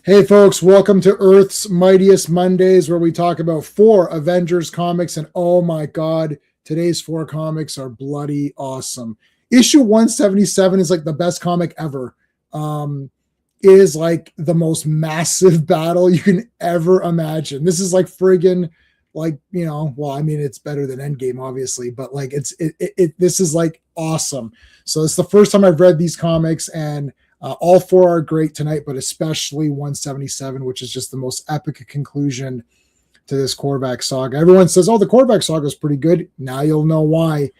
Hey folks, welcome to Earth's Mightiest Mondays, where we talk about 4 Avengers comics, and oh my god, today's 4 comics are bloody awesome. Issue 177 is like the best comic ever. It is like the most massive battle you can ever imagine. This is like friggin' like, well, I mean, it's better than Endgame, obviously, but like this is like awesome. So it's the first time I've read these comics, and all 4 are great tonight, but especially 177, which is just the most epic conclusion to this Korvac saga. Everyone says, "Oh, the Korvac saga is pretty good." Now you'll know why.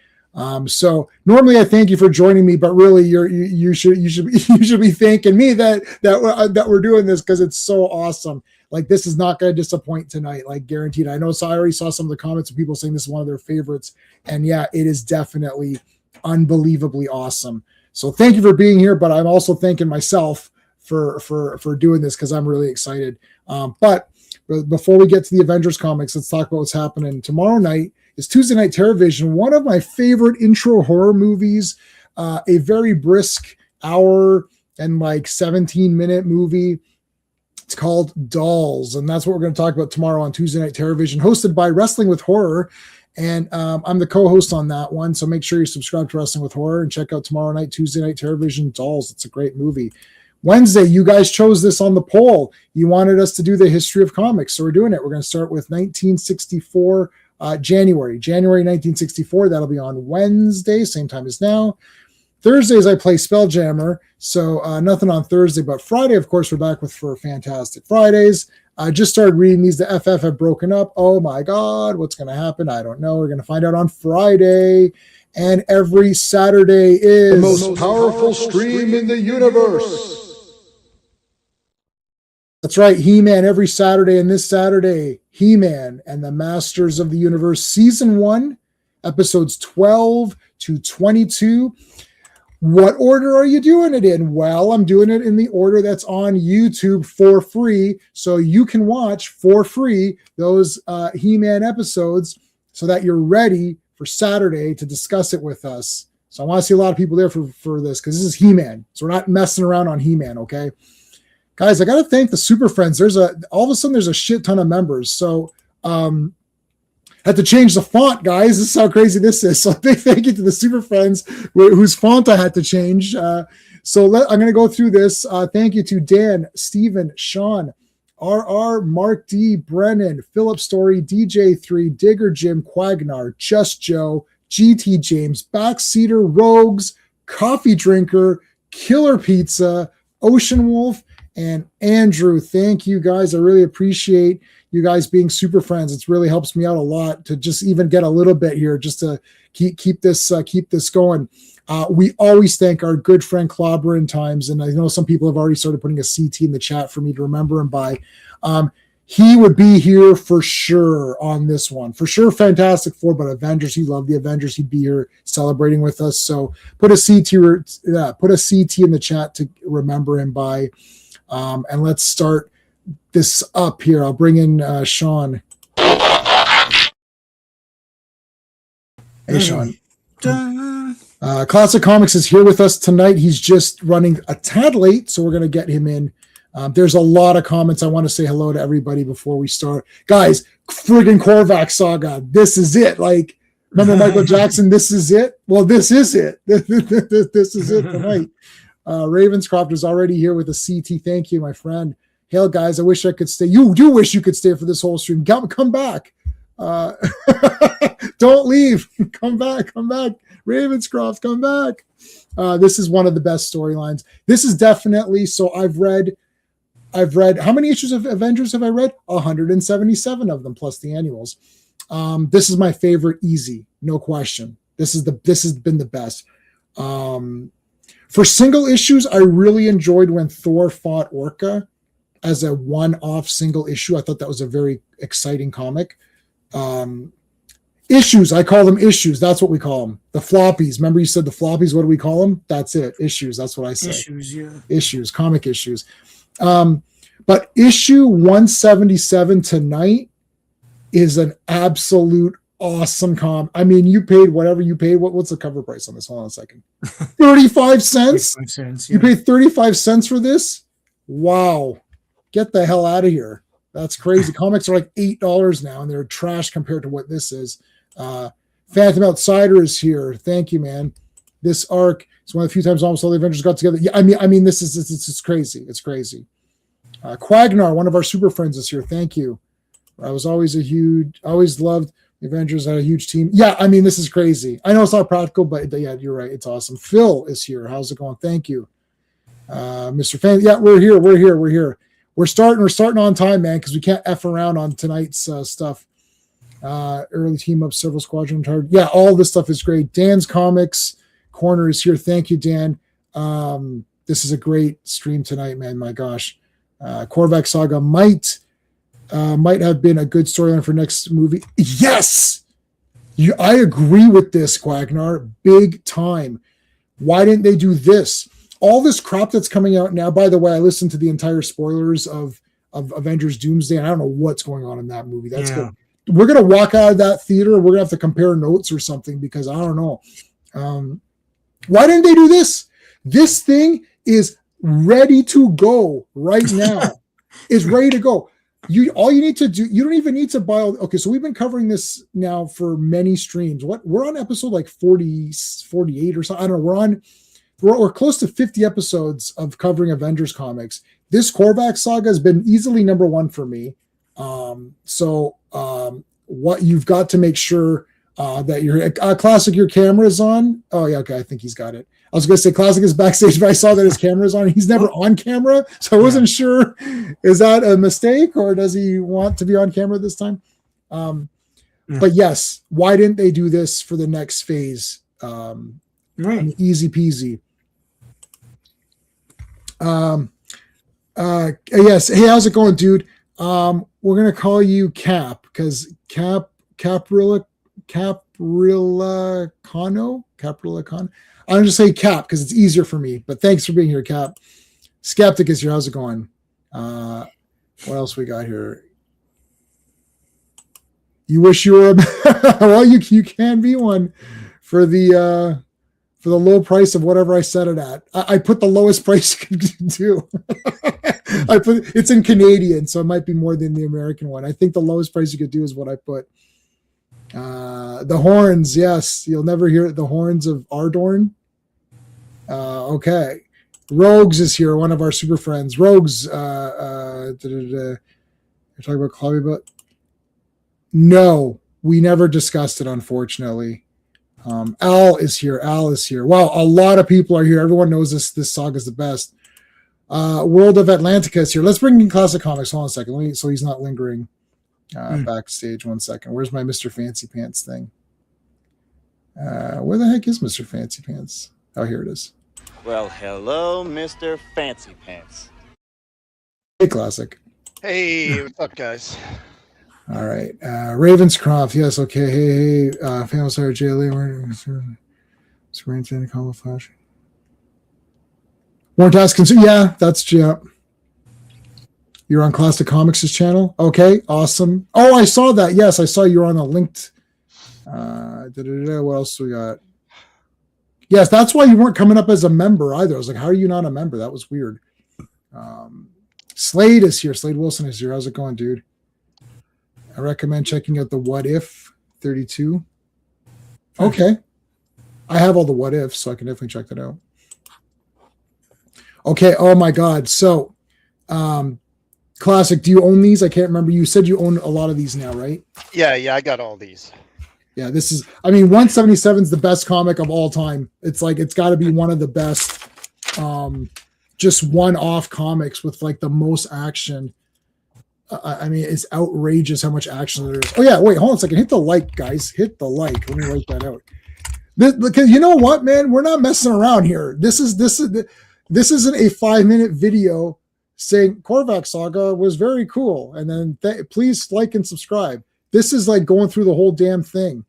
So normally I thank you for joining me, but really you should be thanking me that we're doing this, because it's so awesome. Like, this is not going to disappoint tonight, like guaranteed. I know, so I already saw some of the comments of people saying this is one of their favorites, and yeah, it is definitely unbelievably awesome. So thank you for being here, but I'm also thanking myself for doing this, because I'm really excited. But before we get to the Avengers comics, let's talk about what's happening tomorrow night. Is Tuesday Night Terrorvision, one of my favorite intro horror movies, a very brisk hour and like 17-minute movie. It's called Dolls, and that's what we're going to talk about tomorrow on Tuesday Night Terrorvision, hosted by Wrestling with Horror. And I'm the co-host on that one, so make sure you subscribe to Wrestling with Horror and check out tomorrow night, Tuesday Night Terrorvision, Dolls. It's a great movie. Wednesday, you guys chose this on the poll. You wanted us to do the history of comics, so we're doing it. We're going to start with 1964, January 1964. That'll be on Wednesday, same time as now. Thursdays, I play Spelljammer, so nothing on Thursday, but Friday, of course, we're back for Fantastic Fridays. I just started reading these. The FF have broken up. Oh my God, what's going to happen? I don't know. We're going to find out on Friday. And every Saturday is the most powerful stream in the universe. That's right, He-Man every Saturday. And this Saturday, He-Man and the Masters of the Universe, Season 1, episodes 12 to 22. What order are you doing it in? Well, I'm doing it in the order that's on YouTube for free, so you can watch for free those He-Man episodes, so that you're ready for Saturday to discuss it with us. So I want to see a lot of people there for this, because this is He-Man, so we're not messing around on He-Man, okay? Guys, I got to thank the Super Friends. All of a sudden there's a shit ton of members, so had to change the font, guys. This is how crazy this is. So big thank you to the Super Friends whose font I had to change. I'm going to go through this. Thank you to Dan, Steven, Sean, RR, Mark D, Brennan, Philip Story, DJ3, Digger Jim, Quagnar, Just Joe, GT James, Backseater, Rogues, Coffee Drinker, Killer Pizza, Ocean Wolf, and Andrew. Thank you, guys. I really appreciate you guys being Super Friends. It really helps me out a lot to just even get a little bit here, just to keep this going. We always thank our good friend Clobber in Times, and I know some people have already started putting a CT in the chat for me to remember him by. He would be here for sure on this one. For sure, Fantastic Four, but Avengers, he loved the Avengers. He'd be here celebrating with us. So put a CT in the chat to remember him by. And let's start this up here. I'll bring in Sean. Hey, Sean. Classic Comics is here with us tonight. He's just running a tad late, so we're going to get him in. There's a lot of comments. I want to say hello to everybody before we start. Guys, friggin' Korvac saga. This is it. Like, remember Michael Jackson? This is it. Well, this is it. This is it tonight. Ravenscroft is already here with a CT. Thank you, my friend. Hail, guys. I wish I could stay. You do wish you could stay for this whole stream. Come back. Don't leave. Come back. Ravenscroft, come back. This is one of the best storylines. This is definitely, so I've read, how many issues of Avengers have I read? 177 of them, plus the annuals. This is my favorite, easy, no question. This has been the best. For single issues, I really enjoyed when Thor fought Orca as a one-off single issue. I thought that was a very exciting comic. Issues, I call them issues. That's what we call them. The floppies. Remember you said the floppies? What do we call them? That's it. Issues. That's what I say. Issues, yeah. Issues, comic issues. But issue 177 tonight is an absolute awesome comic. I mean, you paid whatever you paid. What's the cover price on this? Hold on a second. 35 cents? 35 cents, yeah. You paid 35 cents for this? Wow. Get the hell out of here. That's crazy. Comics are like $8 now, and they're trash compared to what this is. Phantom Outsider is here. Thank you, man. This arc is one of the few times almost all the Avengers got together. Yeah, I mean, this is crazy. It's crazy. Quagnar, one of our super friends, is here. Thank you. I was always always loved the Avengers, had a huge team. Yeah, I mean, this is crazy. I know it's not practical, but yeah, you're right. It's awesome. Phil is here. How's it going? Thank you. Mr. Fan. Yeah, we're here. We're starting on time, man, because we can't F around on tonight's stuff. Early team up, several squadron target. Yeah, all this stuff is great. Dan's Comics Corner is here. Thank you, Dan. This is a great stream tonight, man. My gosh. Korvac Saga might have been a good storyline for next movie. Yes! I agree with this, Quagnar. Big time. Why didn't they do this? All this crap that's coming out now, by the way, I listened to the entire spoilers of Avengers Doomsday, and I don't know what's going on in that movie. That's good. We're going to walk out of that theater. We're going to have to compare notes or something because I don't know. Why didn't they do this? This thing is ready to go right now. It's ready to go. All you need to do, you don't even need to buy. Okay, so we've been covering this now for many streams. We're on episode like 40, 48 or something. I don't know. We're close to 50 episodes of covering Avengers comics. This Korvac saga has been easily number one for me. What you've got to make sure that your Classic, your camera is on. Oh yeah, okay, I think he's got it. I was going to say Classic is backstage, but I saw that his camera is on. He's never on camera, so I wasn't sure. Is that a mistake, or does he want to be on camera this time? But yes, why didn't they do this for the next phase? Right, I mean, easy peasy. Yes. Hey, how's it going, dude? We're gonna call you Cap because Caprilla Cano. I'm just say Cap because it's easier for me. But thanks for being here, Cap. Skeptic is here. How's it going? What else we got here? You wish you were well, you can be one for the low price of whatever I set it at. I put the lowest price you could do. It's in Canadian, so it might be more than the American one. I think the lowest price you could do is what I put. The horns, yes. You'll never hear the horns of Ardorn. Okay. Rogues is here, one of our super friends. Rogues, you're talking about Chloe, but no, we never discussed it, unfortunately. Al is here. Wow, a lot of people are here. Everyone knows this saga is the best. World of Atlantica is here. Let's bring in Classic Comics. Hold on a second. So he's not lingering backstage. 1 second. Where's my Mr. Fancy Pants thing? Where the heck is Mr. Fancy Pants? Oh, here it is. Well, hello, Mr. Fancy Pants. Hey, Classic. Hey, what's up, guys? All right. Ravenscroft. Yes. Okay. Hey. Famous Hire JLA. Screen Channel Camouflage. More tasks. Yeah, that's You're on Classic Comics' channel. Okay. Awesome. Oh, I saw that. Yes, I saw you were on a linked. What else we got? Yes, that's why you weren't coming up as a member either. I was like, how are you not a member? That was weird. Slade is here. Slade Wilson is here. How's it going, dude? I recommend checking out the What If 32. Okay. I have all the What Ifs, so I can definitely check that out. Okay. Oh my God. So, Classic, do you own these? I can't remember. You said you own a lot of these now, right? Yeah, I got all these. Yeah, this is, 177 is the best comic of all time. It's like, it's got to be one of the best, just one-off comics with like the most action. It's outrageous how much action there is. Oh yeah, wait, hold on a second. Hit the like, guys. Hit the like. Let me write that out. Because you know what, man? We're not messing around here. This isn't a 5-minute video saying Korvac Saga was very cool, and then please like and subscribe. This is like going through the whole damn thing.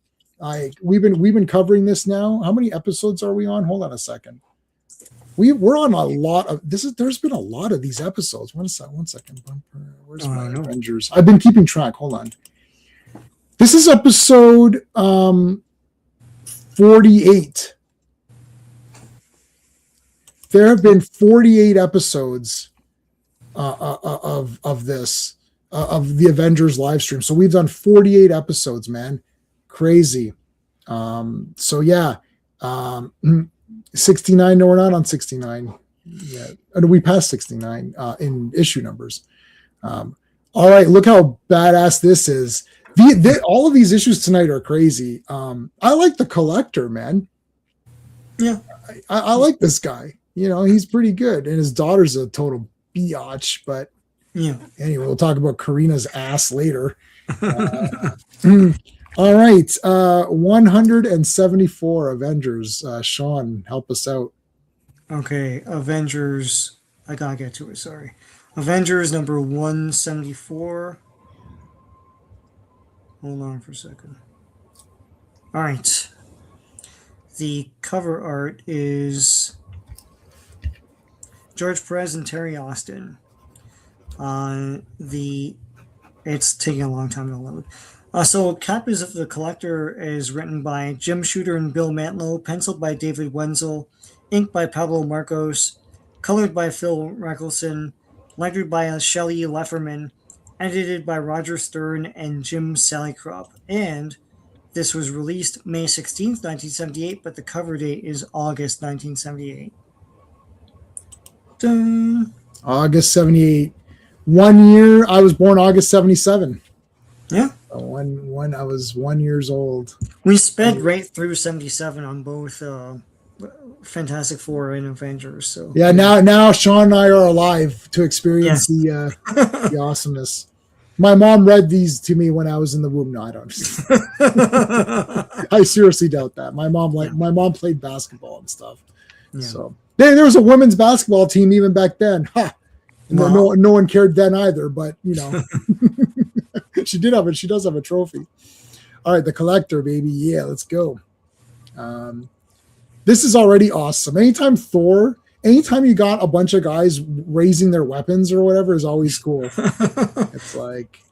We've been covering this now. How many episodes are we on? Hold on a second. We're on a lot of this. There's been a lot of these episodes. One second. Where's my Avengers? I've been keeping track. Hold on. This is episode 48. There have been 48 episodes of this of the Avengers live stream. So we've done 48 episodes, man, crazy. So yeah, 69. No, we're not on 69 yet. We passed 69 in issue numbers. All right, look how badass this is. All of these issues tonight are crazy. I like the Collector, man. Yeah, I like this guy. You know, he's pretty good, and his daughter's a total biatch. But yeah. anyway, we'll talk about Karina's ass later. All right, 174 Avengers. Sean, help us out. Okay, Avengers. I gotta get to it. Sorry, Avengers number 174. Hold on for a second. All right. The cover art is George Perez and Terry Austin. It's taking a long time to load. So Copies of the Collector is written by Jim Shooter and Bill Mantlo, penciled by David Wenzel, inked by Pablo Marcos, colored by Phil Reckelson, lettered by Shelley Lefferman, edited by Roger Stern and Jim Salicrop. And this was released May 16th, 1978, but the cover date is August 1978. Dun. August 78. 1 year. I was born August 77. Yeah. When I was 1 year old. We sped right through 77 on both Fantastic Four and Avengers. So yeah, now Sean and I are alive to experience the awesomeness. My mom read these to me when I was in the womb. No, I don't. I seriously doubt that. My mom played basketball and stuff. Yeah. So there was a women's basketball team even back then. Ha! Wow. No one cared then either, but you know. She does have a trophy. All right, the Collector, baby. Yeah, let's go. This is already awesome. Anytime you got a bunch of guys raising their weapons or whatever is always cool. It's like,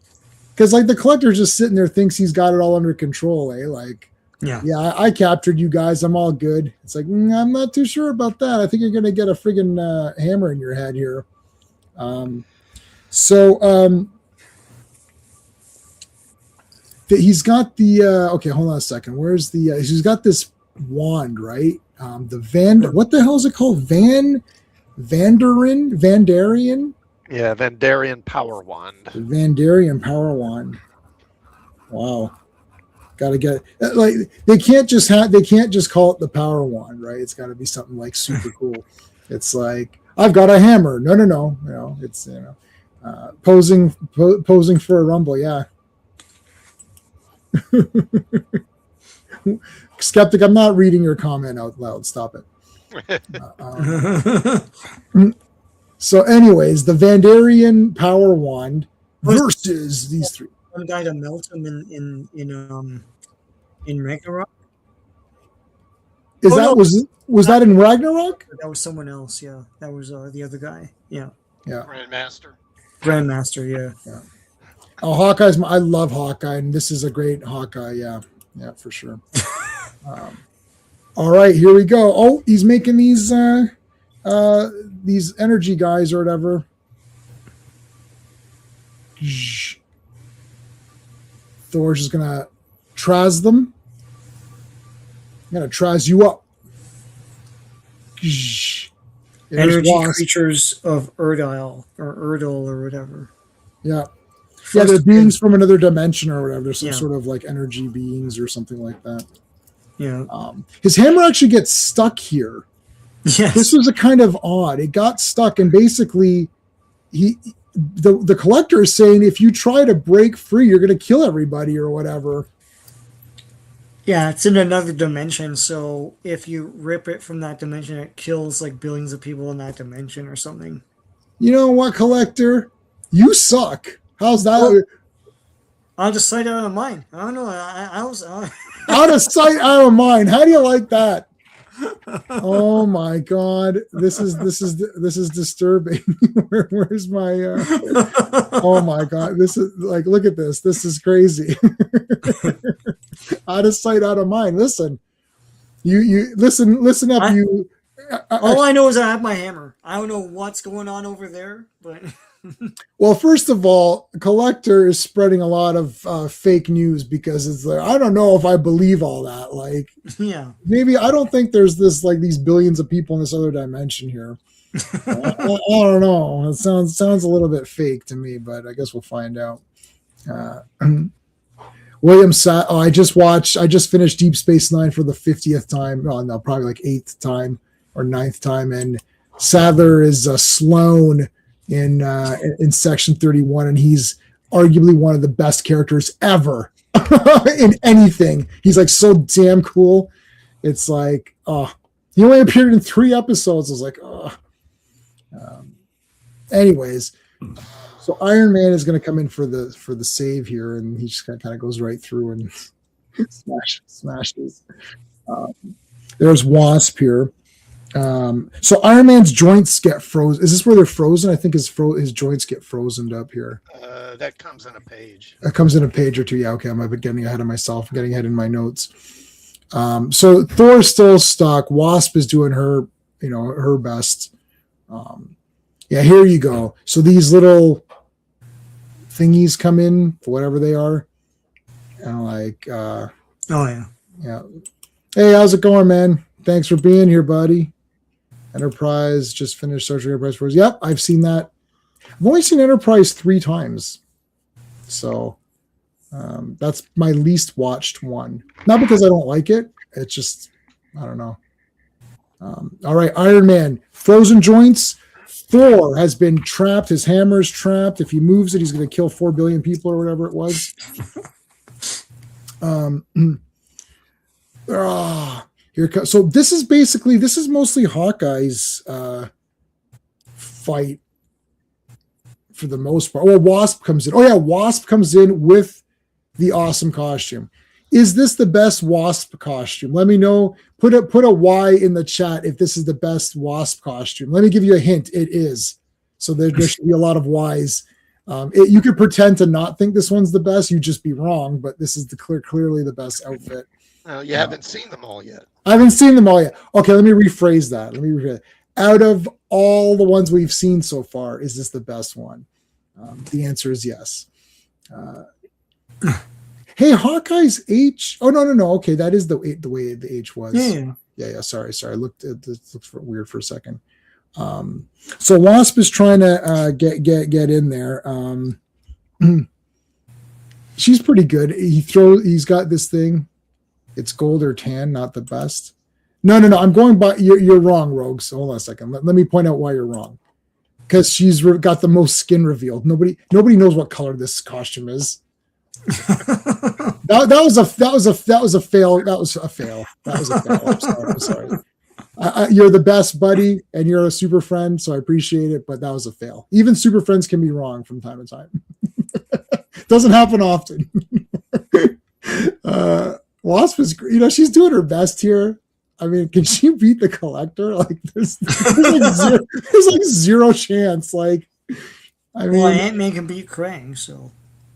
because like the Collector's just sitting there, thinks he's got it all under control, eh? Like, yeah, I captured you guys. I'm all good. It's like, I'm not too sure about that. I think you're going to get a friggin' hammer in your head here. He's got the okay, hold on a second. Where's the he's got this wand, right? What the hell is it called? Vandarian? Yeah, Vandarian Power Wand. Vandarian Power Wand. Wow. Gotta get like they can't just call it the Power Wand, right? It's gotta be something like super cool. It's like, I've got a hammer. No. You know, it's posing for a rumble, yeah. Skeptic, I'm not reading your comment out loud. Stop it. So, anyways, the Vandarian Power Wand versus these three. One guy to melt him in Ragnarok. Was that in Ragnarok? That was someone else. Yeah, that was the other guy. Yeah. Grandmaster. Yeah. Oh, Hawkeye's. I love Hawkeye, and this is a great Hawkeye. Yeah, for sure. All right, here we go. Oh, he's making these energy guys or whatever. Thor's just gonna Traz them. I'm gonna Traz you up. Energy creatures of Erdile or whatever. Yeah. Yeah, they're beings from another dimension or whatever. There's some sort of like energy beings or something like that. Yeah. His hammer actually gets stuck here. Yes. This was a kind of odd. It got stuck, and basically, the Collector is saying if you try to break free, you're going to kill everybody or whatever. Yeah, it's in another dimension. So if you rip it from that dimension, it kills like billions of people in that dimension or something. You know what, Collector? You suck. How's that? Well, out of sight, out of mind. I don't know. I was out of sight, out of mind. How do you like that? Oh my God, this is disturbing. Where's my? Oh my God, this is like, look at this. This is crazy. Out of sight, out of mind. Listen, you listen up. All I know is I have my hammer. I don't know what's going on over there, but. Well, first of all, Collector is spreading a lot of fake news because it's like, I don't know if I believe all that. Like, Yeah. maybe I don't think there's this like these billions of people in this other dimension here. I don't know. It sounds a little bit fake to me, but I guess we'll find out. William I just finished Deep Space Nine for the 50th time. Oh, no, probably like 8th time or 9th time. And Sadler is Sloan in Section 31, and he's arguably one of the best characters ever in anything. He's like so damn cool. It's like, he only appeared in 3 episodes. I was like, anyways, so Iron Man is going to come in for the save here, and he just kind of goes right through and smashes. There's Wasp here. So Iron Man's joints get frozen. Is this where they're frozen? I think his joints get frozen up here. That comes in a page. It comes in a page or two. Yeah, okay. I'm getting ahead of myself. I'm getting ahead in my notes. So Thor's still stuck. Wasp is doing her best. Yeah, here you go. So these little thingies come in, whatever they are. And like, Oh yeah. yeah. Hey, how's it going, man? Thanks for being here, buddy. Enterprise just finished searching Enterprise Force. Yep, I've seen that. I've only seen Enterprise 3 times. So that's my least watched one. Not because I don't like it. It's just, I don't know. All right, Iron Man. Frozen joints. Thor has been trapped. His hammer is trapped. If he moves it, he's going to kill 4 billion people or whatever it was. Here comes. So this is mostly Hawkeye's fight for the most part. Well, Wasp comes in. Oh yeah, Wasp comes in with the awesome costume. Is this the best Wasp costume? Let me know. Put a Y in the chat if this is the best Wasp costume. Let me give you a hint. It is. So there should be a lot of Ys. You could pretend to not think this one's the best. You'd just be wrong. But this is clearly the best outfit. You haven't seen them all yet. I haven't seen them all yet. Okay, let me rephrase that. Out of all the ones we've seen so far, is this the best one? The answer is yes. Hey, Hawkeye's H. Oh no. Okay, that is the way the H was. Yeah. Sorry. I looked. It looks weird for a second. So Wasp is trying to get in there. She's pretty good. He's got this thing. It's gold or tan, not the best. No. I'm going by. You're wrong, Rogue. So hold on a second. Let me point out why you're wrong. Because she's got the most skin revealed. Nobody knows what color this costume is. that was a fail. That was a fail. I'm sorry. You're the best buddy, and you're a super friend, so I appreciate it. But that was a fail. Even super friends can be wrong from time to time. Doesn't happen often. Wasp is, she's doing her best here. I mean, can she beat the Collector? Like, there's like zero chance. Like, I mean, Ant-Man can beat Krang, so,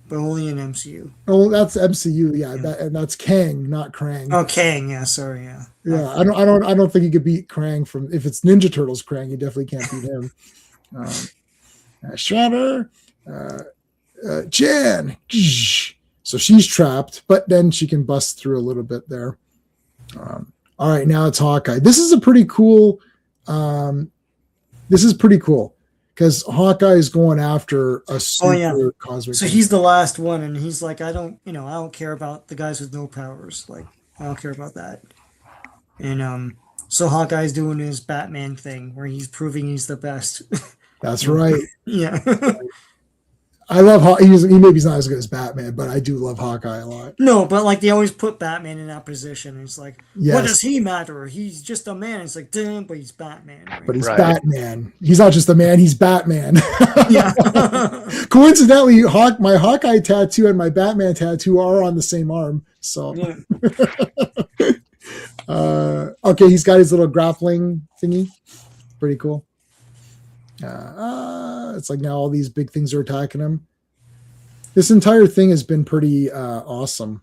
but only in MCU. Oh, that's MCU, yeah. And that's Kang, not Krang. Oh, Kang, yeah. Sorry, yeah. Yeah, I don't think he could beat Krang from, if it's Ninja Turtles Krang, you definitely can't beat him. Shredder, Jan. So she's trapped, but then she can bust through a little bit there. All right, now it's Hawkeye. This is pretty cool because Hawkeye is going after a super cosmic. So he's the last one, and he's like, I don't care about the guys with no powers. Like, I don't care about that. And so Hawkeye's doing his Batman thing where he's proving he's the best. That's right. Yeah. I love Hawkeye. Maybe he's not as good as Batman, but I do love Hawkeye a lot. No, but like they always put Batman in that position. It's like, yes. What does he matter? He's just a man. It's like, damn, but he's Batman. Right? But he's Batman. He's not just a man. He's Batman. Yeah. Coincidentally, my Hawkeye tattoo and my Batman tattoo are on the same arm. So, yeah. Okay, he's got his little grappling thingy. Pretty cool. It's like now all these big things are attacking him. This entire thing has been pretty awesome.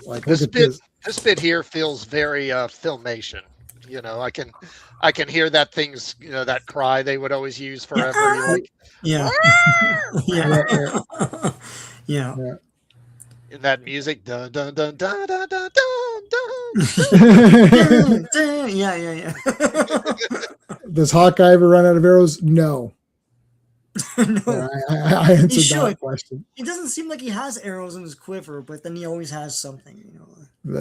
Like this bit here feels very Filmation. You know, I can hear that thing's, you know, that cry they would always use forever. You're like, Yeah. Yeah. Yeah. Yeah. in that music, dun dun dun dun dun dun dun dun. Yeah. Does Hawkeye ever run out of arrows? No. No, Yeah, I answered should. that question. it doesn't seem like he has arrows in his quiver, but then he always has something, you know.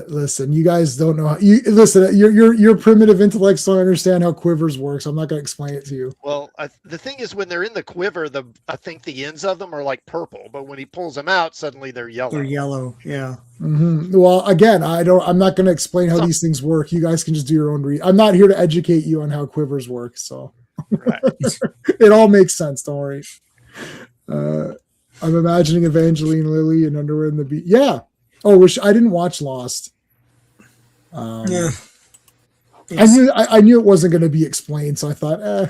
Listen, you guys don't know. Listen. Your primitive intellects don't understand how quivers works. I'm not going to explain it to you. Well, the thing is, when they're in the quiver, I think the ends of them are like purple, but when he pulls them out, suddenly they're yellow. They're yellow. Yeah. Well, again, I'm not going to explain how these things work. You guys can just do your own read. I'm not here to educate you on how quivers work. So Right. it all makes sense. Don't worry. I'm imagining Evangeline Lilly in Underwear in the Beat. Yeah. Oh, I didn't watch Lost. Yeah. I knew it wasn't going to be explained, so I thought,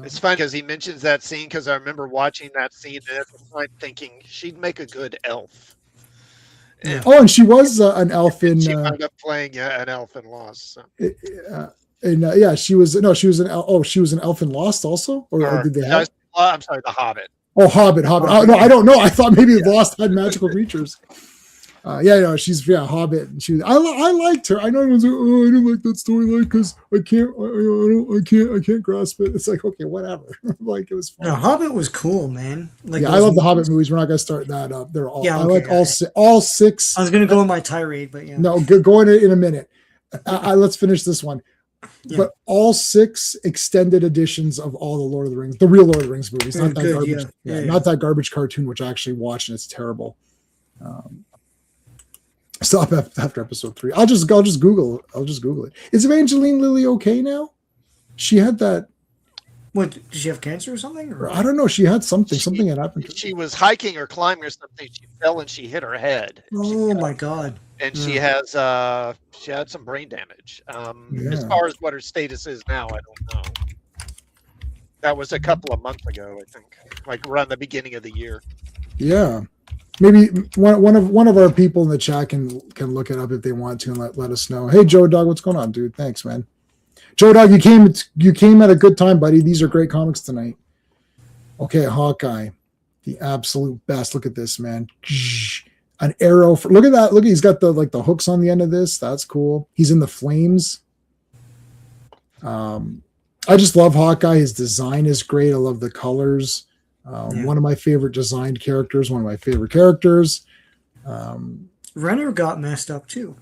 It's fun because he mentions that scene because I remember watching that scene and at the time thinking she'd make a good elf. Yeah. Oh, and she was an elf in. She wound up playing an elf in Lost. So. Yeah, she was an elf. Oh, she was an elf in Lost also, or did they have? I'm sorry, The Hobbit. Oh, Hobbit. Oh, no, I don't know. I thought maybe Lost had magical creatures. She's Hobbit. And I liked her. I know everyone's like, oh, I don't like that storyline because I can't grasp it. It's like, okay, whatever. Like it was fun. No, Hobbit was cool, man. Like I love the Hobbit movies. We're not gonna start that up. They're all. Yeah, I like all six. I was gonna go on my tirade, but yeah. No, go in a minute. Let's finish this one. Yeah. But all 6 extended editions of all the Lord of the Rings, the real Lord of the Rings movies, not that garbage. Not that garbage cartoon, which I actually watched and it's terrible. Stop after episode 3. I'll just Google it. Is Evangeline Lilly okay now? She had that. What, did she have cancer or something? Or? I don't know. She had something had happened to her. She was hiking or climbing or something. She fell and she hit her head. Oh my God. And she had some brain damage. As far as what her status is now, I don't know. That was a couple of months ago, I think, like around the beginning of the year. Yeah. Maybe one of our people in the chat can look it up if they want to and let us know. Hey, Joe Dog, what's going on, dude? Thanks, man. Joe Dog, you came at a good time, buddy. These are great comics tonight. Okay, Hawkeye, the absolute best. Look at this, man. An arrow. Look at that. Look, he's got the hooks on the end of this. That's cool. He's in the flames. I just love Hawkeye. His design is great. I love the colors. One of my favorite designed characters. One of my favorite characters. Renner got messed up too.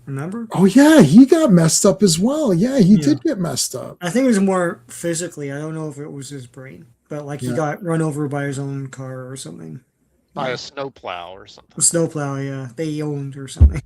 Remember? Oh yeah, he got messed up as well. Yeah, he did get messed up. I think it was more physically. I don't know if it was his brain, but like he got run over by his own car or something. By a snowplow or something. A snowplow, yeah. They owned or something.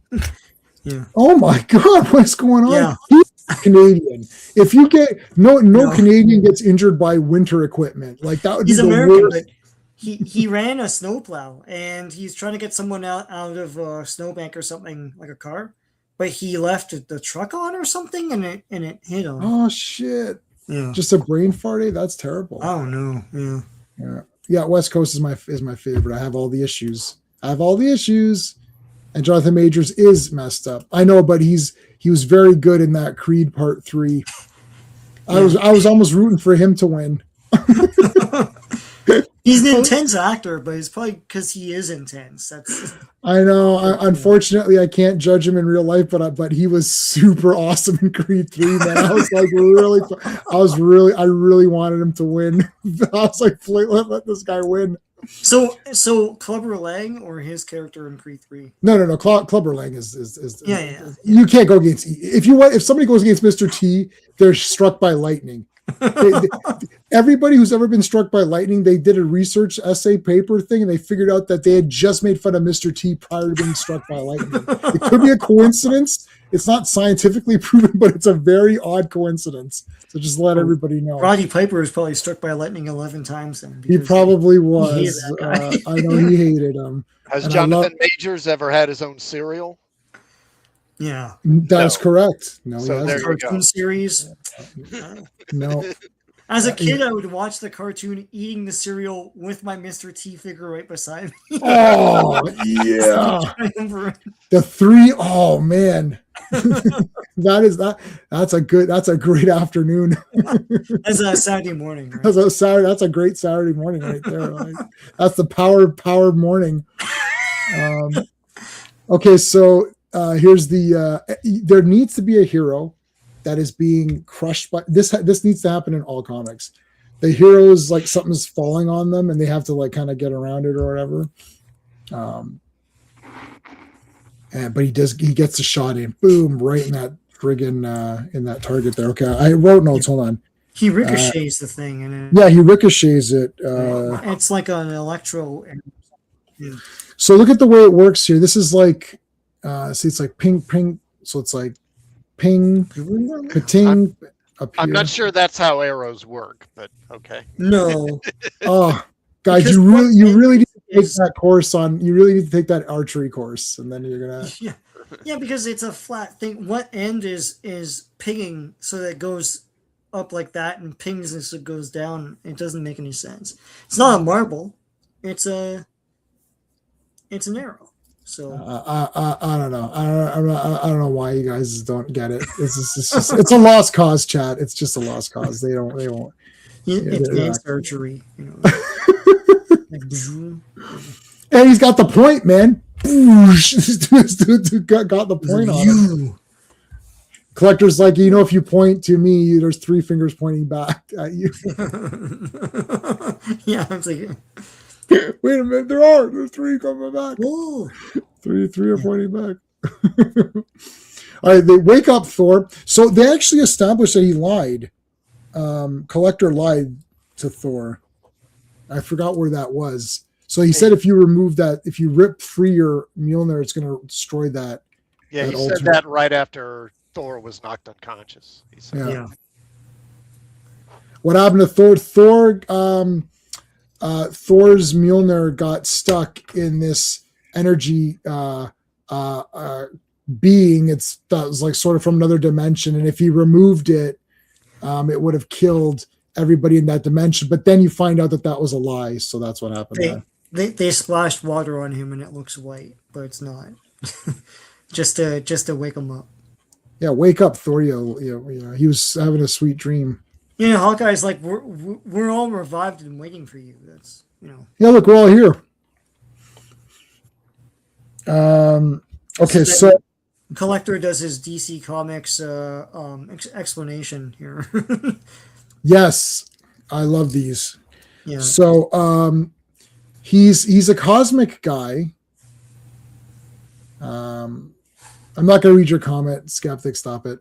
Yeah. Oh my God, what's going on? Yeah. He's Canadian. If you get no Canadian gets injured by winter equipment, like that would be the American, worst. but he ran a snowplow and he's trying to get someone out of a snowbank or something, like a car, but he left the truck on or something and it hit him. Oh shit! Yeah, just a brain farty. That's terrible. Oh no. Yeah. West Coast is my favorite. I have all the issues. And Jonathan Majors is messed up. I know, but he was very good in that Creed Part 3. I was almost rooting for him to win. He's an intense actor, but it's probably because he is intense. I know. Unfortunately, I can't judge him in real life, but he was super awesome in Creed 3. Man, I was like I really wanted him to win. I was like, let this guy win. So Clubber Lang or his character in Creed 3? No. Clubber Lang is yeah. You can't go against if somebody goes against Mr. T, they're struck by lightning. Everybody who's ever been struck by lightning, they did a research essay paper thing and they figured out that they had just made fun of Mr. T prior to being struck by lightning. It could be a coincidence. It's not scientifically proven, but it's a very odd coincidence. So just let everybody know. Roddy Piper was probably struck by lightning 11 times then. He probably was. He I know he hated him. Has Jonathan Majors ever had his own cereal? Yeah. That's correct. No, so there you go. Series. No. As a kid, I would watch the cartoon eating the cereal with my Mr. T figure right beside me. Oh yeah, the three. Oh man, that's a great afternoon. That's a Saturday morning. Right? That's a great Saturday morning right there. Like, that's the power morning. Okay, so here's there needs to be a hero that is being crushed by this. This needs to happen in all comics. The heroes, like, something's falling on them and they have to like kind of get around it or whatever. But he gets a shot in, boom, right in that friggin' in that target there. Okay, I wrote notes. Hold on. He ricochets the thing, and he ricochets it. It's like an electro. Yeah. So look at the way it works here. This is like, see, it's like ping, ping. So it's like ping, pating. I'm not sure that's how arrows work, but okay. No. Oh, guys, you really need to take that course on. You really need to take that archery course, and then you're gonna. Yeah, because it's a flat thing. What end is pinging so that it goes up like that and pings as it goes down? It doesn't make any sense. It's not a marble. It's an arrow. So I don't know. I don't know why you guys don't get it. It's a lost cause, chat. It's just a lost cause. They won't. It's advanced archery. And he's got the point, man. Got the point on him. Collector's like, if you point to me, there's 3 fingers pointing back at you. Yeah, it's like. Wait a minute, there's 3 coming back. Whoa. Three are pointing back. All right, they wake up Thor. So they actually established that he lied. Collector lied to Thor. I forgot where that was. So he said if you remove that, if you rip free your Mjolnir, it's going to destroy that. Yeah, he said that right after Thor was knocked unconscious. He said, yeah. What happened to Thor? Thor's Mjolnir got stuck in this energy being. That was like sort of from another dimension, and if he removed it, it would have killed everybody in that dimension. But then you find out that was a lie, so that's what happened. They splashed water on him and it looks white, but it's not. just to wake him up. Yeah, wake up, Thor. He was having a sweet dream. Yeah, Hawkeye's like, we're all revived and waiting for you. That's Yeah, look, we're all here. Okay, so Collector does his DC Comics explanation here. Yes, I love these. Yeah. So he's a cosmic guy. I'm not going to read your comment, Skeptic. Stop it.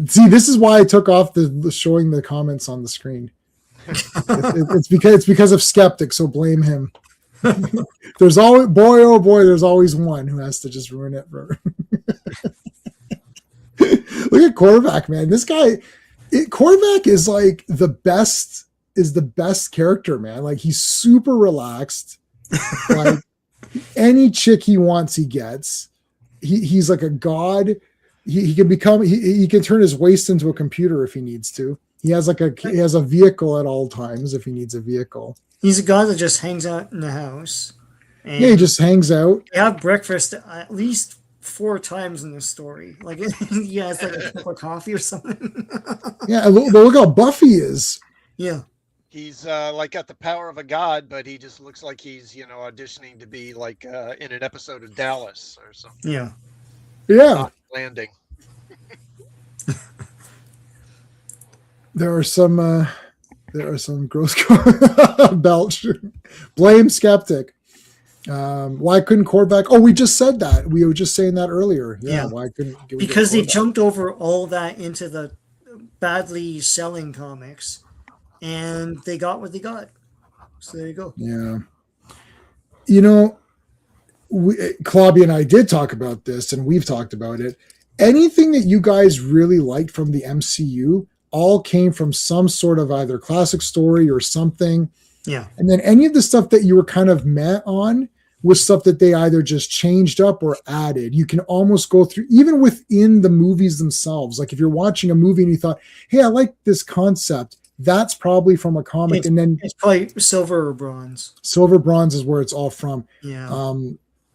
See, this is why I took off the showing the comments on the screen. It's because of Skeptic, so blame him. There's always there's always one who has to just ruin it for. Look at Korvac, man. This guy, Korvac is like the best character, man. Like, he's super relaxed. Like, any chick he wants, he gets. He's like a god. He can become. He can turn his waist into a computer if he needs to. He has a vehicle at all times if he needs a vehicle. He's a guy that just hangs out in the house. And he just hangs out. They have breakfast at least 4 times in this story. Like, he has like a cup of coffee or something. Yeah, look how buff he is. Yeah. He's like got the power of a god, but he just looks like he's auditioning to be like in an episode of Dallas or something. Yeah. Yeah. Landing. There are some gross belch. Blame Skeptic. Why couldn't Korvac? Oh, we just said that. We were just saying that earlier. Yeah. Why couldn't? Because they jumped over all that into the badly selling comics, and they got what they got. So there you go. Yeah. Claudia and I did talk about this, and we've talked about it. Anything that you guys really liked from the MCU all came from some sort of either classic story or something. Yeah. And then any of the stuff that you were kind of met on was stuff that they either just changed up or added. You can almost go through, even within the movies themselves. Like, if you're watching a movie and you thought, hey, I like this concept, That's probably from a comic, and then it's probably silver or bronze. Silver Bronze is where it's all from. Yeah.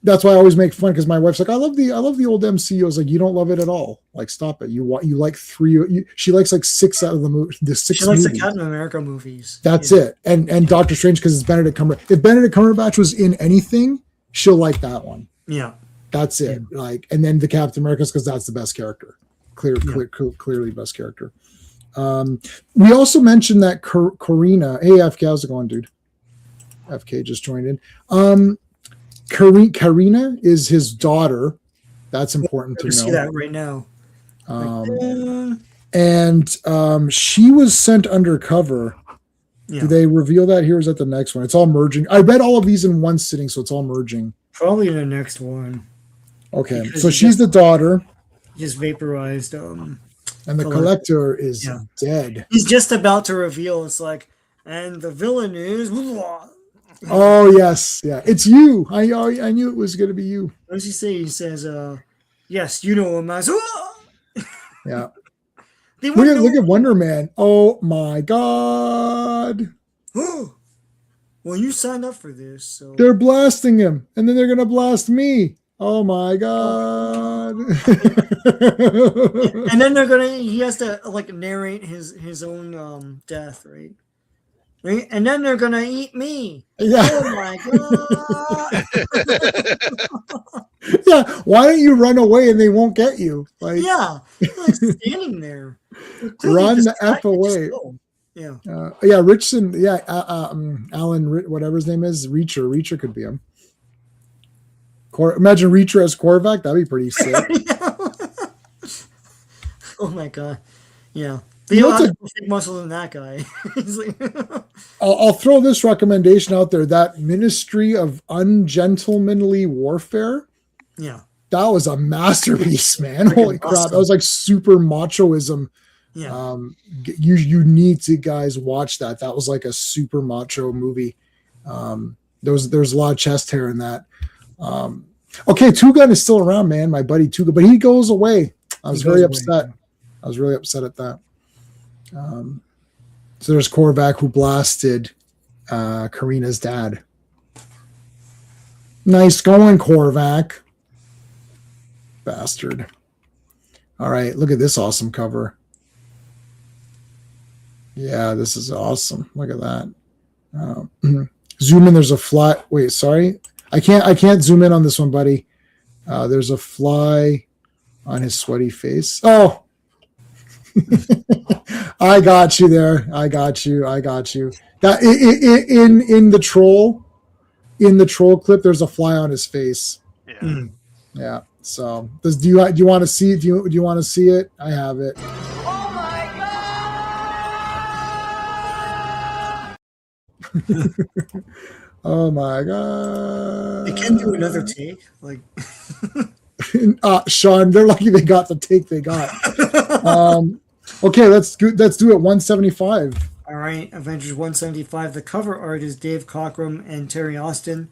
That's why I always make fun because my wife's like, I love the old MCU. I was like, you don't love it at all. Like, stop it. You like three. She likes like 6 out of the 6. She likes movies. the Captain America movies. That's it. And Doctor Strange because it's Benedict Cumberbatch. If Benedict Cumberbatch was in anything, she'll like that one. Yeah. That's it. Yeah. Like, and then the Captain America's because that's the best character. Clearly best character. We also mentioned that Karina. Hey, FK, how's it going, dude? FK just joined in. Karina is his daughter. That's important to know. See that right now. And she was sent undercover. Yeah. Do they reveal that here? Or is that the next one? It's all merging. I read all of these in one sitting, so it's all merging. Probably the next one. Okay, because so she's the daughter. Just vaporized. And the collector is dead. He's just about to reveal. It's like, and the villain is. Oh yes, yeah, it's you. I knew it was going to be you. What does he say? He says, "Yes, you know him as." Yeah. Look at Wonder Man. Oh my God. Well, you signed up for this, so they're blasting him, and then they're going to blast me. Oh my God. And then he has to like narrate his own death, right? Right? And then they're gonna eat me. Yeah. Oh my God. Yeah. Why don't you run away and they won't get you? Like, yeah, like standing there. Run the F away. Yeah. Yeah. Richardson. Yeah. Alan, whatever his name is, Reacher. Reacher could be him. Imagine Reacher as Korvac. That'd be pretty sick. Oh my God. Yeah. They don't have big muscle than that guy. I'll throw this recommendation out there. That Ministry of Ungentlemanly Warfare. Yeah. That was a masterpiece, man. Holy crap. That was like super machoism. Yeah. You need to guys watch that. That was like a super macho movie. There's a lot of chest hair in that. Okay, Two Gun is still around, man. My buddy Two Gun, but he goes away. I was very upset. I was really upset at that. So there's Korvac who blasted Karina's dad. Nice going, Korvac. Bastard. All right, look at this awesome cover. Yeah, this is awesome. Look at that. Zoom in. There's a fly. Wait, sorry. I can't zoom in on this one, buddy. There's a fly on his sweaty face. Oh. I got you there. I got you. That in the troll clip, there's a fly on his face. Yeah. Yeah. So do you want to see it? Do you want to see it? I have it. Oh my God! Oh my God! They can do another take, like. Sean, they're lucky they got the take they got. Okay, let's do it. 175. All right, Avengers 175. The cover art is Dave Cockrum and Terry Austin.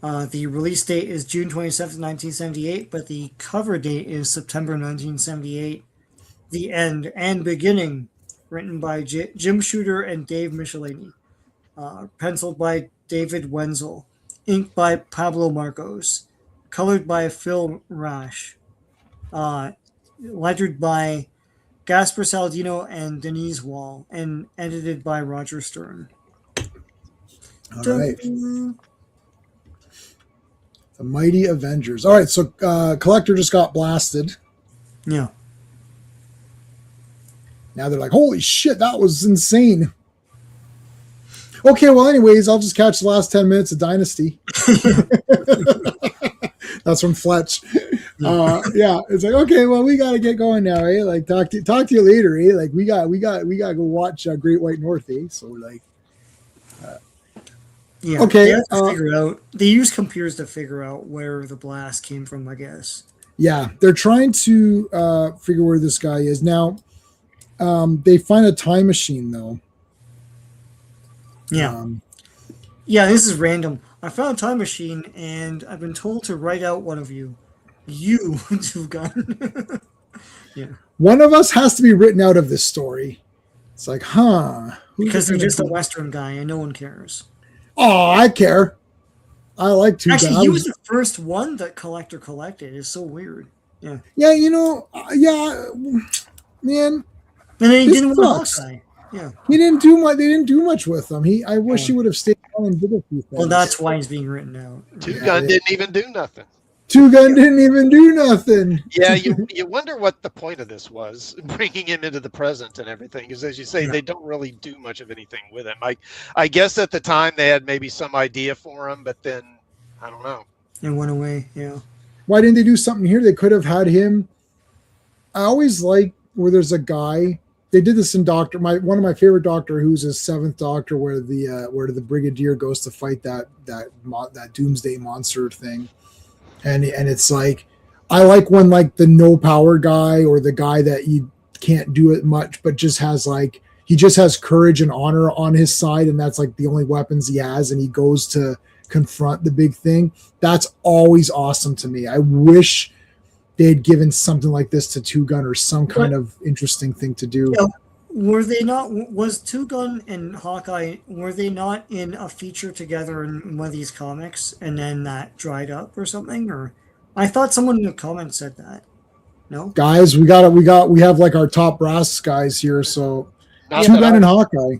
The release date is June 27th, 1978, but the cover date is September 1978. The End and Beginning, written by Jim Shooter and Dave Michelini. Penciled by David Wenzel. Inked by Pablo Marcos. Colored by Phil Rash. Lettered by Gasper Saladino and Denise Wall, and edited by Roger Stern. All right. The Mighty Avengers. All right, so Collector just got blasted. Yeah. Now they're like, holy shit, that was insane. Okay, well, anyways, I'll just catch the last 10 minutes of Dynasty. That's from Fletch. Yeah, it's like, okay, well, we got to get going now, eh? Like, talk to you later, eh? Like, we got to go watch Great White North, eh? So, like, yeah. Okay. They have to figure out. They use computers to figure out where the blast came from, I guess. Yeah, they're trying to figure where this guy is now. They find a time machine, though. Yeah. Yeah, this is random. I found a time machine, and I've been told to write out one of you. You, Two Gun. Yeah. One of us has to be written out of this story. It's like, huh? Because they're just a Western guy and no one cares. Oh, I care. I like Two Gun. Actually, he was the first one that Collector collected. It's so weird. Yeah. Yeah, man. And then he didn't want Hawkeye. Yeah. He didn't do much. They didn't do much with him. I wish he would have stayed on and did a few things. Well, that's why he's being written out. Two Gun didn't even do nothing. Two Gun didn't even do nothing. Yeah, you wonder what the point of this was, bringing him into the present and everything. Because as you say, they don't really do much of anything with him. I guess at the time they had maybe some idea for him, but then I don't know. It went away. Yeah. Why didn't they do something here? They could have had him. I always like where there's a guy. They did this in Doctor. One of my favorite Doctor Who's is Seventh Doctor, where the Brigadier goes to fight that Doomsday monster thing, and it's like I like when like the no power guy or the guy that you can't do it much, but just has like he just has courage and honor on his side, and that's like the only weapons he has, and he goes to confront the big thing. That's always awesome to me. I wish they had given something like this to Two Gun or some kind of interesting thing to do. Yeah, were they not? Was Two Gun and Hawkeye? Were they not in a feature together in one of these comics, and then that dried up or something? Or I thought someone in the comments said that. No, guys, we have like our top brass guys here. So Two Gun and Hawkeye.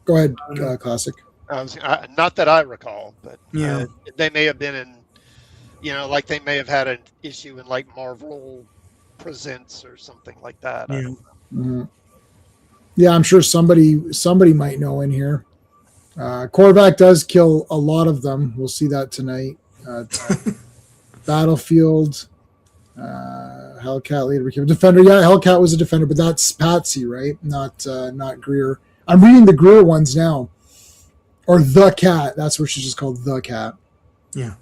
Go ahead, Classic. Not that I recall, but yeah, they may have been in. Like they may have had an issue in like Marvel Presents or something like that. Yeah. I don't know. Mm-hmm. Yeah, I'm sure somebody might know in here. Korvac does kill a lot of them. We'll see that tonight. Battlefield. Hellcat later became a defender. Yeah, Hellcat was a defender, but that's Patsy, right? Not Greer. I'm reading the Greer ones now. Or the Cat. That's what she's just called, the Cat. Yeah.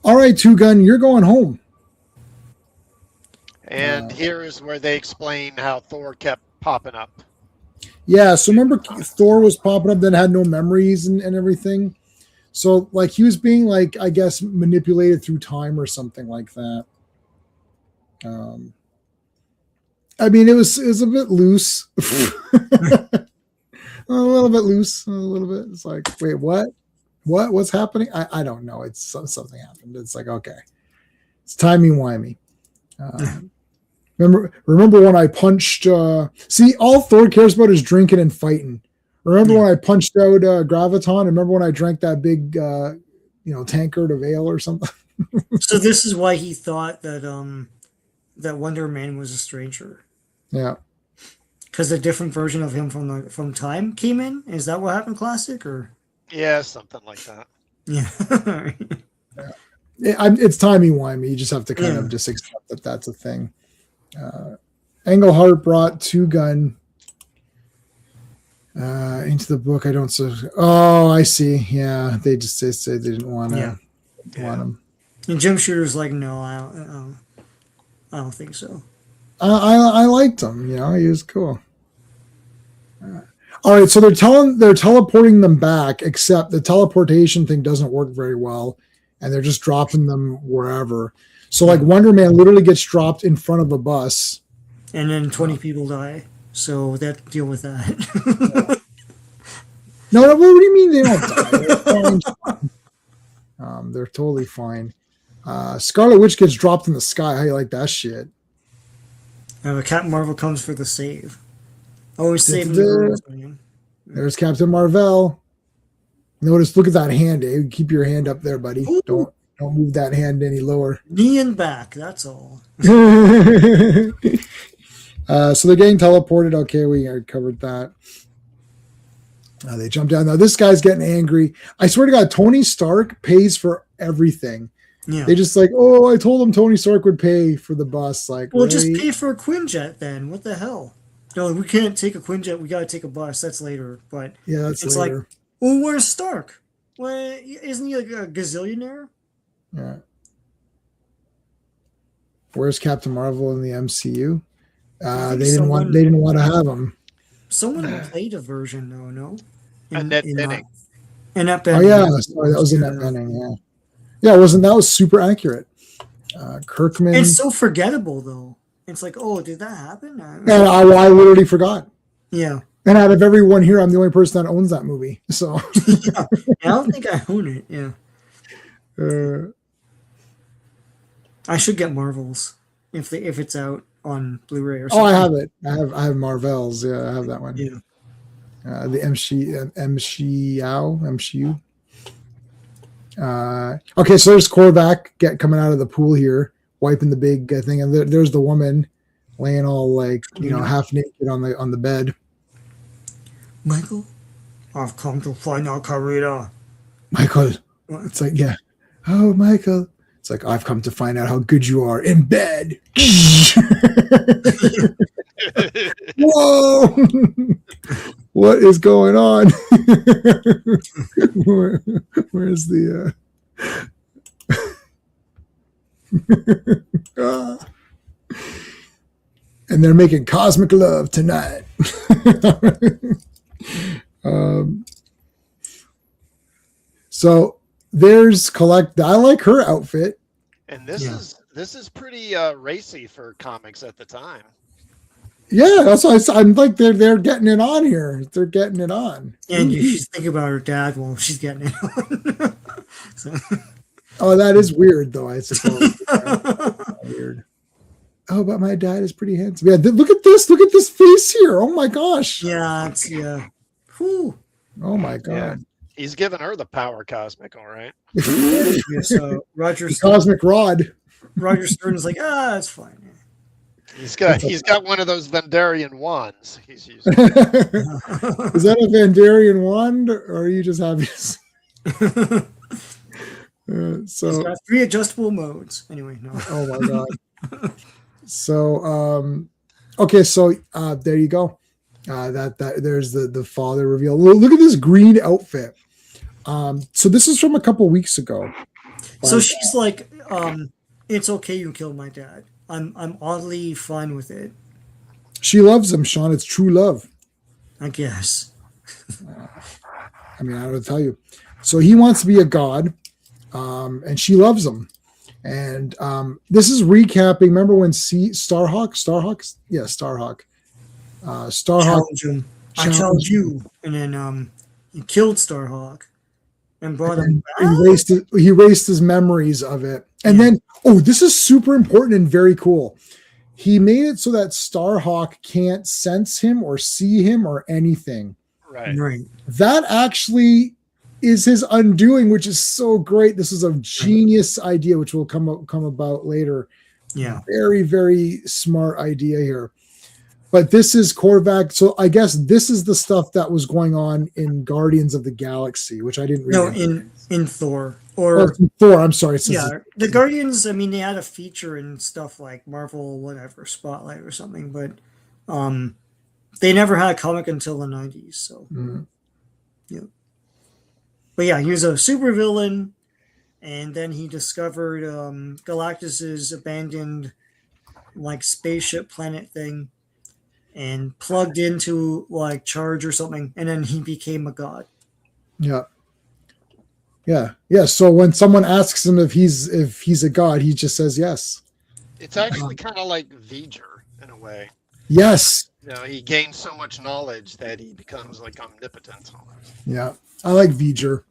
All right, Two Gun, you're going home. And here is where they explain how Thor kept popping up. Yeah, so remember Thor was popping up, then had no memories and everything. So like he was being like, I guess, manipulated through time or something like that. I mean, it was a bit loose. A little bit loose. A little bit. It's like, wait, what? What's happening? I don't know. It's something happened. It's like, okay, it's timey-wimey. Remember when I punched see, all Thor cares about is drinking and fighting. Remember when I punched out Graviton? Remember when I drank that big tankard of ale or something? So this is why he thought that that Wonder Man was a stranger. Yeah. Because a different version of him from time came in? Is that what happened, Classic? Or yeah, something like that. Yeah. It's timey-wimey. You just have to kind of just accept that that's a thing. Englehart brought Two Gun into the book. Oh, I see. Yeah, they said they didn't want to want him. And Jim Shooter's like, no, I don't think so. I liked him. He was cool. All right, so they're teleporting them back, except the teleportation thing doesn't work very well, and they're just dropping them wherever. So like Wonder Man literally gets dropped in front of a bus, and then 20 people die. So they have to deal with that. No, what do you mean they don't die? They're totally fine. Scarlet Witch gets dropped in the sky. How you like that shit? Captain Marvel comes for the save. Always saving There's Captain Marvel. Notice, look at that hand, eh? Keep your hand up there, buddy. Ooh. Don't move that hand any lower. Knee and back, that's all. So they're getting teleported. Okay, we covered that. They jump down. Now this guy's getting angry. I swear to God, Tony Stark pays for everything. Yeah. They just like, I told him Tony Stark would pay for the bus. Like, well, really? just pay for a Quinjet then. What the hell? No, we can't take a Quinjet. We got to take a bus. That's later. But yeah, that's it's later. Like, well, where's Stark? Well, isn't he like a gazillionaire? Yeah. Where's Captain Marvel in the MCU? They didn't want to have him. Someone played a version though, no? Annette Bening. Annette Oh Bening. yeah, sorry, that was Annette Bening. Yeah, that was super accurate. Kirkman. It's so forgettable though. It's like, oh, did that happen? And I literally forgot. Yeah. And out of everyone here, I'm the only person that owns that movie. So Yeah. I don't think I own it. Yeah. I should get Marvels if it's out on Blu-ray or something. I have it. I have Marvels. Yeah, I have that one. Yeah. The MCU. Okay, so there's Korvac coming out of the pool here, wiping the big thing, and there's the woman laying all like half naked on the bed. Michael, I've come to find out Carita. Michael, it's like Oh, Michael, it's like I've come to find out how good you are in bed. Whoa! What is going on? Where's the and they're making cosmic love tonight. So there's I like her outfit. And this is pretty racy for comics at the time. Yeah, that's why I'm like they're getting it on here. They're getting it on. And she's thinking about her dad while she's getting it on. So. Oh, that is weird, though. I suppose weird. Oh, but my dad is pretty handsome. Yeah, look at this. Look at this face here. Oh my gosh. Yeah, Whew. Oh my god. Yeah. He's giving her the power cosmic, all right. So Roger Cosmic Rod. Roger Stern's like, it's fine. He's got one of those Vandarian wands he's using. Is that a Vandarian wand, or are you just happy? So he's got 3 adjustable modes. Anyway, no. Oh my god. So okay, so there you go. That there's the father reveal. Look at this green outfit. So this is from a couple weeks ago. So she's like, it's okay you killed my dad. I'm oddly fine with it. She loves him, Sean. It's true love. I guess. I mean, I don't tell you. So he wants to be a god, and she loves him. And this is recapping. Remember when Starhawk, challenge him. I challenge you, and then he killed Starhawk and brought him back. He erased his memories of it, and then this is super important and very cool. He made it so that Starhawk can't sense him or see him or anything. Right. That actually is his undoing, which is so great. This is a genius idea, which will come about later. Yeah. Very, very smart idea here. But this is Korvac. So I guess this is the stuff that was going on in Guardians of the Galaxy, which I didn't read. No, in Thor. Or Thor, I'm sorry. The Guardians, I mean, they had a feature in stuff like Marvel, whatever, Spotlight or something, but they never had a comic until the 90s. So, yeah. But yeah, he was a supervillain, and then he discovered Galactus's abandoned like spaceship planet thing and plugged into like charge or something, and then he became a god. Yeah. So when someone asks him if he's a god, he just says yes. It's actually kind of like V'ger in a way. Yes. He gains so much knowledge that he becomes like omnipotent. Yeah, I like V'ger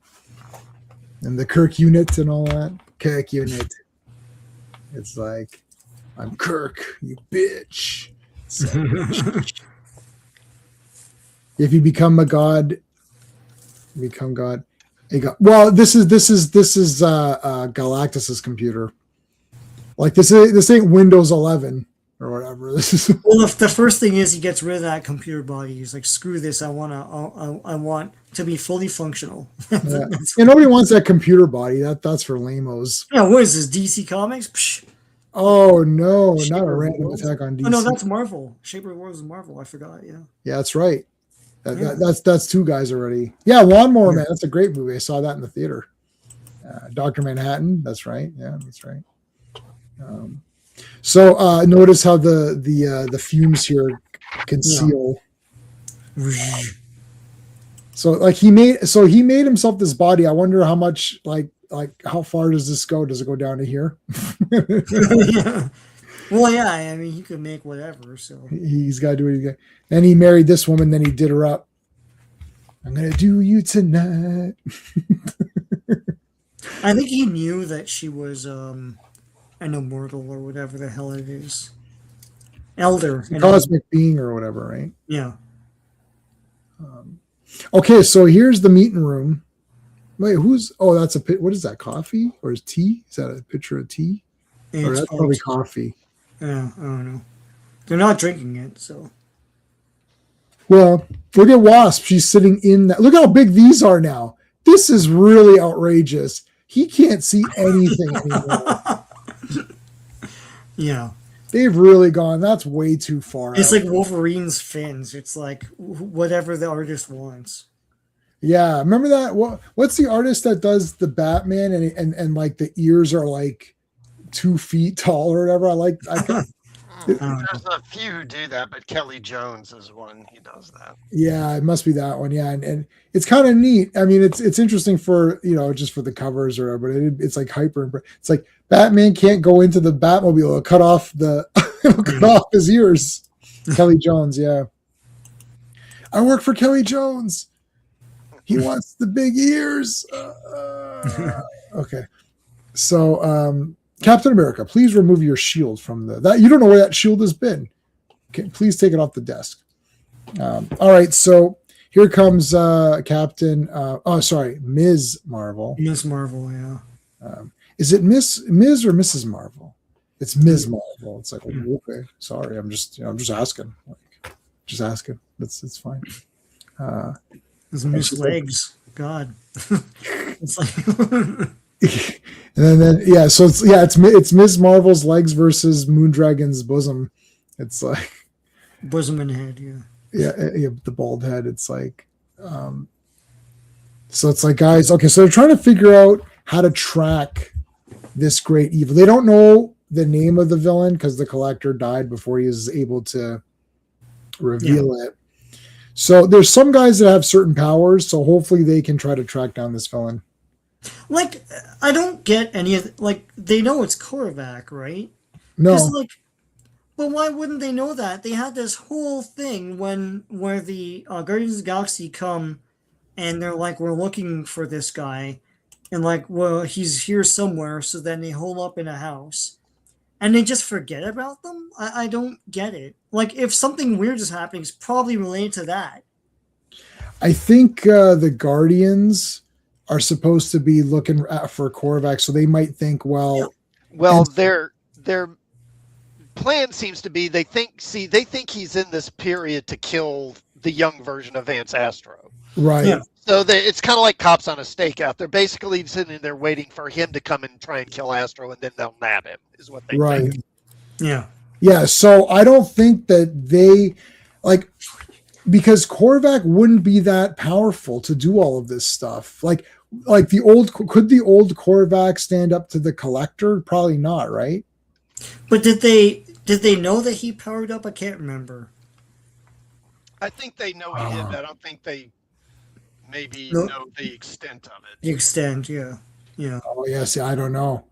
and the Kirk unit and all that. Kirk unit. It's like, I'm Kirk, you bitch. If you become a god, become god. Well, this is Galactus's computer. Like this ain't Windows 11 or whatever. This is well. The first thing is he gets rid of that computer body. He's like, screw this. I want to be fully functional. Yeah. Nobody wants that computer body. That's for lamos. Yeah. What is this? DC Comics? Psh. Oh no, not a random attack on DC. Oh no, that's Marvel. Shaper of Worlds is Marvel. I forgot. Yeah. Yeah, that's right. That's 2 guys already. Yeah, Lawnmower Man. That's a great movie. I saw that in the theater. Dr. Manhattan. That's right. Yeah, that's right. So notice how the fumes here conceal. Yeah. So like he made himself this body. I wonder how much like how far does this go? Does it go down to here? Yeah. Well, yeah, I mean, he could make whatever. So He's got to do what he's got. Then he married this woman. Then he did her up. I'm gonna do you tonight. I think he knew that she was an immortal or whatever the hell it is. Elder. Cosmic being or whatever, right? Yeah. Okay, so here's the meeting room. Wait, that's what is that, coffee or is tea? Is that a picture of tea? Or that's probably coffee. Yeah, I don't know. They're not drinking it, so. Well, look at Wasp. She's sitting in that. Look how big these are now. This is really outrageous. He can't see anything anymore. Yeah. They've really gone. That's way too far. It's like Wolverine's fins. It's like whatever the artist wants. Yeah, remember that? What's the artist that does the Batman and like the ears are like 2 feet tall or whatever? There's a few who do that, but Kelly Jones is one. He does that. Yeah, it must be that one. Yeah, and it's kind of neat. I mean, it's interesting for just for the covers or whatever. But it's like hyper. It's like Batman can't go into the Batmobile. It'll cut off his ears. Kelly Jones. Yeah, I work for Kelly Jones. He wants the big ears. Okay, so Captain America, please remove your shield from that. You don't know where that shield has been. Okay, please take it off the desk. All right, so here comes Ms. Marvel. Ms. Marvel, yeah. Is it Ms. or Mrs. Marvel? It's Ms. Marvel. It's like, okay, sorry, I'm just asking. Just asking. It's fine. Those Miss legs, God. It's like. And then yeah, so it's Ms. Marvel's legs versus Moondragon's bosom. It's like bosom and head, yeah. Yeah, the bald head. It's like, so it's like, guys, okay, so they're trying to figure out how to track this great evil. They don't know the name of the villain because the Collector died before he was able to reveal it. So there's some guys that have certain powers, so hopefully they can try to track down this villain. Like, I don't get any of they know it's Korvac, right? No. But why wouldn't they know that? They had this whole thing where the Guardians of the Galaxy come and they're like, we're looking for this guy. And like, well, he's here somewhere. So then they hole up in a house. And they just forget about them? I don't get it. Like, if something weird is happening, it's probably related to that. I think the Guardians are supposed to be looking for Korvac, so they might think, their plan seems to be they think he's in this period to kill the young version of Vance Astro. Right. Yeah. So it's kind of like cops on a stakeout. They're basically sitting there waiting for him to come and try and kill Astro, and then they'll nab him, is what they think. Yeah. Yeah, so I don't think that they, because Korvac wouldn't be that powerful to do all of this stuff. Could the old Korvac stand up to the Collector? Probably not, right? But did they know that he powered up? I can't remember. I think they know he did. I don't think they know the extent of it. The extent, yeah. Oh yeah, see, I don't know.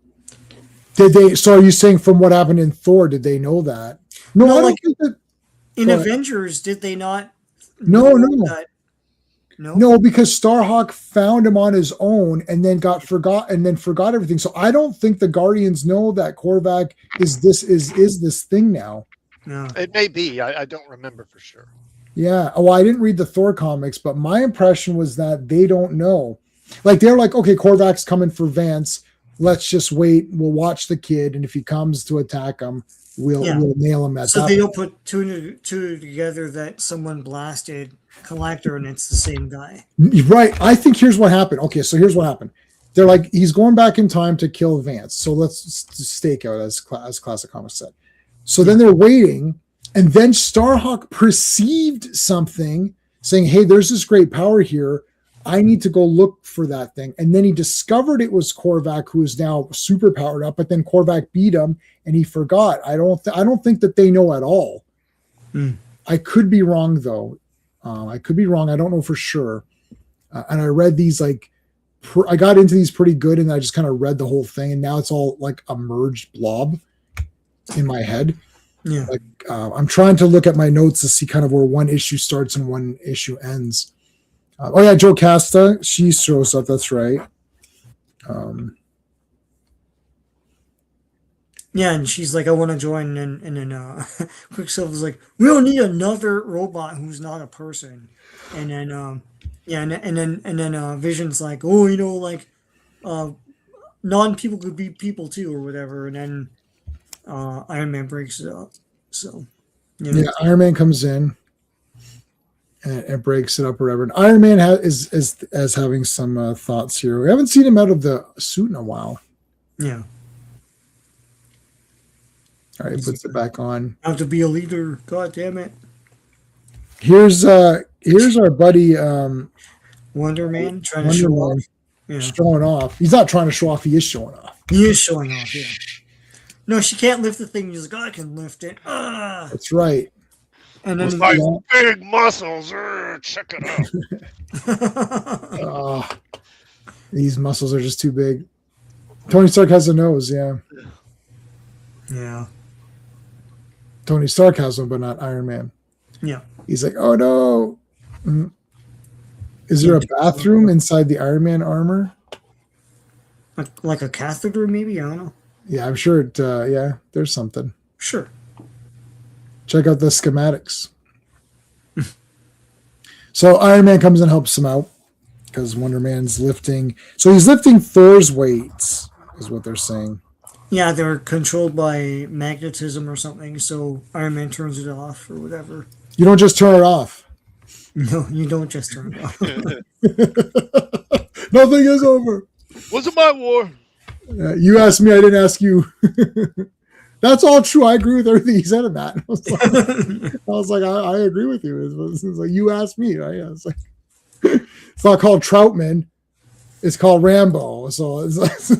Did they? So are you saying from what happened in Thor, did they know that? No, I don't think that. In Avengers, did they not? No. No, because Starhawk found him on his own and then forgot everything. So I don't think the Guardians know that Korvac is this thing now. No. It may be. I don't remember for sure. Yeah. Well, I didn't read the Thor comics, but my impression was that they don't know. They're like, okay, Korvac's coming for Vance. Let's just wait. We'll watch the kid, and if he comes to attack him, we'll nail him at that. So they don't put two together that someone blasted Collector and it's the same guy. Right. I think here's what happened. Okay, so here's what happened. They're like, he's going back in time to kill Vance. So let's stake out, as Classic Comics said. So then they're waiting, and then Starhawk perceived something saying, hey, there's this great power here. I need to go look for that thing. And then he discovered it was Korvac, who is now super powered up, but then Korvac beat him and he forgot. I don't think that they know at all. I could be wrong though. I could be wrong. I don't know for sure. And I read these I got into these pretty good, and I just kind of read the whole thing, and now it's all like a merged blob. in my head. Yeah. Like I'm trying to look at my notes to see kind of where one issue starts and one issue ends. Oh yeah, Joe Casta, she shows up. That's right. Yeah, and she's like, I want to join, and then Quicksilver's like, we don't need another robot who's not a person, and then yeah, and then Vision's like, oh, like non-people could be people too, or whatever, and then Iron Man breaks it up. So Yeah, Iron Man comes in and breaks it up or whatever. And Iron Man is having some thoughts here. We haven't seen him out of the suit in a while. yeah. All right, puts it back on. I have to be a leader. God damn it. Here's our buddy Wonder Man trying to Wonder show Man off. Yeah. showing off. He's not trying to show off. He is showing off. He is showing off. Yeah. No, she can't lift the thing. He's like, I can lift it. Ah. That's right. And then It's like big muscles. Check it out. These muscles are just too big. Tony Stark has a nose. Yeah. yeah. Tony Stark has one, but not Iron Man. Yeah. He's like, oh no. Is there a bathroom inside the Iron Man armor? Like a catheter, maybe? I don't know. Yeah, I'm sure it, yeah, there's something. Sure. Check out the schematics. So Iron Man comes and helps him out because Wonder Man's lifting. So he's lifting Thor's weights, is what they're saying. Yeah, they're controlled by magnetism or something, so Iron Man turns it off or whatever. You don't just turn it off. No, you don't just turn it off. Nothing is over. Wasn't my war. You asked me, I didn't ask you. That's all true. I agree with everything he said in that. I was like, I agree with you. It's like, you asked me, right? It's like, it's not called Troutman. It's called Rambo. So it's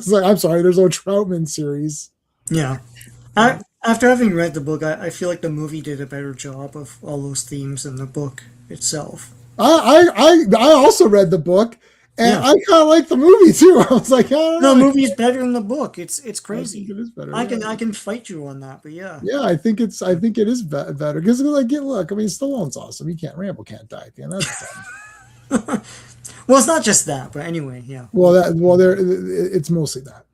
like, I'm sorry, there's no Troutman series. Yeah. After having read the book, I feel like the movie did a better job of all those themes than the book itself. I also read the book, and Yeah. I kind of like the movie too. I was like, I don't know. The movie is better than the book. It's I crazy. think it is better. I yeah. can fight you on that, but yeah. Yeah, I think it is better because like, look, I mean, Stallone's awesome. Rambo can't die at the end. That's fun. Well, it's not just that, but anyway, yeah. It's mostly that.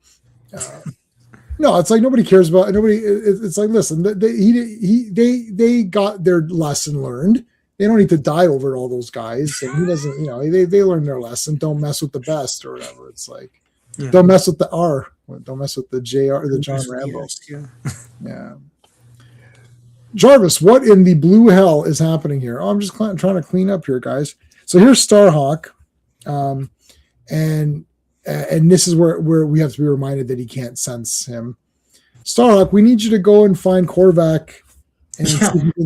No, it's like nobody cares about nobody. It's like, listen, they got their lesson learned. They don't need to die over all those guys, and he doesn't. They learned their lesson. Don't mess with the best or whatever. It's like, don't mess with the R. Don't mess with the JR, the John Rambo. Yeah. Yeah. Jarvis, what in the blue hell is happening here? Oh, I'm just trying to clean up here, guys. So here's Starhawk, and this is where we have to be reminded that he can't sense him. Starhawk, we need you to go and find Korvac.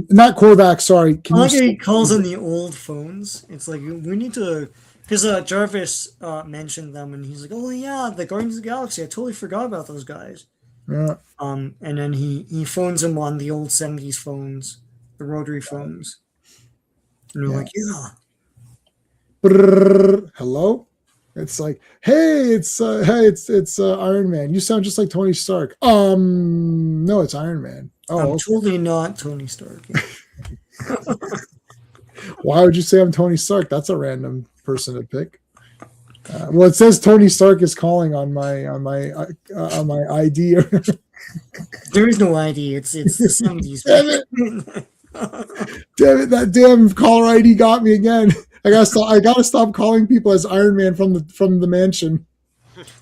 Not Korvac, sorry. I like he calls in the old phones. It's like, we need to, because Jarvis mentioned them, and he's like, oh yeah, the Guardians of the Galaxy. I totally forgot about those guys. Yeah. And then he phones him on the old 70s phones, the rotary phones. And they're like, yeah. Brrr, hello? It's like, hey, it's Iron Man. You sound just like Tony Stark. No, it's Iron Man. Oh, I'm okay. totally not Tony Stark. Why would you say I'm Tony Stark? That's a random person to pick. Well, it says Tony Stark is calling on my ID. There is no ID. It's the 70s. Damn it! Damn it! That damn caller ID got me again. I gotta stop calling people as Iron Man from the mansion.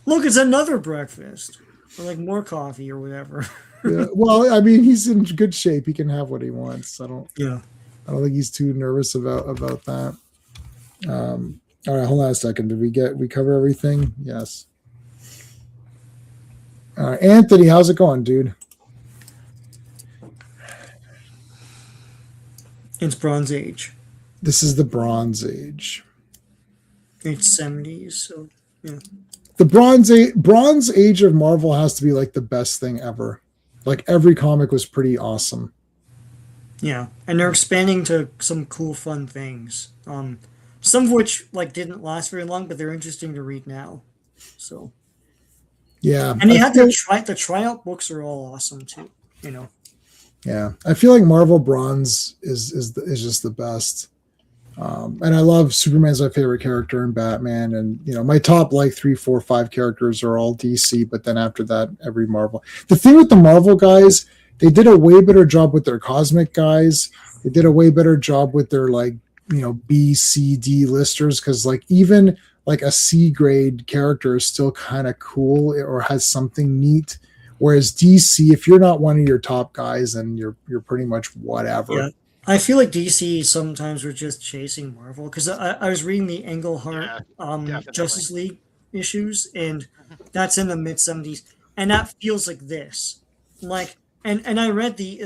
Look, it's another breakfast. Or like more coffee or whatever. Yeah. Well, I mean, he's in good shape. He can have what he wants. I don't think he's too nervous about that. All right, hold on a second. Did we cover everything? Yes. All right, Anthony, how's it going, dude? It's Bronze Age. This is the Bronze Age. It's 70s, so yeah. The Bronze Age of Marvel has to be like the best thing ever. Like every comic was pretty awesome. Yeah, and they're expanding to some cool, fun things. Some of which like didn't last very long, but they're interesting to read now. So yeah, and they had the tryout books are all awesome too. you know. Yeah, I feel like Marvel Bronze is just the best. And I love Superman's my favorite character and Batman, and my top like 3, 4, 5 characters are all DC, but then after that, every Marvel. The thing with the Marvel guys, they did a way better job with their cosmic guys. They did a way better job with their like B, C, D listers, because like even like a C grade character is still kind of cool or has something neat. Whereas DC, if you're not one of your top guys, then you're pretty much whatever. Yeah. I feel like DC sometimes were just chasing Marvel because I was reading the Englehart definitely. Justice League issues, and that's in the mid 70s, and that feels like this. Like, and I read the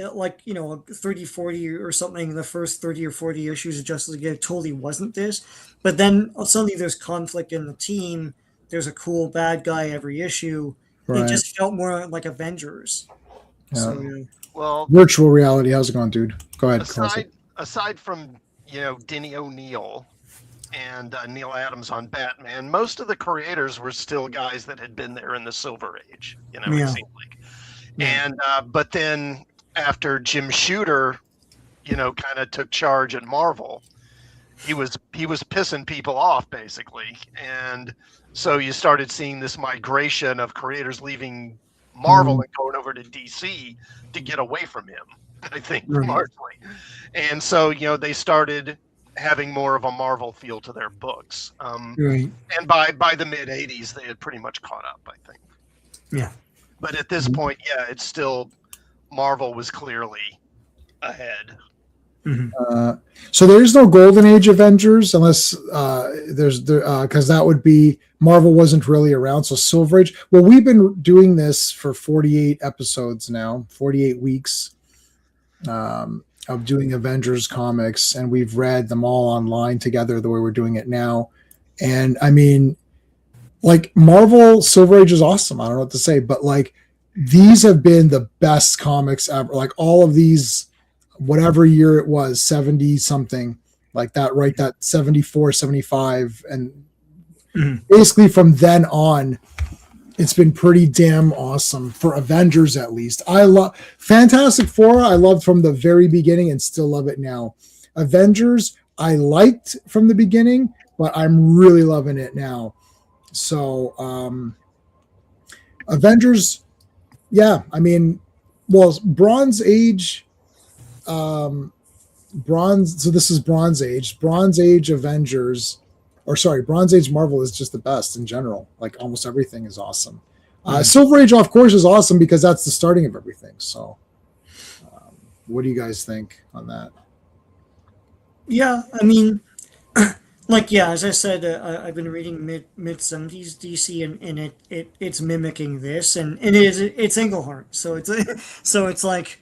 30, 40 or something, the first 30 or 40 issues of Justice League, it totally wasn't this. But then suddenly there's conflict in the team, there's a cool bad guy every issue. It Right. just felt more like Avengers. Yeah. So, yeah. Well, Virtual reality. How's it going, dude? Go ahead. aside from Denny O'Neil and Neil Adams on Batman, most of the creators were still guys that had been there in the Silver Age. It Yeah. seemed like. And but then after Jim Shooter, kind of took charge at Marvel, he was pissing people off basically, and so you started seeing this migration of creators leaving Marvel and going over to DC to get away from him, I think, Right. largely. And so, they started having more of a Marvel feel to their books. Right. And by the mid 80s, they had pretty much caught up, I think. Yeah. But at this point, it's still Marvel was clearly ahead. So there is no Golden Age Avengers unless because that would be Marvel wasn't really around. So Silver Age. Well, we've been doing this for 48 episodes now, 48 weeks of doing Avengers comics, and we've read them all online together the way we're doing it now. And I mean, like Marvel Silver Age is awesome. I don't know what to say, but like these have been the best comics ever. Like all of these, whatever year it was, 70 something like that, right? That 74, 75. And basically from then on, it's been pretty damn awesome for Avengers, at least. I love Fantastic Four. I loved from the very beginning and still love it now. Avengers, I liked from the beginning, but I'm really loving it now. So, Avengers, yeah, I mean, well, Bronze Age, Bronze. So this is Bronze Age. Bronze Age Avengers, or sorry, Bronze Age Marvel is just the best in general. Like almost everything is awesome. Silver Age, of course, is awesome because that's the starting of everything. So, what do you guys think on that? Yeah, I mean, as I said, I've been reading mid 70s DC, and it's mimicking this, and it's Englehart, so it's like,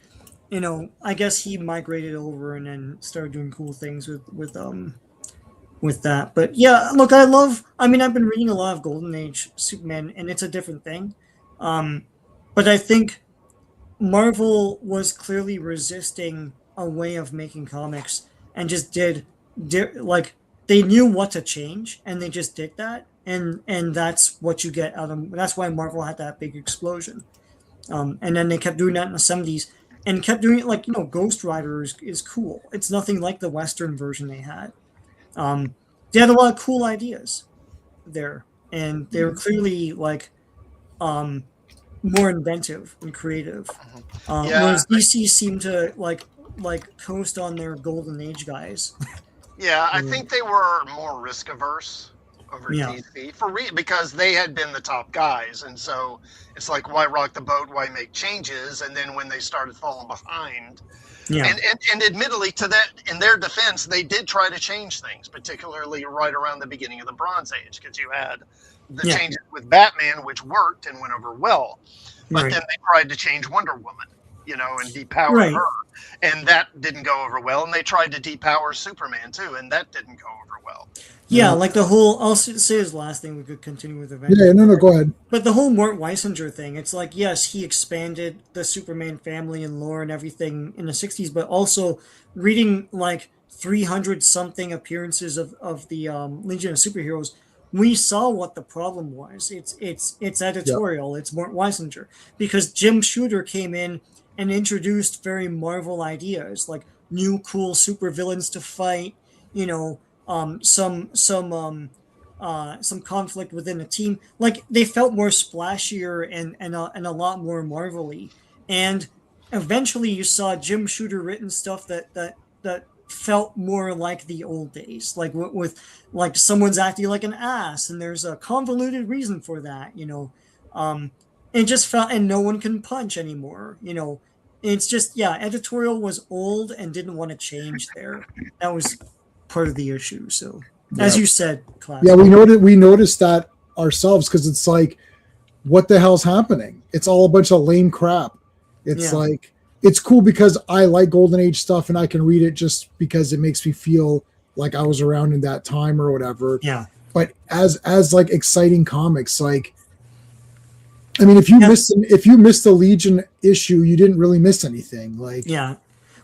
I guess he migrated over and then started doing cool things with that. But yeah, look, I've been reading a lot of Golden Age Superman, and it's a different thing, but I think Marvel was clearly resisting a way of making comics and just did like they knew what to change and they just did that, and that's what you get out of. That's why Marvel had that big explosion, and then they kept doing that in the 70s and kept doing it. Like, Ghost Rider is cool. It's nothing like the Western version they had. They had a lot of cool ideas there, and they were clearly like more inventive and creative. Whereas DC seemed to like coast on their Golden Age guys. Yeah, I think they were more risk averse over DC because they had been the top guys, and so it's like, why rock the boat? Why make changes? And then when they started falling behind, and admittedly, to that, in their defense, they did try to change things, particularly right around the beginning of the Bronze Age, because you had the changes with Batman, which worked and went over well, but then they tried to change Wonder Woman, and depower her, and that didn't go over well. And they tried to depower Superman too, and that didn't go over well. Yeah, like the whole. I'll say his last thing. We could continue with Avengers. Yeah, no, go ahead. But the whole Mort Weisinger thing. It's like, yes, he expanded the Superman family and lore and everything in the 60s, but also reading like 300 something appearances of the Legion of Superheroes, we saw what the problem was. It's editorial. It's Mort Weisinger, because Jim Shooter came in and introduced very Marvel ideas, like new cool supervillains to fight, you know, some conflict within a team. Like they felt more splashier and a lot more Marvel-y. And eventually you saw Jim Shooter written stuff that felt more like the old days, like with like someone's acting like an ass and there's a convoluted reason for that, it just felt, and no one can punch anymore, it's just, yeah, editorial was old and didn't want to change there. That was part of the issue. So as you said, class. Yeah, we noticed that ourselves, because it's like, what the hell's happening? It's all a bunch of lame crap. It's like, it's cool because I like Golden Age stuff and I can read it just because it makes me feel like I was around in that time or whatever. Yeah. But as like exciting comics, like, I mean, if you missed the Legion issue, you didn't really miss anything. Like, yeah.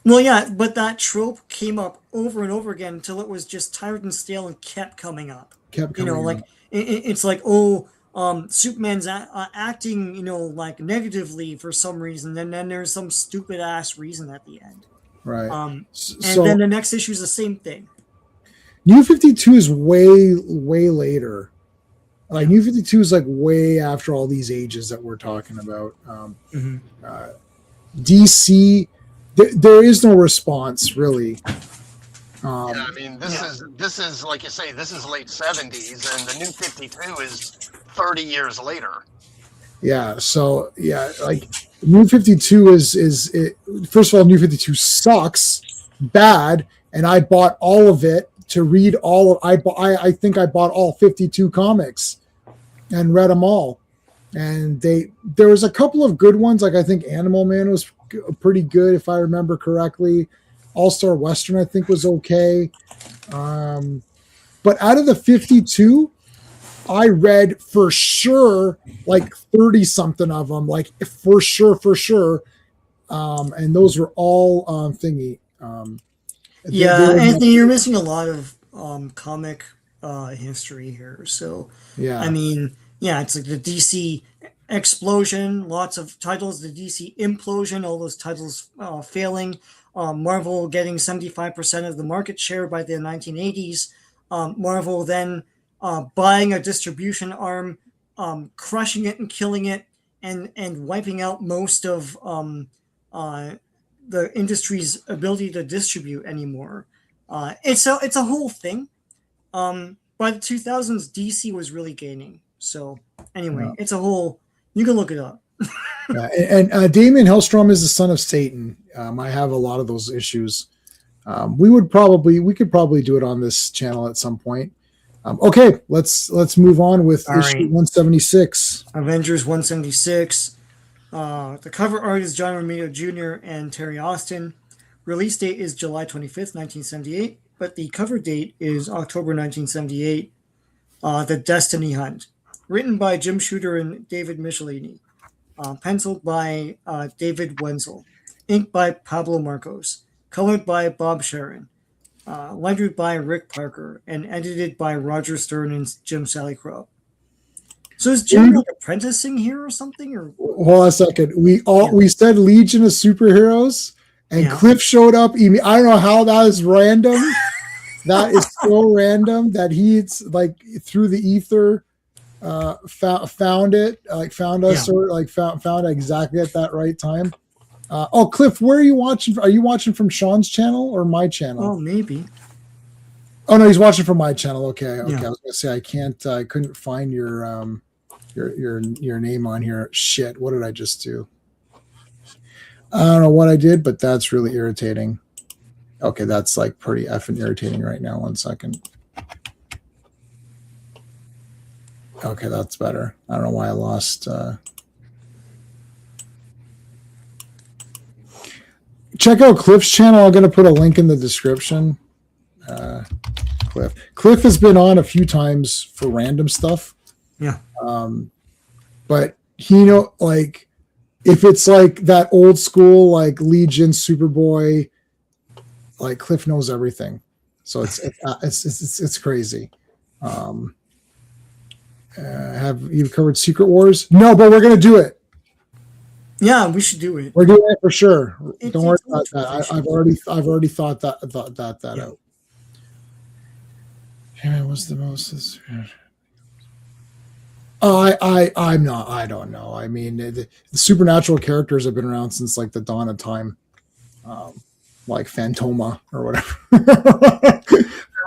Well, yeah, but that trope came up over and over again until it was just tired and stale and kept coming up. It's like, Superman's acting, like negatively for some reason, and then there's some stupid ass reason at the end. Right. And then the next issue is the same thing. New 52 is way later. Like New 52 is like way after all these ages that we're talking about. DC, there is no response really. Yeah, I mean, this is like you say, this is late 70s, and the New 52 is 30 years later. Yeah, so yeah, like New 52 is first of all, New 52 sucks bad, and I bought all of it to read all of. I think I bought all 52 comics and read them all, and there was a couple of good ones. Like I think Animal Man was pretty good if I remember correctly. All-Star Western I think was okay, but out of the 52, I read for sure like 30 something of them, like for sure, and those were all thingy. Anthony, you're missing a lot of comic history here. So yeah, I mean, yeah, it's like the DC explosion, lots of titles, the DC implosion, all those titles failing. Marvel getting 75% of the market share by the 1980s. Marvel then buying a distribution arm, crushing it and killing it, and wiping out most of the industry's ability to distribute anymore. It's a whole thing. By the 2000s, DC was really gaining. So anyway, it's a whole. You can look it up. and Damien Hellstrom is the son of Satan. I have a lot of those issues. We could probably do it on this channel at some point. Okay, let's move on with issue 176. Avengers 176. The cover art is John Romita Jr. and Terry Austin. Release date is July 25th, 1978, but the cover date is October 1978. The Destiny Hunt. Written by Jim Shooter and David Michelini. Penciled by David Wenzel. Inked by Pablo Marcos. Colored by Bob Sharon. Lettered by Rick Parker. And edited by Roger Stern and Jim Salicrup. So is Jim like apprenticing here or something? Or hold on a second. We said Legion of Superheroes, and Cliff showed up. I don't know how that is random. That is so random that he's like through the ether found it, like found us, or like found it exactly at that right time. Cliff, where are you watching? Are you watching from Sean's channel or my channel? Oh, maybe. Oh no, he's watching from my channel. Okay. I was gonna say I couldn't find your name on here. Shit, what did I just do? I don't know what I did, but that's really irritating. Okay, that's like pretty effing irritating right now. 1 second. Okay, that's better. I don't know why I lost. Check out Cliff's channel. I'm going to put a link in the description. Cliff has been on a few times for random stuff. Yeah. But like if it's like that old school like Legion, Superboy, like Cliff knows everything. So it's crazy. Have you covered Secret Wars? No, but we're gonna do it. Yeah, we should do it. We're doing it for sure. It's- Don't worry it's about that. tradition. I've already thought that Yeah. out. Yeah, what's the most? I'm not. I don't know. I mean, the supernatural characters have been around since like the dawn of time, like Phantoma or whatever.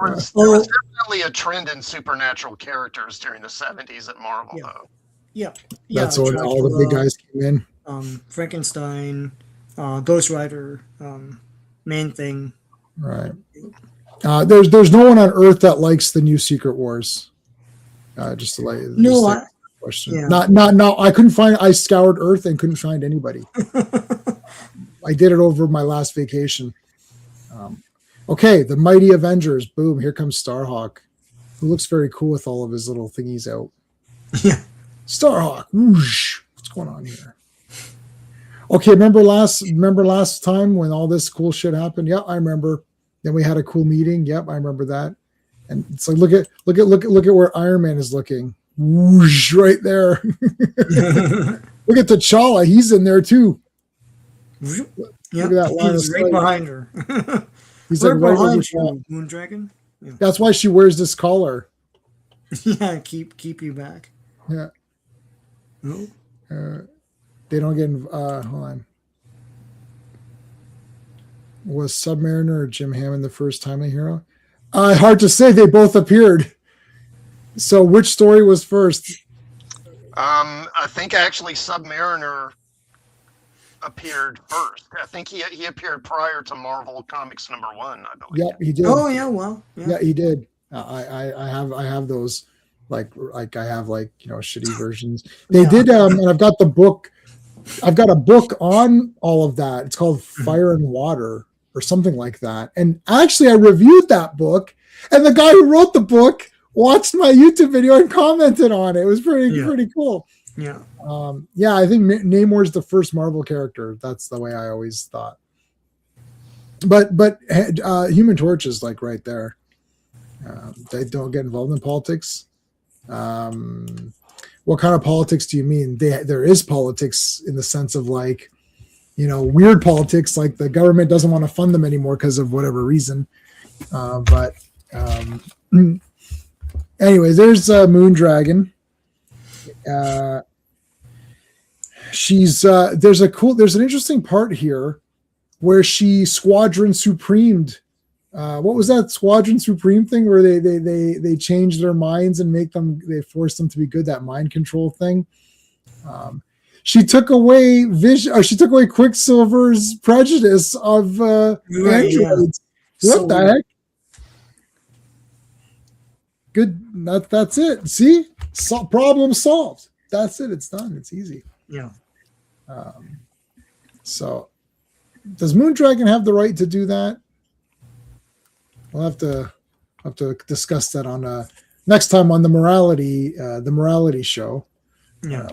There was definitely a trend in supernatural characters during the 70s at Marvel, Yeah. though. Yeah. That's when all the big guys came in. Frankenstein, Ghost Rider, Man Thing. Right. There's no one on Earth that likes the new Secret Wars. Just to like No, question. yeah. Not. I couldn't find. I scoured Earth and couldn't find anybody. I did it over my last vacation. Okay, the Mighty Avengers. Boom! Here comes Starhawk, who looks very cool with all of his little thingies out. Yeah. Starhawk. Whoosh. What's going on here? Okay, remember last time when all this cool shit happened? Yeah, I remember. Then we had a cool meeting. Yep, I remember that. And it's like look at where Iron Man is looking. Whoosh, right there. Look at T'Challa. He's in there too. Yep. Look at that line He's of right sight. behind her. He's Right like right over behind the top. you, Moondragon. Yeah. That's why she wears this collar. Yeah, keep you back. Yeah. No. They don't get hold on. Was Submariner or Jim Hammond the first timely hero? Hard to say. They both appeared. So which story was first? I think actually Submariner appeared first. I think he appeared prior to Marvel Comics #1, I believe. Yep, he did. Oh yeah, well. Yeah, he did. I have those like I have shitty versions. They did and I've got the book. I've got a book on all of that. It's called Fire and Water or something like that. And actually I reviewed that book and the guy who wrote the book watched my YouTube video and commented on it. It was pretty cool. Yeah. I think Namor's the first Marvel character. That's the way I always thought. But Human Torch is like right there. They don't get involved in politics. What kind of politics do you mean? There is politics in the sense of like, weird politics, like the government doesn't want to fund them anymore because of whatever reason. Anyways, there's Moondragon. There's an interesting part here where she Squadron Supremed. What was that Squadron Supreme thing where they change their minds and they force them to be good? That mind control thing. She took away She took away Quicksilver's prejudice of androids. Yeah. What the heck? Good. That's it. See, problem solved. That's it. It's done. It's easy. Yeah. So, does Moondragon have the right to do that? We'll have to discuss that on next time on the morality show. Yeah.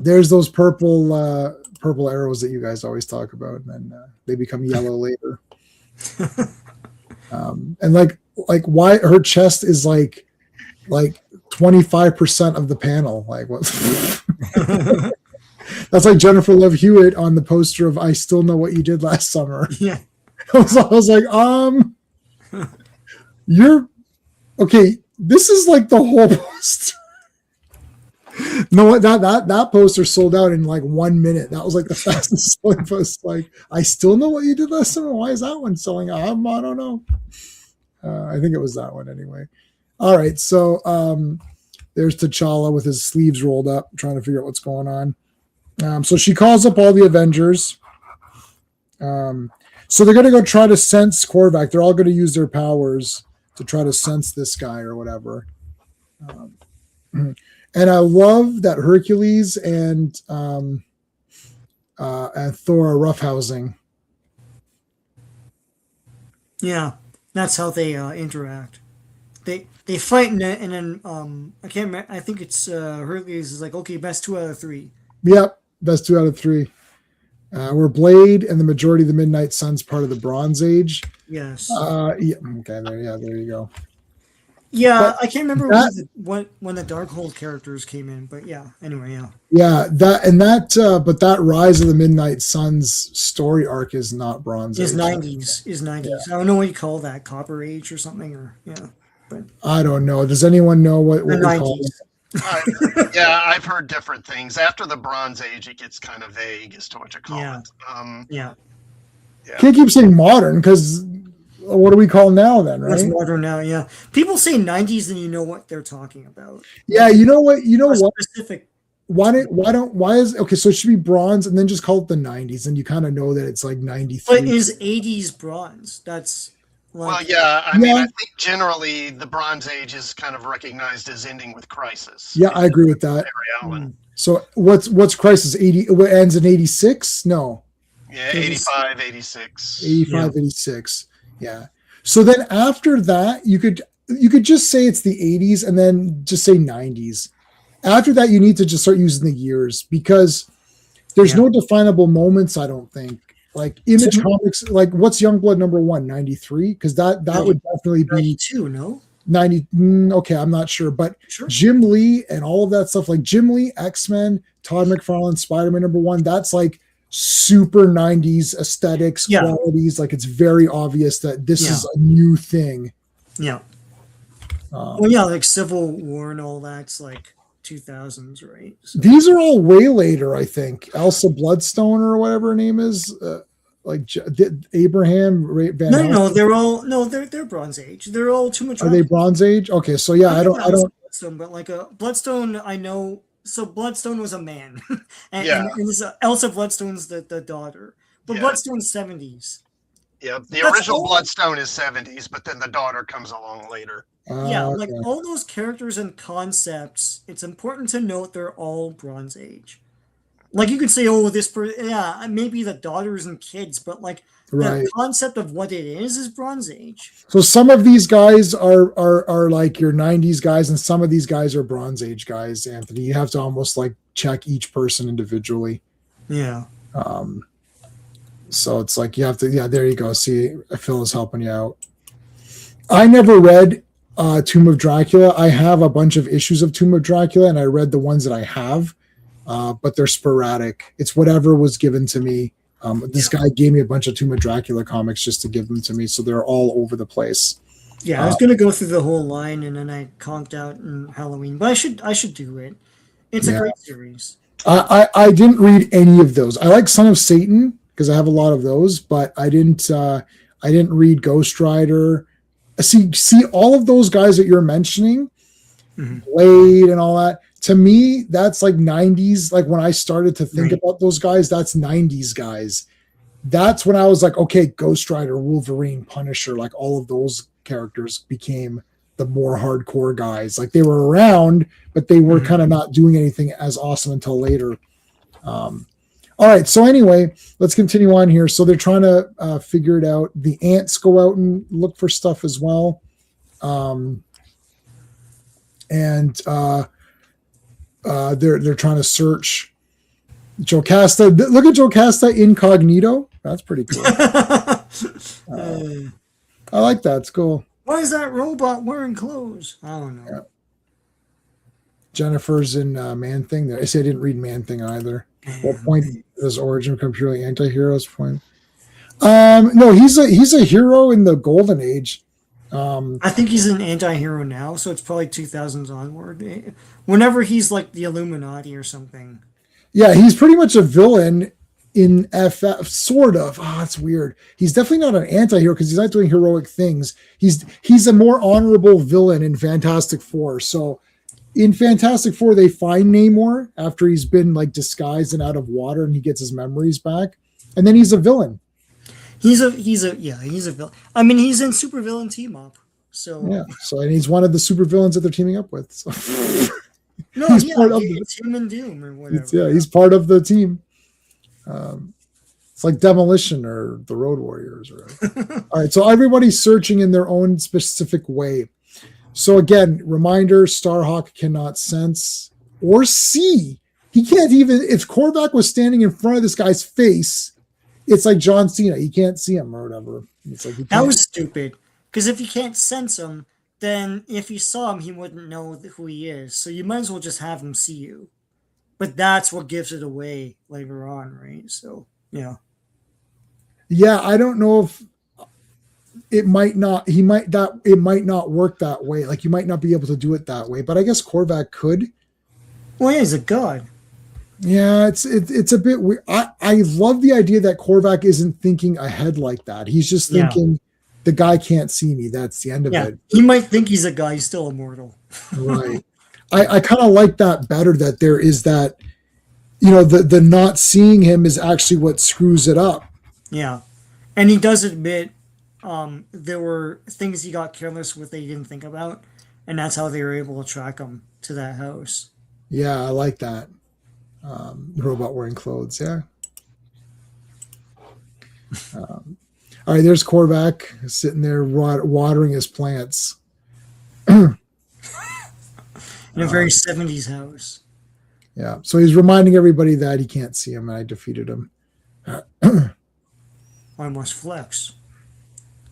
There's those purple arrows that you guys always talk about, and then they become yellow later. And like why her chest is like 25% of the panel. Like what? That's like Jennifer Love Hewitt on the poster of I Still Know What You Did Last Summer. Yeah. I was like, you're okay. This is like the whole poster. No, that poster sold out in like 1 minute. That was like the fastest selling post. Like, I Still Know What You Did Last Summer. Why is that one selling out? I don't know. I think it was that one anyway. All right, so there's T'Challa with his sleeves rolled up, trying to figure out what's going on. So she calls up all the Avengers. So they're going to go try to sense Korvac. They're all going to use their powers to try to sense this guy or whatever. And I love that Hercules and Thor are roughhousing. Yeah, that's how they interact. They fight and then I can't remember. I think it's Hercules is like, okay, best 2 out of 3. Yep, best 2 out of 3. We're Blade and the majority of the Midnight Sun's part of the Bronze Age. Yes. Yeah, okay, there you go. Yeah, I can't remember that- when the Darkhold characters came in, but yeah. Anyway, yeah. Yeah, but that Rise of the Midnight Suns story arc is not Bronze Is Age. 90s. Is 90s. I don't know what you call that, Copper Age or something, or yeah. But I don't know. Does anyone know what the we call it? 90s. I've heard different things. After the Bronze Age, it gets kind of vague as to what you call Yeah. it. Yeah. Can't keep saying modern because what do we call now then, That's right? modern now, yeah. People say 90s and you know what they're talking about. Yeah, you know what? You know Or what? specific. Why is okay? So it should be bronze and then just call it the 90s, and you kind of know that it's like 93. But is 80s bronze? That's like, Well, yeah. I mean, I think generally the Bronze Age is kind of recognized as ending with Crisis. Yeah, I agree with that. Barry Allen. So what's Crisis 80? What ends in 86? No, Yeah, 85, 86. 85, 86. Yeah. So then after that, you could just say it's the 80s and then just say 90s. After that, you need to just start using the years because there's no definable moments, I don't think. Like Image Comics, like what's Youngblood #1? 93? Because that would definitely be 92, no? 90. Okay, I'm not sure. But Sure. Jim Lee and all of that stuff, like Jim Lee, X-Men, Todd McFarlane, Spider-Man #1, that's like super 90s aesthetics, qualities. Like it's very obvious that this is a new thing. Yeah. Well, yeah, like Civil War and all that's like 2000s, right? So, These are all way later, I think. Elsa Bloodstone or whatever her name is, Abraham Van. No, they're Bronze Age. They're all too much. Are they Bronze Age? Okay, so yeah, I don't. Bloodstone, but like a Bloodstone, I know. So Bloodstone was a man, and this, Elsa Bloodstone's the daughter. But Bloodstone's 70s. Yeah, the original Bloodstone is 70s, but then the daughter comes along later. Like all those characters and concepts, it's important to note they're all Bronze Age. Like you could say, maybe the daughters and kids, but like the concept of what it is Bronze Age. So some of these guys are like your 90s guys, and some of these guys are Bronze Age guys, Anthony. You have to almost like check each person individually. Yeah. So it's like you have to, there you go. See, Phil is helping you out. I never read Tomb of Dracula. I have a bunch of issues of Tomb of Dracula, and I read the ones that I have, but they're sporadic. It's whatever was given to me. This guy gave me a bunch of Tomb of Dracula comics just to give them to me, so they're all over the place. Yeah, I was gonna go through the whole line, and then I conked out in Halloween, but I should do it. It's a great series. I didn't read any of those. I like Son of Satan because I have a lot of those, but I didn't read Ghost Rider. See all of those guys that you're mentioning, Blade and all that. To me, that's like 90s. Like when I started to think about those guys, that's 90s guys. That's when I was like, okay, Ghost Rider, Wolverine, Punisher, like all of those characters became the more hardcore guys. Like they were around, but they were kind of not doing anything as awesome until later. All right. So anyway, let's continue on here. So they're trying to figure it out. The ants go out and look for stuff as well. They're trying to search Jocasta. Look at Jocasta incognito. That's pretty cool. I like that. It's cool. Why is that robot wearing clothes? I don't know. Yeah. Jennifer's in Man Thing. There, I say I didn't read Man Thing either. What point does Origin become purely anti-heroes? Point. No, he's a hero in the Golden Age. I think he's an anti-hero now, so it's probably 2000s onward. Whenever he's like the Illuminati or something. Yeah, he's pretty much a villain in FF, sort of. Oh, it's weird. He's definitely not an anti-hero because he's not doing heroic things. He's a more honorable villain in Fantastic Four. So in Fantastic Four, they find Namor after he's been like disguised and out of water, and he gets his memories back, and then he's a villain. He's a villain. I mean, he's in Supervillain Team Up. So yeah. So and he's one of the supervillains that they're teaming up with. So. No, it's him and Doom or whatever. He's part of the team. It's like Demolition or the Road Warriors. All right, so everybody's searching in their own specific way. So again, reminder, Starhawk cannot sense or see. He can't even, if Korvac was standing in front of this guy's face, it's like John Cena. He can't see him or whatever. It's like that was stupid. Because if you can't sense him, then if you saw him, he wouldn't know who he is. So you might as well just have him see you. But that's what gives it away later on, right? So, yeah. Yeah, I don't know if it might not. It might not work that way. Like you might not be able to do it that way. But I guess Korvac could. Well, yeah, he's a god. Yeah, it's a bit weird. I love the idea that Korvac isn't thinking ahead like that. He's just thinking the guy can't see me. That's the end of it. He might think he's a guy. He's still immortal. Right. I kind of like that better, that there is that, the not seeing him is actually what screws it up. Yeah. And he does admit there were things he got careless with that he didn't think about. And that's how they were able to track him to that house. Yeah, I like that. Robot wearing clothes, yeah. All right, there's Korvac sitting there watering his plants. In a very 70s house. Yeah, so he's reminding everybody that he can't see him, and I defeated him. I must flex.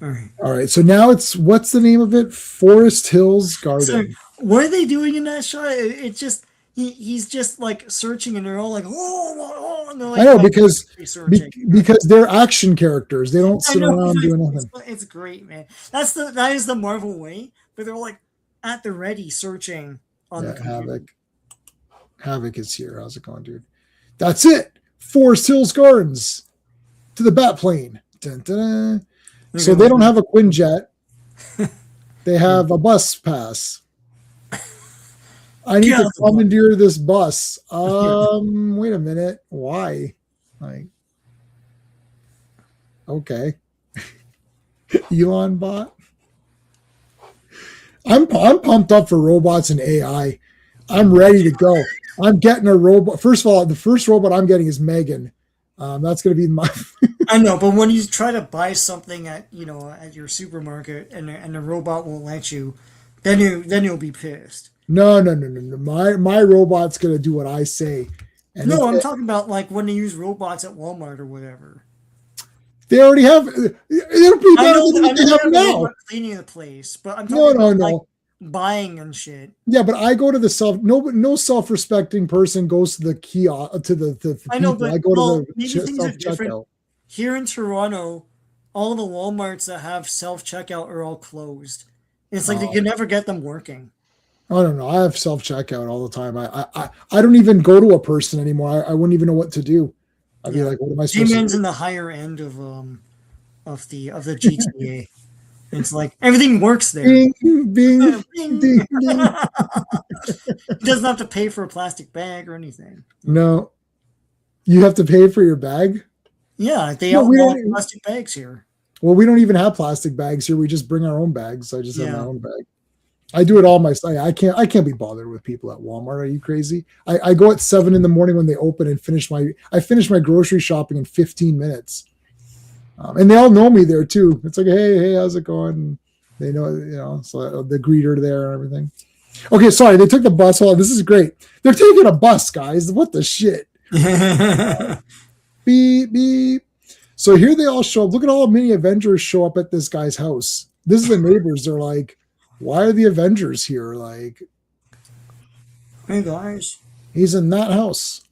All right. So now what's the name of it? Forest Hills Garden. So what are they doing in that shot? It's just he's just like searching, and they're all like, oh, and they're like, I know because they're action characters. They don't sit around doing nothing. It's great, man. That is the Marvel way, but they're like at the ready searching on the computer. Havoc is here. How's it going, dude? That's it. Forest Hills Gardens to the bat plane. Dun, dun, dun. So they don't have a Quinjet. They have a bus pass. I need to commandeer this bus. Wait a minute. Why? Okay. Elon bot. I'm pumped up for robots and AI. I'm ready to go. I'm getting a robot. First of all, the first robot I'm getting is Megan. That's going to be my. I know, but when you try to buy something at your supermarket and the robot won't let you, then you'll be pissed. No. My robot's going to do what I say. And I'm talking about like when they use robots at Walmart or whatever. They already have. It'll be better than what they have now. Cleaning the place, but I'm talking about like buying and shit. Yeah, but I go to no self-respecting person goes to the kiosk to the I know, people. but I go to the maybe things are different. self-checkout. Here in Toronto, all the Walmarts that have self-checkout are all closed. It's like you can never get them working. I don't know. I have self-checkout all the time. I don't even go to a person anymore. I wouldn't even know what to do. I'd be like, what am I supposed to do? G-Man's in the higher end of the GTA. It's like everything works there. Bing, bing, ding, ding. He doesn't have to pay for a plastic bag or anything. No. You have to pay for your bag? Yeah, they outlaw plastic bags here. Well, we don't even have plastic bags here. We just bring our own bags. I just have my own bag. I do it all myself. I can't be bothered with people at Walmart. Are you crazy? I go at 7 a.m. when they open and finish my grocery shopping in 15 minutes. And they all know me there too. It's like, hey, how's it going? And they know, so the greeter there and everything. Okay, sorry, they took the bus. Hold on, this is great. They're taking a bus, guys. What the shit? Beep, beep. So here they all show up. Look at all the mini Avengers show up at this guy's house. This is the neighbors. They're like, why are the Avengers here? Like, hey guys, he's in that house.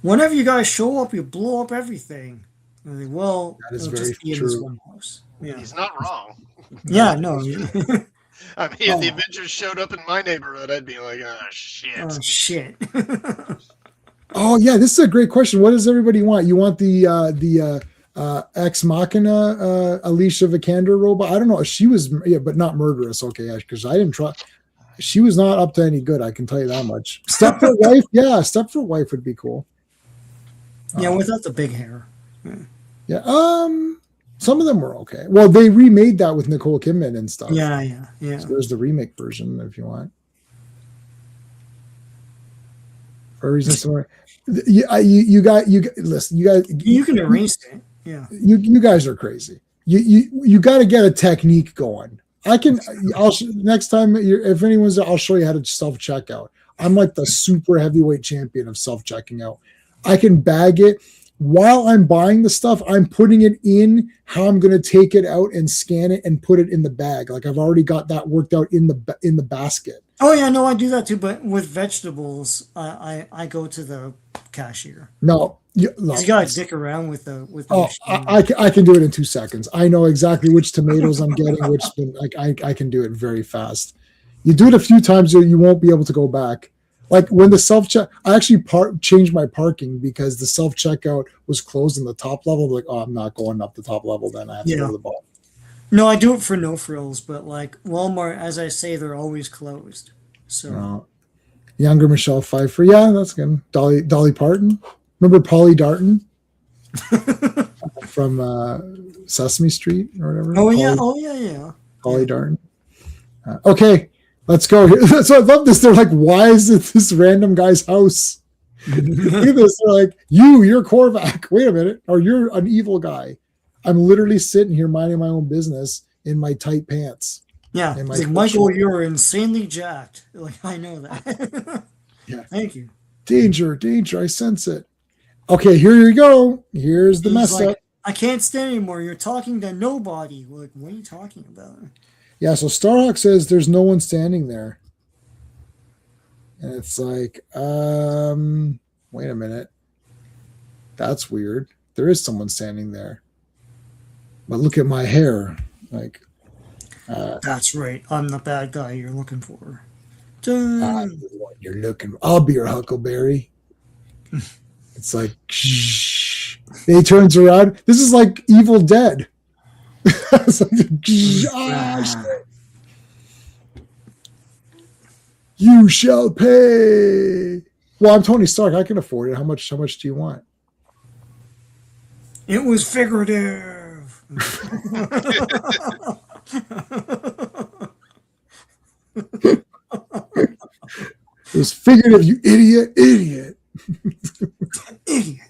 Whenever you guys show up, you blow up everything. Like, well, that is very true. Yeah. He's not wrong. Yeah, no. I mean, if the Avengers showed up in my neighborhood, I'd be like, oh, shit. Oh, shit. Oh, yeah, this is a great question. What does everybody want? You want the Ex Machina Alicia Vikander robot? I don't know. She was, but not murderous. Okay, because I didn't try. She was not up to any good. I can tell you that much. Stepford wife, Stepford wife would be cool. Yeah, without the big hair. Yeah. Some of them were okay. Well, they remade that with Nicole Kidman and stuff. Yeah. So there's the remake version if you want. For a reason somewhere. You listen. You guys. You can erase it. Yeah. You guys are crazy. You got to get a technique going. Next time if anyone's there, I'll show you how to self check out. I'm like the super heavyweight champion of self checking out. I can bag it. while I'm buying the stuff, I'm putting it in how I'm going to take it out and scan it and put it in the bag. Like I've already got that worked out in the basket. Oh yeah, no, I do that too. But with vegetables, I go to the cashier. No, You gotta dick around with the Oh, machine. I can do it in 2 seconds. I know exactly which tomatoes I'm getting, which I can do it very fast. You do it a few times, you won't be able to go back. Like when the self check, I actually changed my parking because the self checkout was closed in the top level. Like, oh, I'm not going up the top level. Then I have to go to the bottom. No, I do it for no frills, but like Walmart, as I say, they're always closed. So Younger Michelle Pfeiffer, yeah, that's good. Dolly Parton, remember Polly Darton from Sesame Street or whatever? Oh yeah. Polly Darton. Okay, let's go here. So I love this. They're like, why is it this random guy's house? Look at this. They're like, you're Korvac. Wait a minute. Or you're an evil guy. I'm literally sitting here minding my own business in my tight pants. Yeah. It's like, Michael, you're insanely jacked. Like, I know that. Yeah. Thank you. Danger. I sense it. Okay, here you go. Here's the mess up. I can't stand anymore. You're talking to nobody. Like, what are you talking about? Yeah, so Starhawk says there's no one standing there. And it's like, wait a minute. That's weird. There is someone standing there. But look at my hair. Like, that's right. I'm the bad guy you're looking for. I'm the one you're looking for. I'll be your Huckleberry. It's like, shh. He turns around. This is like Evil Dead. It's like, shit. You shall pay. Well, I'm Tony Stark. I can afford it. How much do you want? It was figurative. It was figurative, you idiot. Idiot.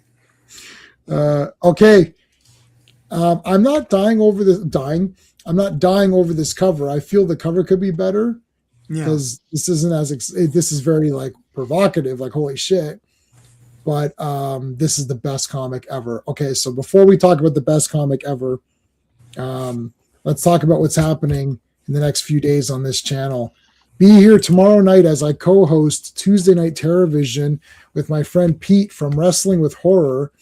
Okay. I'm not dying over this. I'm not dying over this cover. I feel the cover could be better because this isn't this is very like provocative, like holy shit. But this is the best comic ever. Okay, so before we talk about the best comic ever, let's talk about what's happening in the next few days on this channel. Be here tomorrow night as I co-host Tuesday Night Terrorvision with my friend Pete from Wrestling with Horror.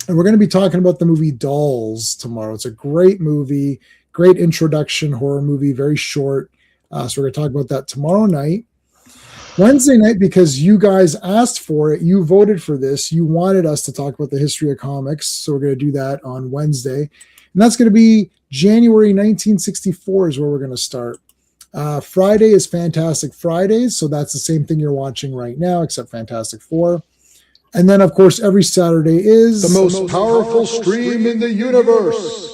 And we're going to be talking about the movie Dolls tomorrow. It's a great movie, great introduction horror movie, very short. So we're going to talk about that tomorrow night. Wednesday night, because you guys asked for it, you voted for this. You wanted us to talk about the history of comics. So we're going to do that on Wednesday. And that's going to be January 1964 is where we're going to start. Friday is Fantastic Fridays. So that's the same thing you're watching right now, except Fantastic Four. And then, of course, every Saturday is the most powerful stream in the universe.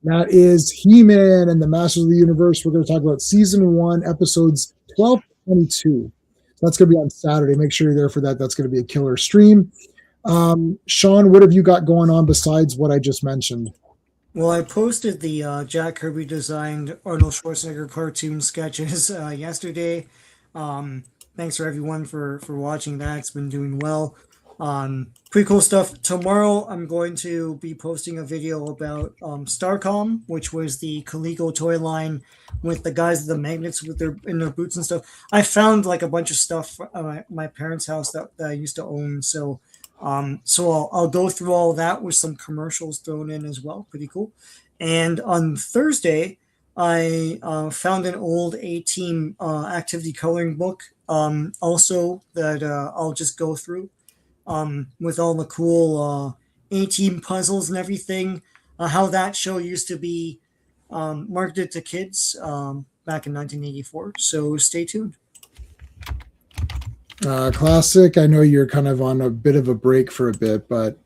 That is He-Man and the Masters of the Universe. We're going to talk about Season 1, Episodes 12 to 22. So that's going to be on Saturday. Make sure you're there for that. That's going to be a killer stream. Sean, what have you got going on besides what I just mentioned? Well, I posted the Jack Kirby designed Arnold Schwarzenegger cartoon sketches yesterday. Thanks for everyone for watching that. It's been doing well. Pretty cool stuff. Tomorrow, I'm going to be posting a video about Starcom, which was the Coleco toy line with the guys with the magnets in their boots and stuff. I found like a bunch of stuff at my parents' house that I used to own. So I'll go through all that with some commercials thrown in as well. Pretty cool. And on Thursday, I found an old A-Team activity coloring book also that I'll just go through with all the cool A-Team puzzles and everything. How that show used to be marketed to kids back in 1984. So stay tuned. Classic. I know you're kind of on a bit of a break for a bit, but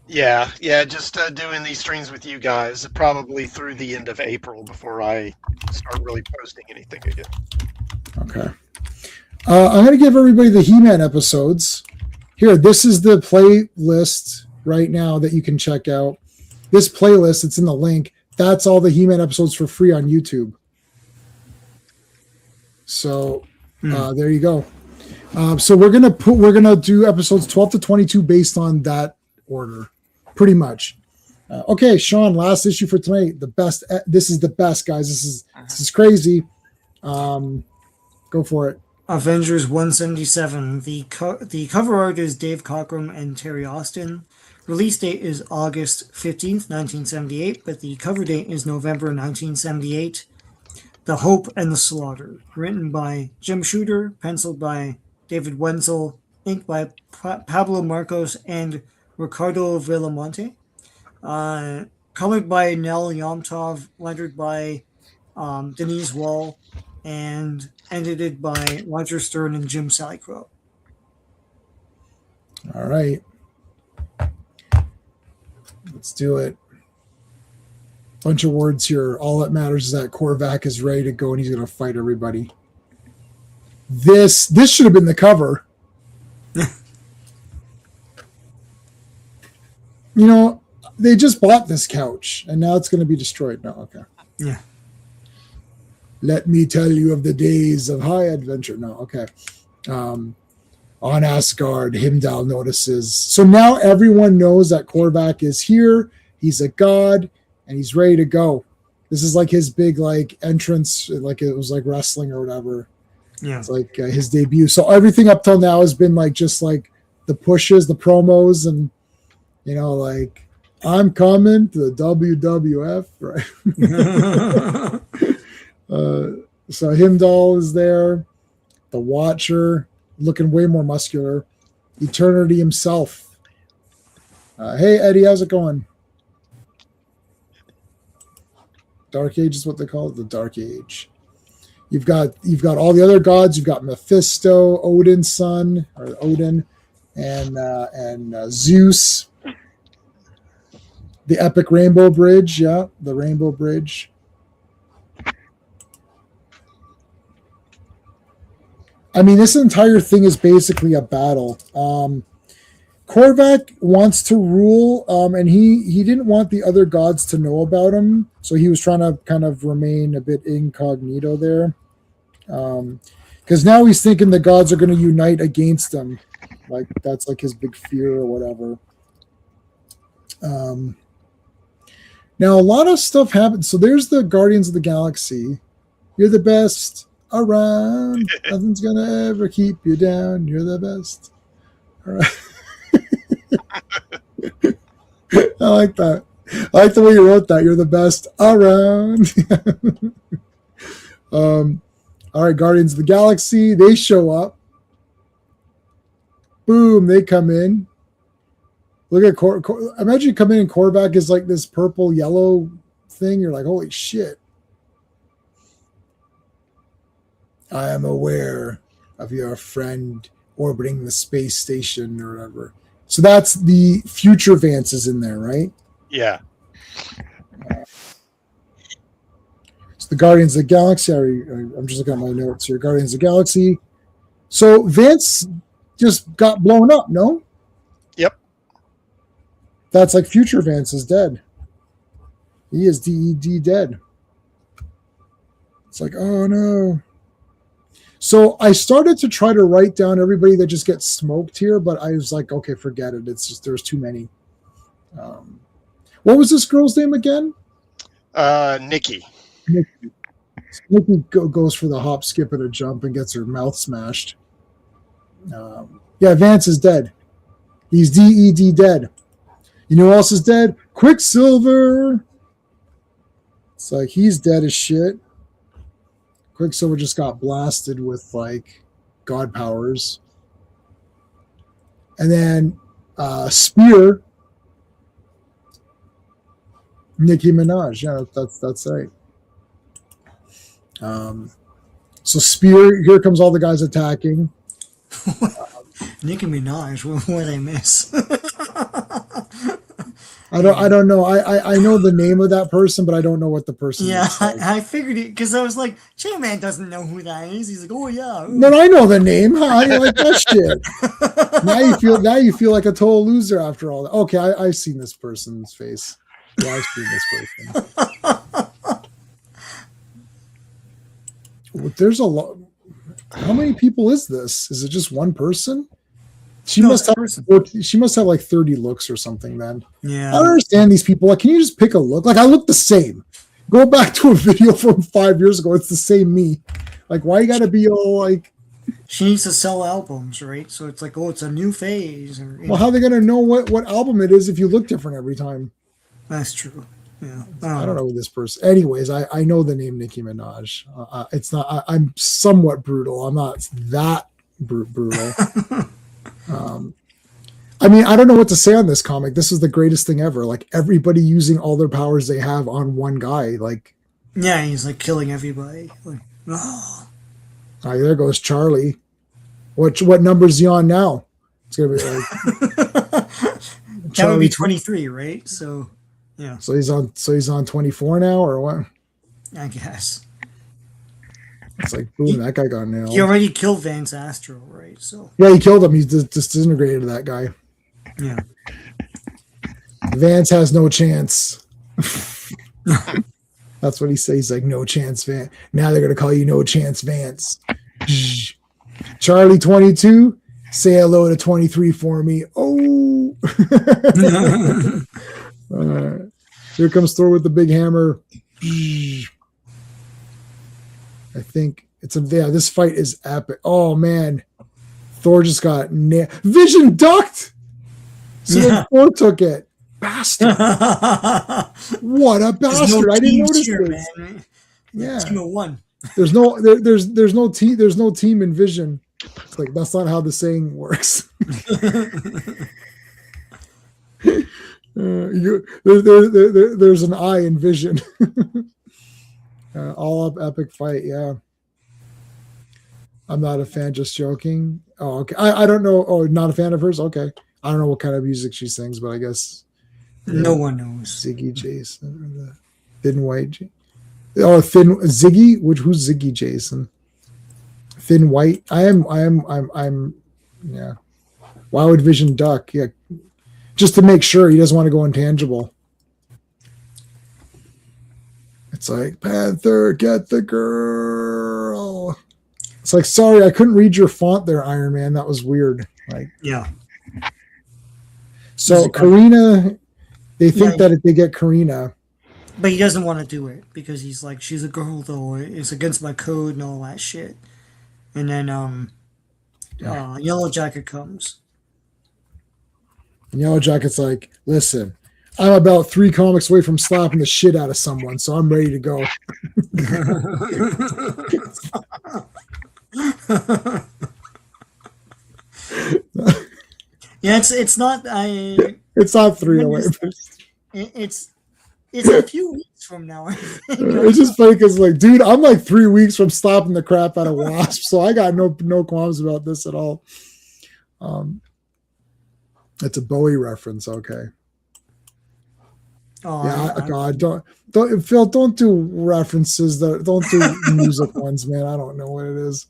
Yeah, just doing these streams with you guys probably through the end of April before I start really posting anything again. Okay. I'm going to give everybody the He-Man episodes. Here, this is the playlist right now that you can check out. This playlist, it's in the link. That's all the He-Man episodes for free on YouTube. So there you go. So we're gonna do episodes 12 to 22 based on that order, pretty much. Okay, Sean, last issue for tonight. The best. This is the best, guys. This is crazy. Go for it. Avengers 177. The cover art is Dave Cockrum and Terry Austin. Release date is August 15th, 1978, but the cover date is November 1978. The Hope and the Slaughter. Written by Jim Shooter, penciled by David Wenzel, inked by Pablo Marcos and Ricardo Villamonte. Colored by Nell Yomtov, lettered by Denise Wall, and edited by Roger Stern and Jim Salicrup. All right. Let's do it. Bunch of words here. All that matters is that Korvac is ready to go and he's going to fight everybody. This should have been the cover. You know, they just bought this couch and now it's going to be destroyed. No, okay. Yeah. Let me tell you of the days of high adventure. No, okay. On Asgard, Heimdall notices. So now everyone knows that Korvac is here. He's a god and he's ready to go. This is like his big like entrance, like it was like wrestling or whatever. Yeah. It's like his debut. So everything up till now has been like just like the pushes, the promos, and you know, like I'm coming to the WWF, right? So Heimdall is there, the Watcher, looking way more muscular, Eternity himself. Hey Eddie, how's it going? Dark Age is what they call it, the Dark Age. You've got all the other gods. You've got Mephisto, Odin's son, or Odin, and Zeus. The epic Rainbow Bridge, yeah, the Rainbow Bridge. I mean, this entire thing is basically a battle. Korvac wants to rule, and he didn't want the other gods to know about him, so he was trying to kind of remain a bit incognito there. Because now he's thinking the gods are going to unite against him. Like, that's like his big fear or whatever. Now, a lot of stuff happens. So there's the Guardians of the Galaxy. You're the best around. Nothing's going to ever keep you down. You're the best. All right. I like that. I like the way you wrote that. You're the best around. All right, Guardians of the Galaxy. They show up. Boom, they come in. Look at imagine you come in and Korvac is like this purple yellow thing. You're like, holy shit. I am aware of your friend orbiting the space station or whatever. So that's the future Vances in there, right? Yeah. So the Guardians of the Galaxy. I'm just looking at my notes here. Guardians of the Galaxy. So Vance just got blown up, no? Yep. That's like future Vance is dead. He is DED dead. It's like, oh no. So I started to try to write down everybody that just gets smoked here, but I was like, okay, forget it. It's just there's too many. What was this girl's name again? Nikki. Nikki goes for the hop, skip, and a jump and gets her mouth smashed. Yeah, Vance is dead. He's DED dead. You know who else is dead? Quicksilver. It's like he's dead as shit. Quicksilver just got blasted with like god powers. And then Spear. Nicki Minaj. Yeah, that's right. So Spear, here comes all the guys attacking. Nicki Minaj, what did I miss? I don't know. I know the name of that person, but I don't know what the person Yeah, is. Like. I figured it because I was like, J-Man doesn't know who that is. He's like, oh yeah. Ooh. But I know the name. How do you like that shit? Now you feel like a total loser after all that. Okay, I've seen this person's face. Yeah, I've seen this person. There's a lot. How many people is this? Is it just one person? She No, must it's a have. person. She must have like 30 looks or something. Then I Yeah. don't understand these people. Like, can you just pick a look? Like, I look the same. Go back to a video from 5 years ago. It's the same me. Like, why you gotta be all like? She needs to sell albums, right? So it's like, oh, it's a new phase. Or, Well, how are they gonna know what album it is if you look different every time? That's true. Yeah. I don't know who this person. Anyways, I know the name Nicki Minaj. It's not. I'm somewhat brutal. I'm not that brutal. I mean, I don't know what to say on this comic. This is the greatest thing ever. Like, everybody using all their powers they have on one guy. Like, Yeah, he's like killing everybody. Like, oh. There goes Charlie. What number's he on now? It's gonna be like That would be 23, right? So, yeah, So he's on 24 now, or what? I guess. It's like, boom, that guy got nailed. He already killed Vance Astro, right? So, Yeah, he killed him. He just disintegrated that guy. yeah. Vance has no chance. That's what he says. He's like, no chance, Vance. Now they're gonna call you No Chance Vance. Charlie 22, say hello to 23 for me. Oh, here comes Thor with the big hammer. I think this fight is epic. Oh man, Thor just got Vision ducked. So then Thor took it. Bastard. What a bastard. I didn't notice this. Man. Yeah. Team of one. There's no team in Vision. It's like, that's not how the saying works. There's an I in Vision. All up epic fight, yeah. I'm not a fan, just joking. Oh, okay. I don't know. Oh, not a fan of hers? Okay. I don't know what kind of music she sings, but I guess No one knows. Ziggy Jason, the Thin White. Thin Ziggy. Who's Ziggy Jason? Thin White. I'm. Yeah. Why would Vision duck? Yeah, just to make sure he doesn't want to go intangible. It's like, Panther, get the girl. It's like, sorry, I couldn't read your font there, Iron Man. That was weird. Like, Yeah. so Karina, they think that if they get Karina, But he doesn't want to do it because he's like, she's a girl though. It's against my code and all that shit. And then Yellow Jacket comes. and Yellow Jacket's like, listen, I'm about 3 comics away from slapping the shit out of someone, so I'm ready to go. Yeah, it's not. It's not 3 away. It's a few weeks from now. I think. It's just funny because, like, dude, I'm like 3 weeks from slapping the crap out of Wasp, so I got no qualms about this at all. It's a Bowie reference, okay. Oh, Yeah, God, don't Phil, don't do references don't do music ones, man. I don't know what it is.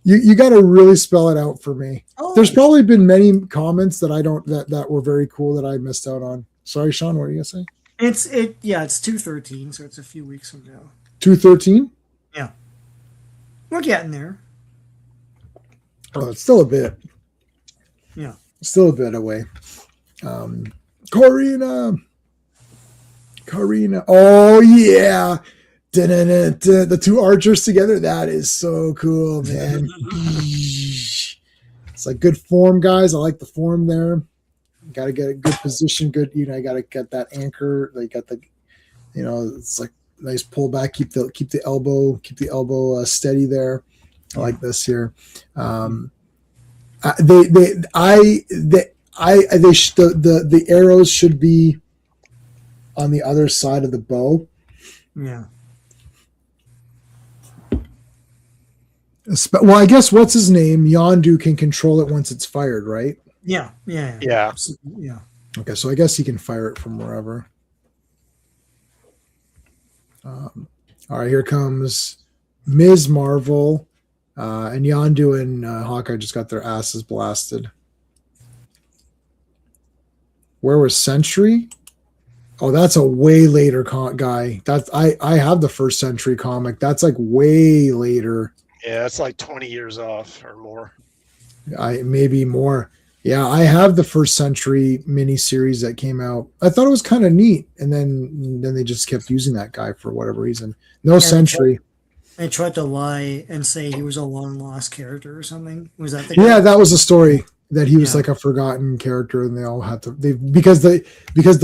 You got to really spell it out for me. Oh. There's probably been many comments that I don't that were very cool that I missed out on. Sorry, Sean, what are you gonna say? It's 2/13, so it's a few weeks from now. 2/13? Yeah, we're getting there. Oh, it's still a bit. Yeah, Still a bit away. Karina. Oh yeah. Da-da-da-da. The 2 archers together. That is so cool, man. It's like good form, guys. I like the form there. Got to get a good position. Good, I got to get that anchor. They got the, it's like nice pull back. Keep the elbow steady there. I like this here. The arrows should be on the other side of the bow. yeah. Well, I guess what's his name? Yondu can control it once it's fired, right? Yeah. Yeah. Okay, so I guess he can fire it from wherever. All right, here comes Ms. Marvel, and Yondu and Hawkeye just got their asses blasted. Where was Sentry? Oh, that's a way later guy. That's I have the first Sentry comic. That's like way later. Yeah, it's like 20 years off or more. Maybe more. Yeah, I have the First Century miniseries that came out. I thought it was kind of neat, and then they just kept using that guy for whatever reason. No Yeah, Century. They tried to lie and say he was a long lost character or something. Was that the guy? Yeah, that was a story that he was Yeah. like a forgotten character, and they all had to because the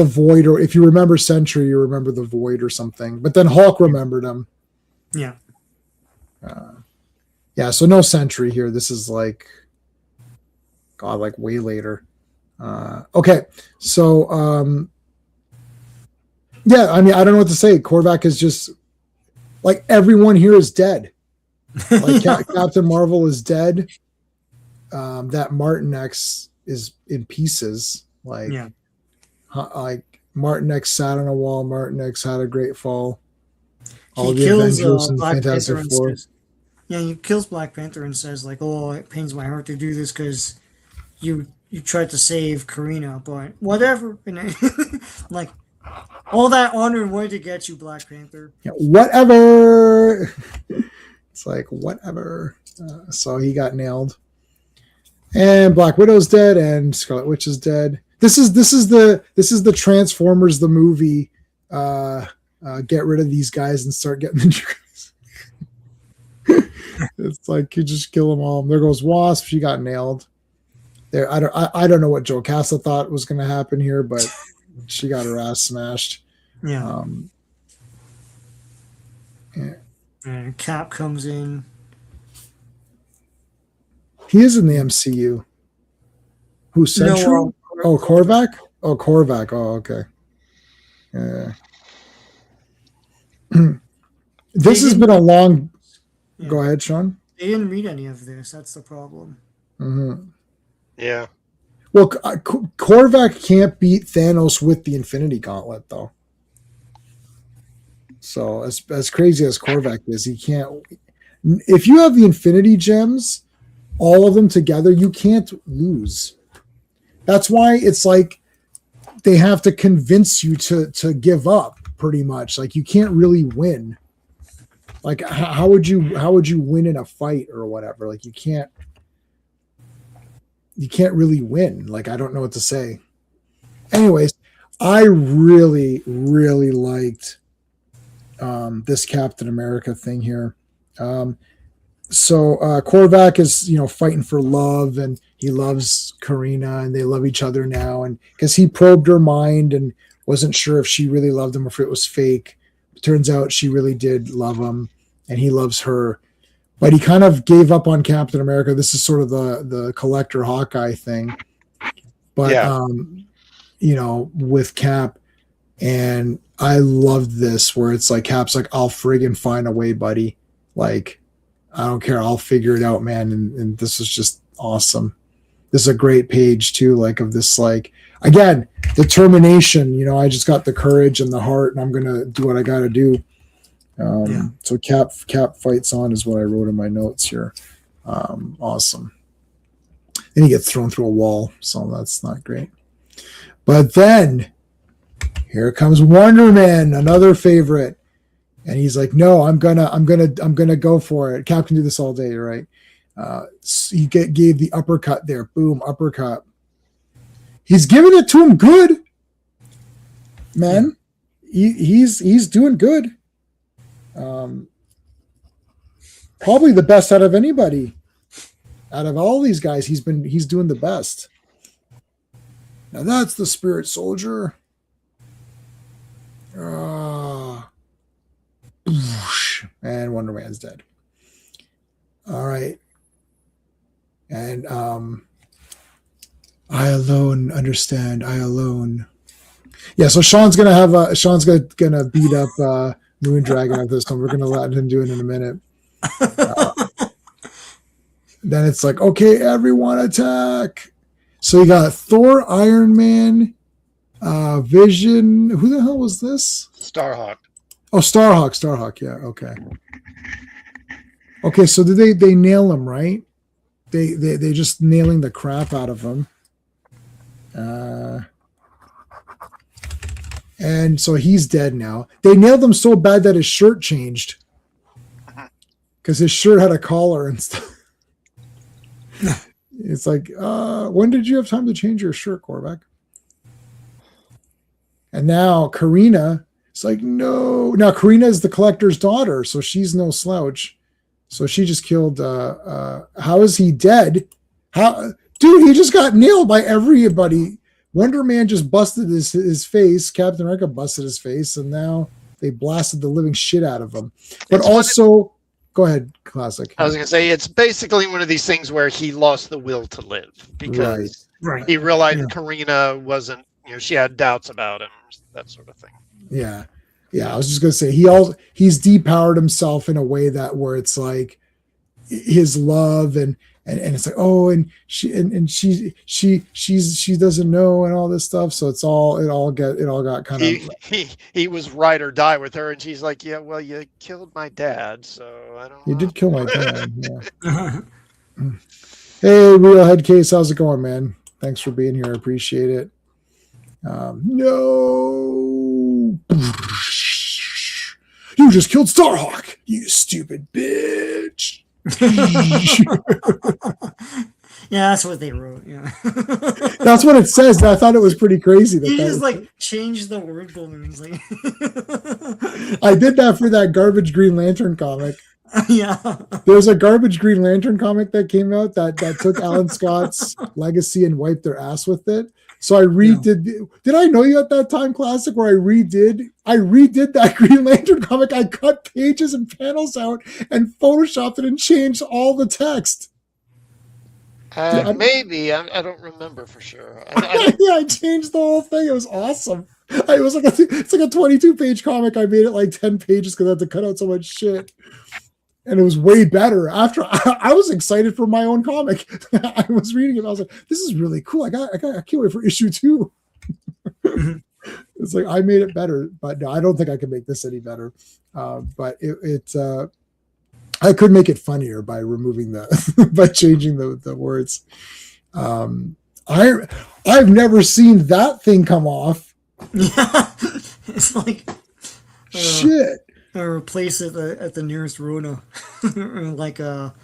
Void, or if you remember Century, you remember the Void or something. But then Hulk remembered him. Yeah. Yeah, so no Century here. This is like, God, like way later. Okay, so yeah, I mean, I don't know what to say. Korvac is just like everyone here is dead. Like Captain Marvel is dead. That Martin X is in pieces. Like, Yeah. like Martin X sat on a wall. Martin X had a great fall. All He the kills Avengers and Black Fantastic Panther and Four. says, yeah, he kills Black Panther and says like, "Oh, it pains my heart to do this because you tried to save Karina, but whatever." And like all that honor and way to get you, Black Panther. Yeah, whatever. It's like whatever. So he got nailed, and Black Widow's dead, and Scarlet Witch is dead. This is the Transformers the movie. Get rid of these guys and start getting the new guys. It's like you just kill them all. There goes Wasp. She got nailed. There, I don't know what Joe Casa thought was going to happen here, but she got her ass smashed. Yeah. Yeah. And Cap comes in. He is in the MCU. Who, Century? No, Oh, Korvac? Oh, Korvac. Oh, okay. Yeah. This has been a long. Yeah. Go ahead, Sean. They didn't read any of this. That's the problem. Mm-hmm. Yeah. Well, Korvac can't beat Thanos with the Infinity Gauntlet, though. So as crazy as Korvac is, he can't. If you have the Infinity Gems, all of them together, you can't lose. That's why it's like they have to convince you to give up, pretty much. Like you can't really win. Like how would you win in a fight or whatever? Like you can't really win. Like I don't know what to say. Anyways, I really liked this Captain America thing here. So Korvac is, fighting for love, and he loves Karina, and they love each other now. And because he probed her mind and wasn't sure if she really loved him or if it was fake. It turns out she really did love him, and he loves her. But he kind of gave up on Captain America. This is sort of the Collector Hawkeye thing. But, with Cap. And I loved this where it's like Cap's like, I'll friggin' find a way, buddy. Like, I don't care. I'll figure it out, man. And this was just awesome. This is a great page too, like of this, like, again, determination. I just got the courage and the heart, and I'm going to do what I got to do. So Cap fights on is what I wrote in my notes here. Awesome. Then he gets thrown through a wall. So that's not great. But then here comes Wonder Man, another favorite. And he's like, no, I'm gonna go for it. Cap can do this all day, right? So he gave the uppercut there. Boom, uppercut. He's giving it to him good. Man, he's doing good. Probably the best out of anybody. Out of all these guys, he's doing the best. Now that's the Spirit Soldier. And Wonder Man's dead. All right. And I alone understand. I alone. Yeah, so Sean's gonna beat up Moon Dragon at this one. We're gonna let him do it in a minute. Then it's like, okay, everyone attack. So you got Thor, Iron Man, Vision. Who the hell was this? Starhawk. Oh, Starhawk. Yeah. Okay. Okay. So did they nail him, right? They just nailing the crap out of him. And so he's dead now. They nailed him so bad that his shirt changed. because his shirt had a collar and stuff. It's like, when did you have time to change your shirt, Korvac? And now Karina, it's like, no. Now Karina is the collector's daughter, so she's no slouch. So she just killed. How is he dead? Dude, he just got nailed by everybody. Wonder Man just busted his face. Captain America busted his face, and now they blasted the living shit out of him. But go ahead, Classic. I was going to say, it's basically one of these things where he lost the will to live because he realized Karina wasn't, she had doubts about him, that sort of thing. Yeah. I was just going to say he's depowered himself in a way where it's like his love and it's like, oh, and she doesn't know and all this stuff. So it all got kind of. He was ride or die with her, and she's like, yeah, well, you killed my dad, so I don't know. You did kill my dad. Yeah. Hey, Real Head Case, how's it going, man? Thanks for being here. I appreciate it. No. You just killed Starhawk, you stupid bitch. Yeah, that's what they wrote. Yeah, that's what it says. I thought it was pretty crazy. He just changed the word balloons. Like, I did that for that garbage Green Lantern comic. Yeah, there's a garbage Green Lantern comic that came out that took Alan Scott's legacy and wiped their ass with it. So I redid. Yeah. Did I know you at that time, Classic, where I redid that Green Lantern comic? I cut pages and panels out and photoshopped it and changed all the text. Maybe I don't remember for sure. Yeah, I changed the whole thing. It was awesome. It was like it's like a 22-page comic. I made it like 10 pages because I had to cut out so much shit. And it was way better. After I was excited for my own comic. I was reading it. I was like, this is really cool. I can't wait for issue 2. It's like, I made it better, but no, I don't think I can make this any better. But I could make it funnier by removing by changing the words. I've never seen that thing come off. Yeah. It's like, shit. Or replace it at the nearest Rona, like what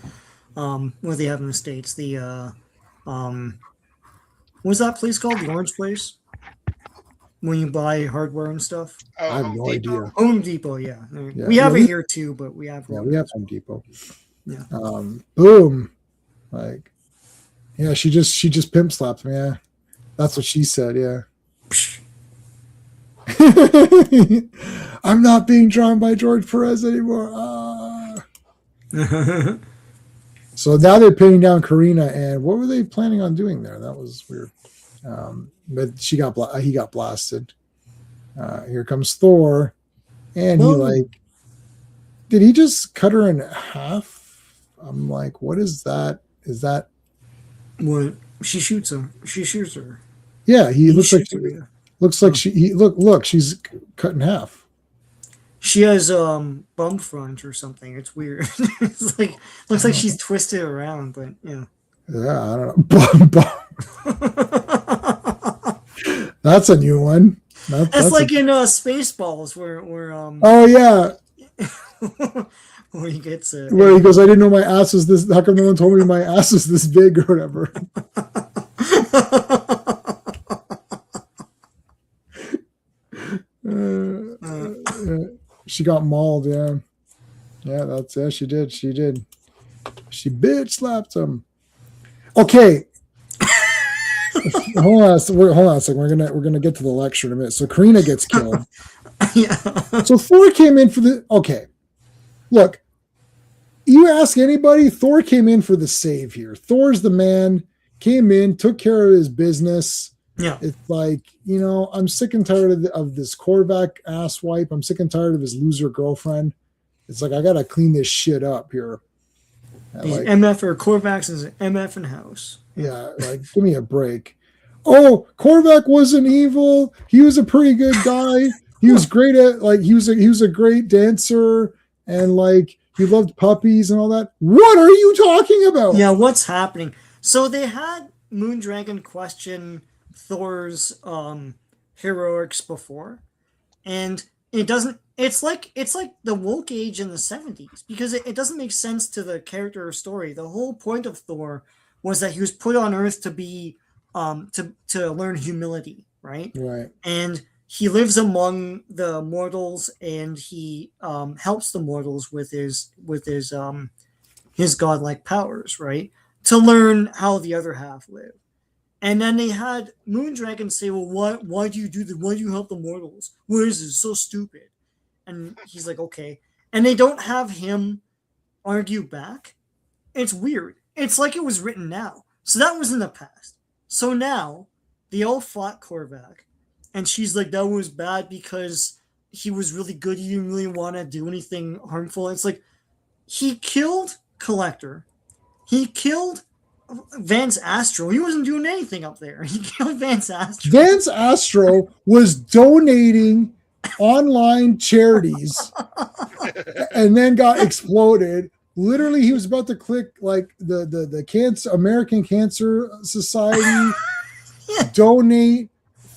do they have in the States? The what's that place called? The Orange Place, when you buy hardware and stuff. I have no idea. Home Depot, yeah. We have it here too, but we have. Yeah, we have Home Depot. Yeah. Boom, like, yeah. She just pimp slapped me. Yeah, that's what she said. Yeah. I'm not being drawn by George Perez anymore. So now they're pinning down Karina, and what were they planning on doing there? That was weird. But he got blasted. Here comes Thor, and did he just cut her in half? I'm like, what is that? Is that what? She shoots him. She shoots her. Yeah, he looks like. Looks like she's cut in half. She has bum front or something. It's weird. It's like looks like she's twisted around, but yeah. Yeah, I don't know. That's a new one. That's like in Spaceballs where oh yeah. Where he gets it. Where he goes, I didn't know my ass was this. How come no one told me my ass was this big or whatever? She got mauled, yeah. She did. She bitch slapped him. Okay. hold on a second. We're gonna get to the lecture in a minute. So Karina gets killed. Yeah. So Thor came in for okay. Look, you ask anybody, Thor came in for the save here. Thor's the man, came in, took care of his business. Yeah. It's like, I'm sick and tired of this Korvac ass wipe. I'm sick and tired of his loser girlfriend. It's like, I got to clean this shit up here. MF or Korvac's is an MF in house. Yeah. Like, give me a break. Oh, Korvac wasn't evil. He was a pretty good guy. He was great at he was a great dancer and he loved puppies and all that. What are you talking about? Yeah. What's happening? So they had Moondragon question Thor's heroics before, and it it's like the woke age in the 70s because it doesn't make sense to the character or story. The whole point of Thor was that he was put on Earth to be to learn humility, right? Right. And he lives among the mortals, and he helps the mortals with his godlike powers, right? To learn how the other half live. And then they had Moondragon say, "Well, why do you do that? Why do you help the mortals? Where is this? So stupid." And he's like, "Okay." And they don't have him argue back. It's weird. It's like it was written now. So that was in the past. So now they all fought Korvac, and she's like, "That was bad because he was really good. He didn't really want to do anything harmful." It's like he killed Collector. He killed Vance Astro. He wasn't doing anything up there. He killed Vance Astro. Vance Astro was donating online charities and then got exploded. Literally, he was about to click like the cancer American Cancer Society donate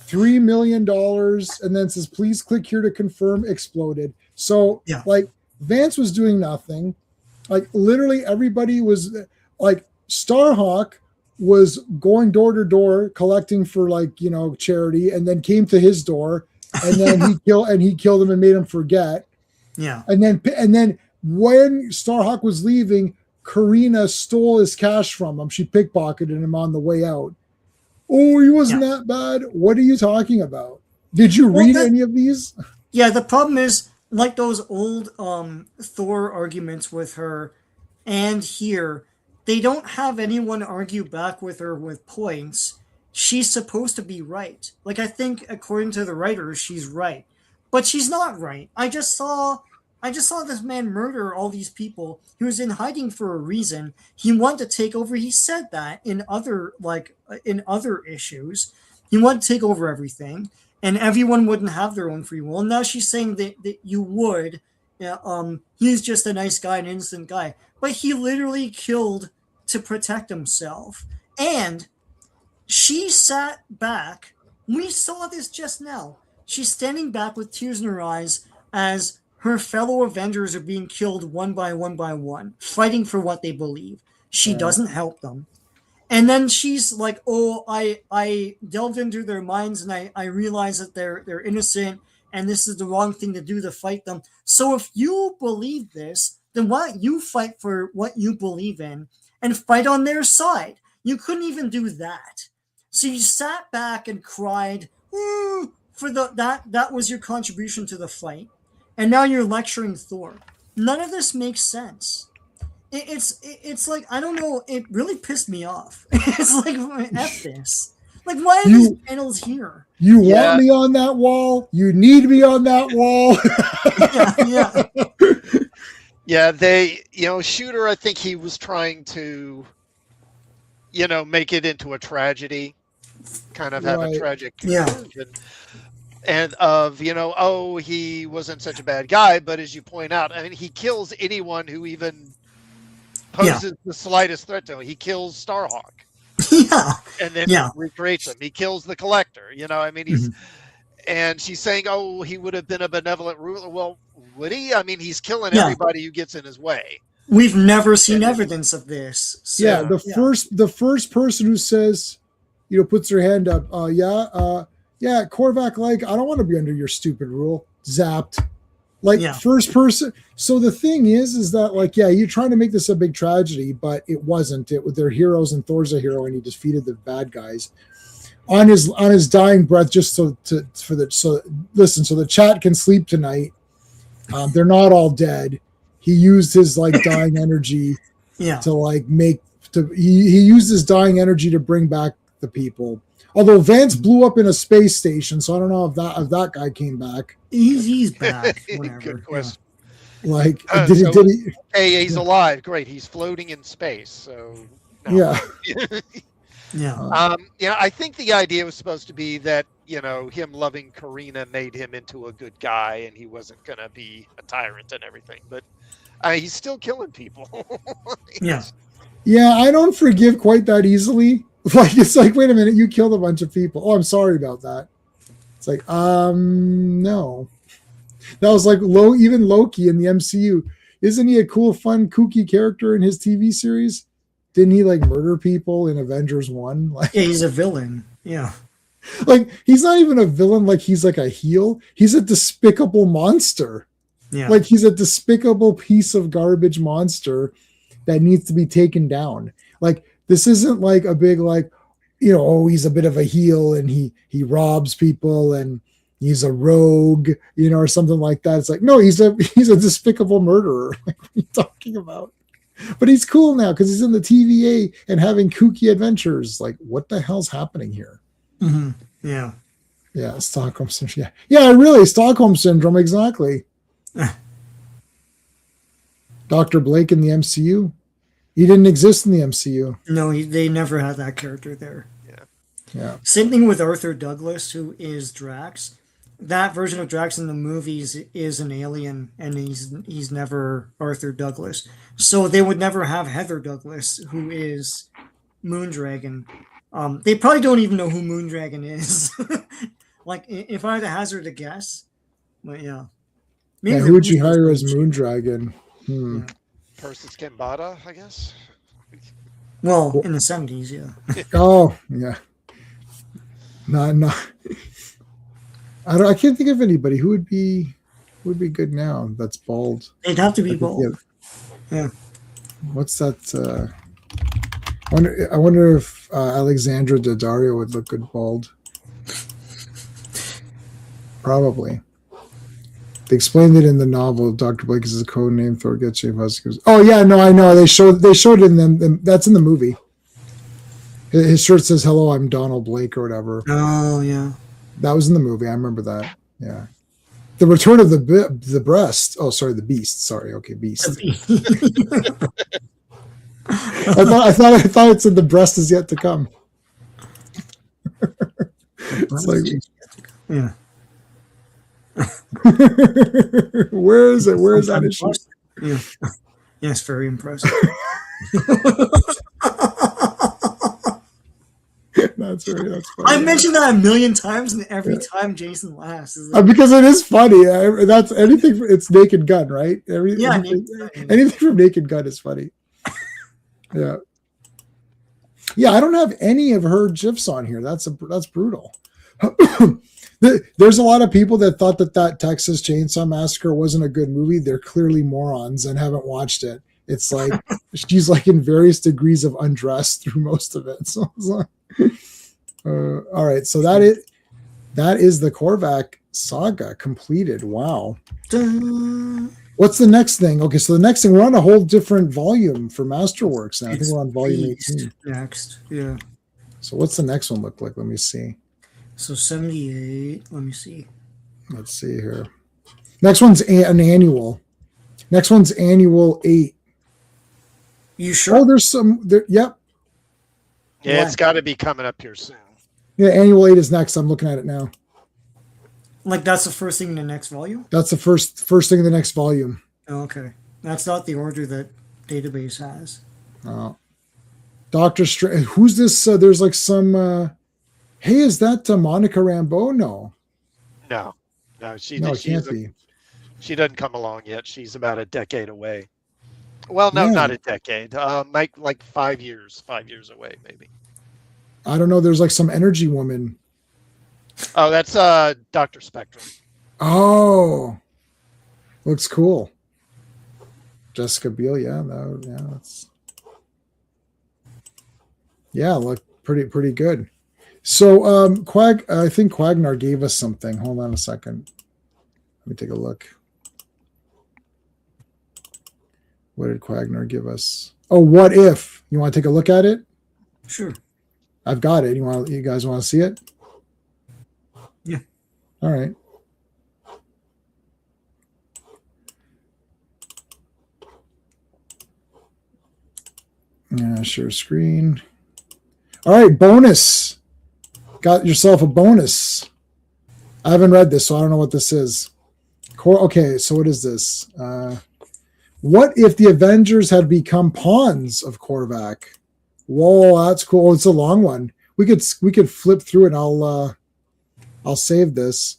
$3 million and then says, "Please click here to confirm," exploded. So like Vance was doing nothing. Like literally everybody was like Starhawk was going door to door collecting for like, you know, charity, and then came to his door and then he killed him and made him forget. Yeah. And then when Starhawk was leaving, Karina stole his cash from him. She pickpocketed him on the way out. Oh, he wasn't that bad. What are you talking about? Did you read any of these? Yeah, the problem is like those old Thor arguments with her and here, they don't have anyone argue back with her with points. She's supposed to be right. Like, I think according to the writers, she's right. But she's not right. I just saw this man murder all these people. He was in hiding for a reason. He wanted to take over. He said that in other issues. He wanted to take over everything, and everyone wouldn't have their own free will. And now she's saying that you would. He's just a nice guy, an innocent guy. But he literally killed to protect himself. And she sat back. We saw this just now. She's standing back with tears in her eyes as her fellow Avengers are being killed one by one, fighting for what they believe. She doesn't help them. And then she's like, "Oh, I delved into their minds and I realized that they're innocent and this is the wrong thing to do to fight them. So if you believe this, then why don't you fight for what you believe in and fight on their side?" You couldn't even do that. So you sat back and cried, for that was your contribution to the fight. And now you're lecturing Thor. None of this makes sense. It's like, I don't know, it really pissed me off. It's like, F this. Like, why are these panels here? You want me on that wall? You need me on that wall? Yeah, they, Shooter, I think he was trying to, make it into a tragedy, kind of have a tragic conclusion. And of, he wasn't such a bad guy, but as you point out, I mean, he kills anyone who even poses the slightest threat to him. He kills Starhawk. And then recreates him. He kills the Collector. I mean, he's and she's saying, "Oh, he would have been a benevolent ruler." Well, would he? I mean, he's killing everybody who gets in his way. We've never seen evidence of this. So, the first person who says, puts their hand up, Korvac, like, I don't want to be under your stupid rule. Zapped. Like, first person. So the thing is that, like, you're trying to make this a big tragedy, but it wasn't. They're heroes, and Thor's a hero, and he defeated the bad guys on his dying breath. Just so the chat can sleep tonight. They're not all dead. He used his dying energy to he used his dying energy to bring back the people. Although Vance blew up in a space station, so I don't know if that guy came back. He's back. Whatever. Good question. Like, did he? Hey, he's alive. Great. He's floating in space. So no. I think the idea was supposed to be that him loving Karina made him into a good guy, and he wasn't going to be a tyrant and everything. But he's still killing people. I don't forgive quite that easily. Like, it's like, wait a minute, you killed a bunch of people. Oh, I'm sorry about that. It's like, no. That was like even Loki in the MCU. Isn't he a cool, fun, kooky character in his TV series? Didn't he like murder people in Avengers 1? Like, Yeah, he's a villain. Yeah. like he's not even a villain, like he's like a heel. He's a despicable monster. Yeah. Like he's a despicable piece of garbage monster that needs to be taken down. Like this isn't like a big like, oh, he's a bit of a heel and he robs people and he's a rogue, or something like that. It's like, no, he's a despicable murderer. Like, what are you talking about? But he's cool now because he's in the TVA and having kooky adventures. Like, what the hell's happening here? Mm-hmm. Yeah. Yeah, Stockholm syndrome. Yeah, really, Stockholm syndrome, exactly. Dr. Blake in the MCU. He didn't exist in the MCU. No, they never had that character there. Yeah. Same thing with Arthur Douglas, who is Drax. That version of Drax in the movies is an alien, and he's never Arthur Douglas. So they would never have Heather Douglas, who is Moondragon. They probably don't even know who Moondragon is. Like, if I had to hazard a guess, but yeah. Maybe who would you hire as Moondragon? Yeah. Persis Kambata, I guess. Well, in the 70s, yeah. Oh, yeah. No. I can't think of anybody who would be good now. That's bald. They'd have to be bald. Yeah. What's that? I wonder if Alexandra Daddario would look good bald. Probably. They explained it in the novel. Dr. Blake is a code name. Thor gets Jay Huskers. Oh yeah, no, I know. They showed it in them. That's in the movie. His shirt says "Hello, I'm Donald Blake" or whatever. Oh yeah. That was in the movie. I remember that. Yeah. The Return of the Breast. Oh, sorry, the Beast. Sorry. Okay, Beast. I thought it said the breast is yet to come. It's like, yeah. Where is it? Where is that issue? Yeah. Yes, very impressive. That's funny. I mentioned that a million times, and every time Jason laughs. Because it is funny. That's anything. It's Naked Gun, right? Anything from Naked Gun is funny. Yeah. Yeah, I don't have any of her GIFs on here. That's brutal. There's a lot of people that thought that Texas Chainsaw Massacre wasn't a good movie. They're clearly morons and haven't watched it. It's like she's like in various degrees of undress through most of it. So it's like, all right. So that is the Korvac saga completed. Wow. What's the next thing? Okay, so the next thing, we're on a whole different volume for Masterworks now. I think we're on volume 18. Next, yeah. So what's the next one look like? Let me see. So 78. Let me see. Let's see here. Next one's an annual. Next one's annual 8. You sure? Oh, there's some there. Yep. Yeah, it's got to be coming up here soon. Yeah, annual 8 is next. I'm looking at it now. Like that's the first thing in the next volume? That's the first thing in the next volume. Oh, okay. That's not the order that database has. Oh. Doctor Strange. Who's this? There's like some hey, is that Monica Rambeau? No, she can't be. She doesn't come along yet. She's about a decade away. Well, no, not a decade. Like 5 years. 5 years away, maybe. I don't know. There's like some energy woman. Oh, that's Dr. Spectrum. Oh, looks cool. Jessica Biel, look pretty good. So I think Quagnar gave us something. Hold on a second. Let me take a look. What did Quagnar give us? Oh, What If? You want to take a look at it? Sure. I've got it. You guys want to see it? Yeah. All right. Yeah, share screen. All right, bonus. Got yourself a bonus. I haven't read this, so I don't know what this is. Okay, so what is this? What if the Avengers had become pawns of Korvac? Whoa, that's cool. It's a long one. We could flip through it. I'll save this.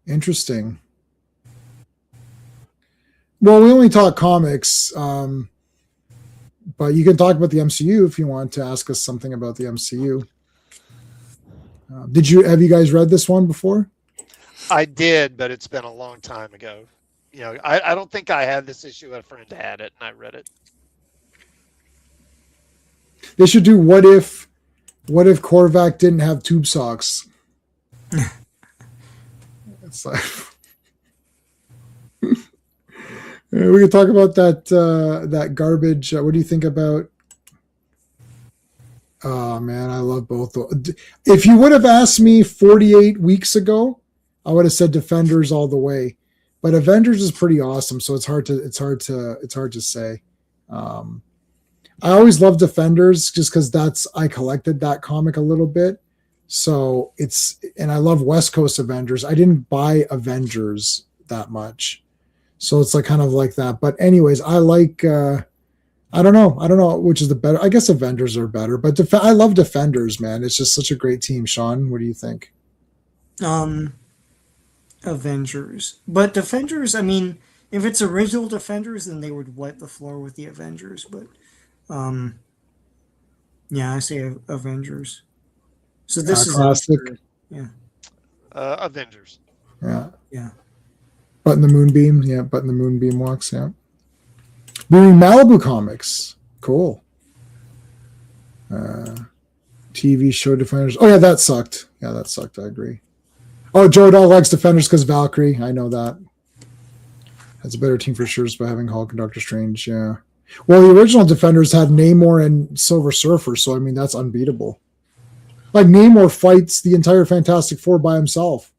Interesting. Well, we only talk comics, but you can talk about the MCU if you want to ask us something about the MCU. Have you guys read this one before? I did, but it's been a long time ago. You know, I don't think I had this issue. A friend had it, and I read it. They should do what if Korvac didn't have tube socks? It's like we could talk about that garbage. What do you think about? Oh man, I love both. If you would have asked me 48 weeks ago, I would have said Defenders all the way. But Avengers is pretty awesome, so it's hard to say. I always loved Defenders just because I collected that comic a little bit. So and I love West Coast Avengers. I didn't buy Avengers that much. So it's like kind of like that. But anyways, I like I don't know which is the better. I guess Avengers are better, but I love Defenders, man. It's just such a great team. Sean, what do you think? Avengers. But Defenders, I mean, if it's original Defenders, then they would wipe the floor with the Avengers, but yeah, I say Avengers. So this is classic. Yeah. Avengers. Yeah. Yeah. Button the Moonbeam. Yeah, Button the Moonbeam walks. Yeah. Reading Malibu comics. Cool. TV show Defenders. Oh yeah, that sucked. I agree. Oh, Joe Dahl likes Defenders because Valkyrie. I know that. That's a better team for sure by having Hulk and Doctor Strange. Yeah. Well, the original Defenders had Namor and Silver Surfer, so I mean that's unbeatable. Like Namor fights the entire Fantastic Four by himself,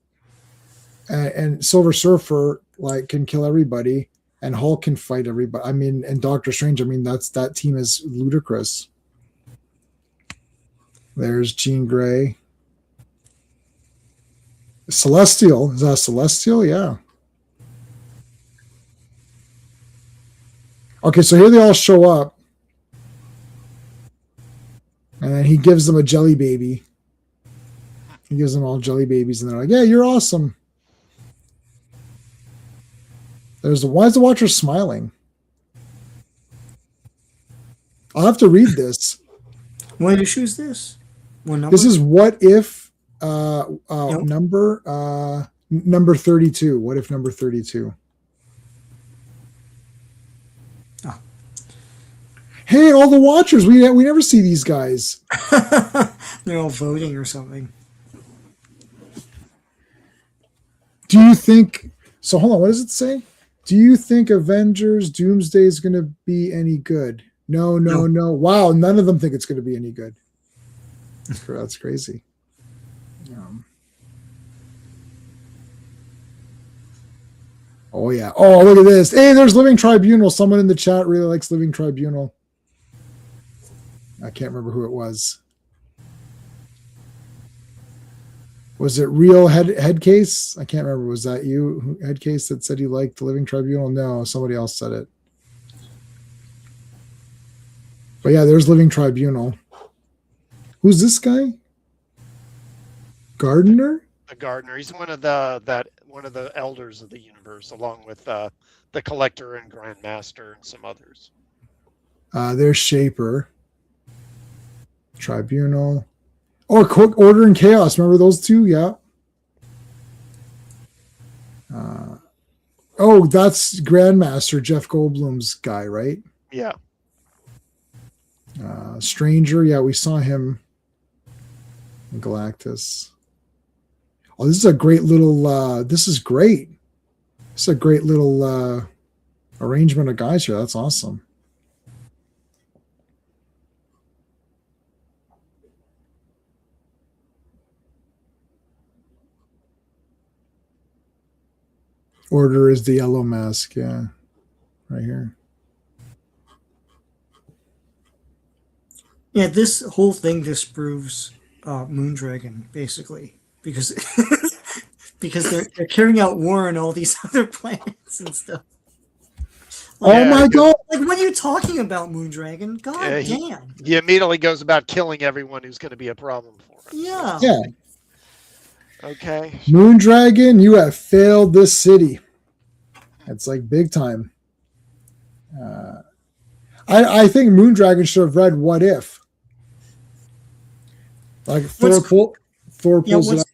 and Silver Surfer like can kill everybody, and Hulk can fight everybody. I mean, and Doctor Strange. I mean, that team is ludicrous. There's Jean Grey. Celestial. Is that Celestial? Yeah. Okay, so here they all show up. And then he gives them a jelly baby. He gives them all jelly babies, and they're like, yeah, you're awesome. Why is the Watcher smiling? I'll have to read this. What issue is this? What number? This is What If Nope. number 32. What if number 32? Oh. Hey, all the Watchers. We never see these guys. They're all voting or something. Do you think so? Hold on, what does it say? Do you think Avengers Doomsday is going to be any good? No. Wow, none of them think it's going to be any good. That's crazy. Oh yeah. Oh, look at this. Hey, there's Living Tribunal. Someone in the chat really likes Living Tribunal. I can't remember who it was. Was it Real Headcase? I can't remember. Was that you, Headcase, that said you liked the Living Tribunal? No, somebody else said it. But yeah, there's Living Tribunal. Who's this guy? Gardner? The Gardener. He's one of the elders of the universe, along with the Collector and Grandmaster and some others. There's Shaper. Tribunal. Oh, Order and Chaos. Remember those two? Yeah. That's Grandmaster, Jeff Goldblum's guy, right? Yeah. Stranger. Yeah, we saw him in Galactus. Oh, this is a great little. This is great. This is a great little arrangement of guys here. That's awesome. Order is the yellow mask, yeah, right here. Yeah, this whole thing disproves Moondragon, basically, because because they're carrying out war on all these other planets and stuff. Oh my god! Like, what are you talking about, Moondragon? God damn! He immediately goes about killing everyone who's going to be a problem for him. Yeah. Yeah. Okay. Moondragon, you have failed this city. It's like big time. I think Moondragon should have read What If. Like Thor pulls it up.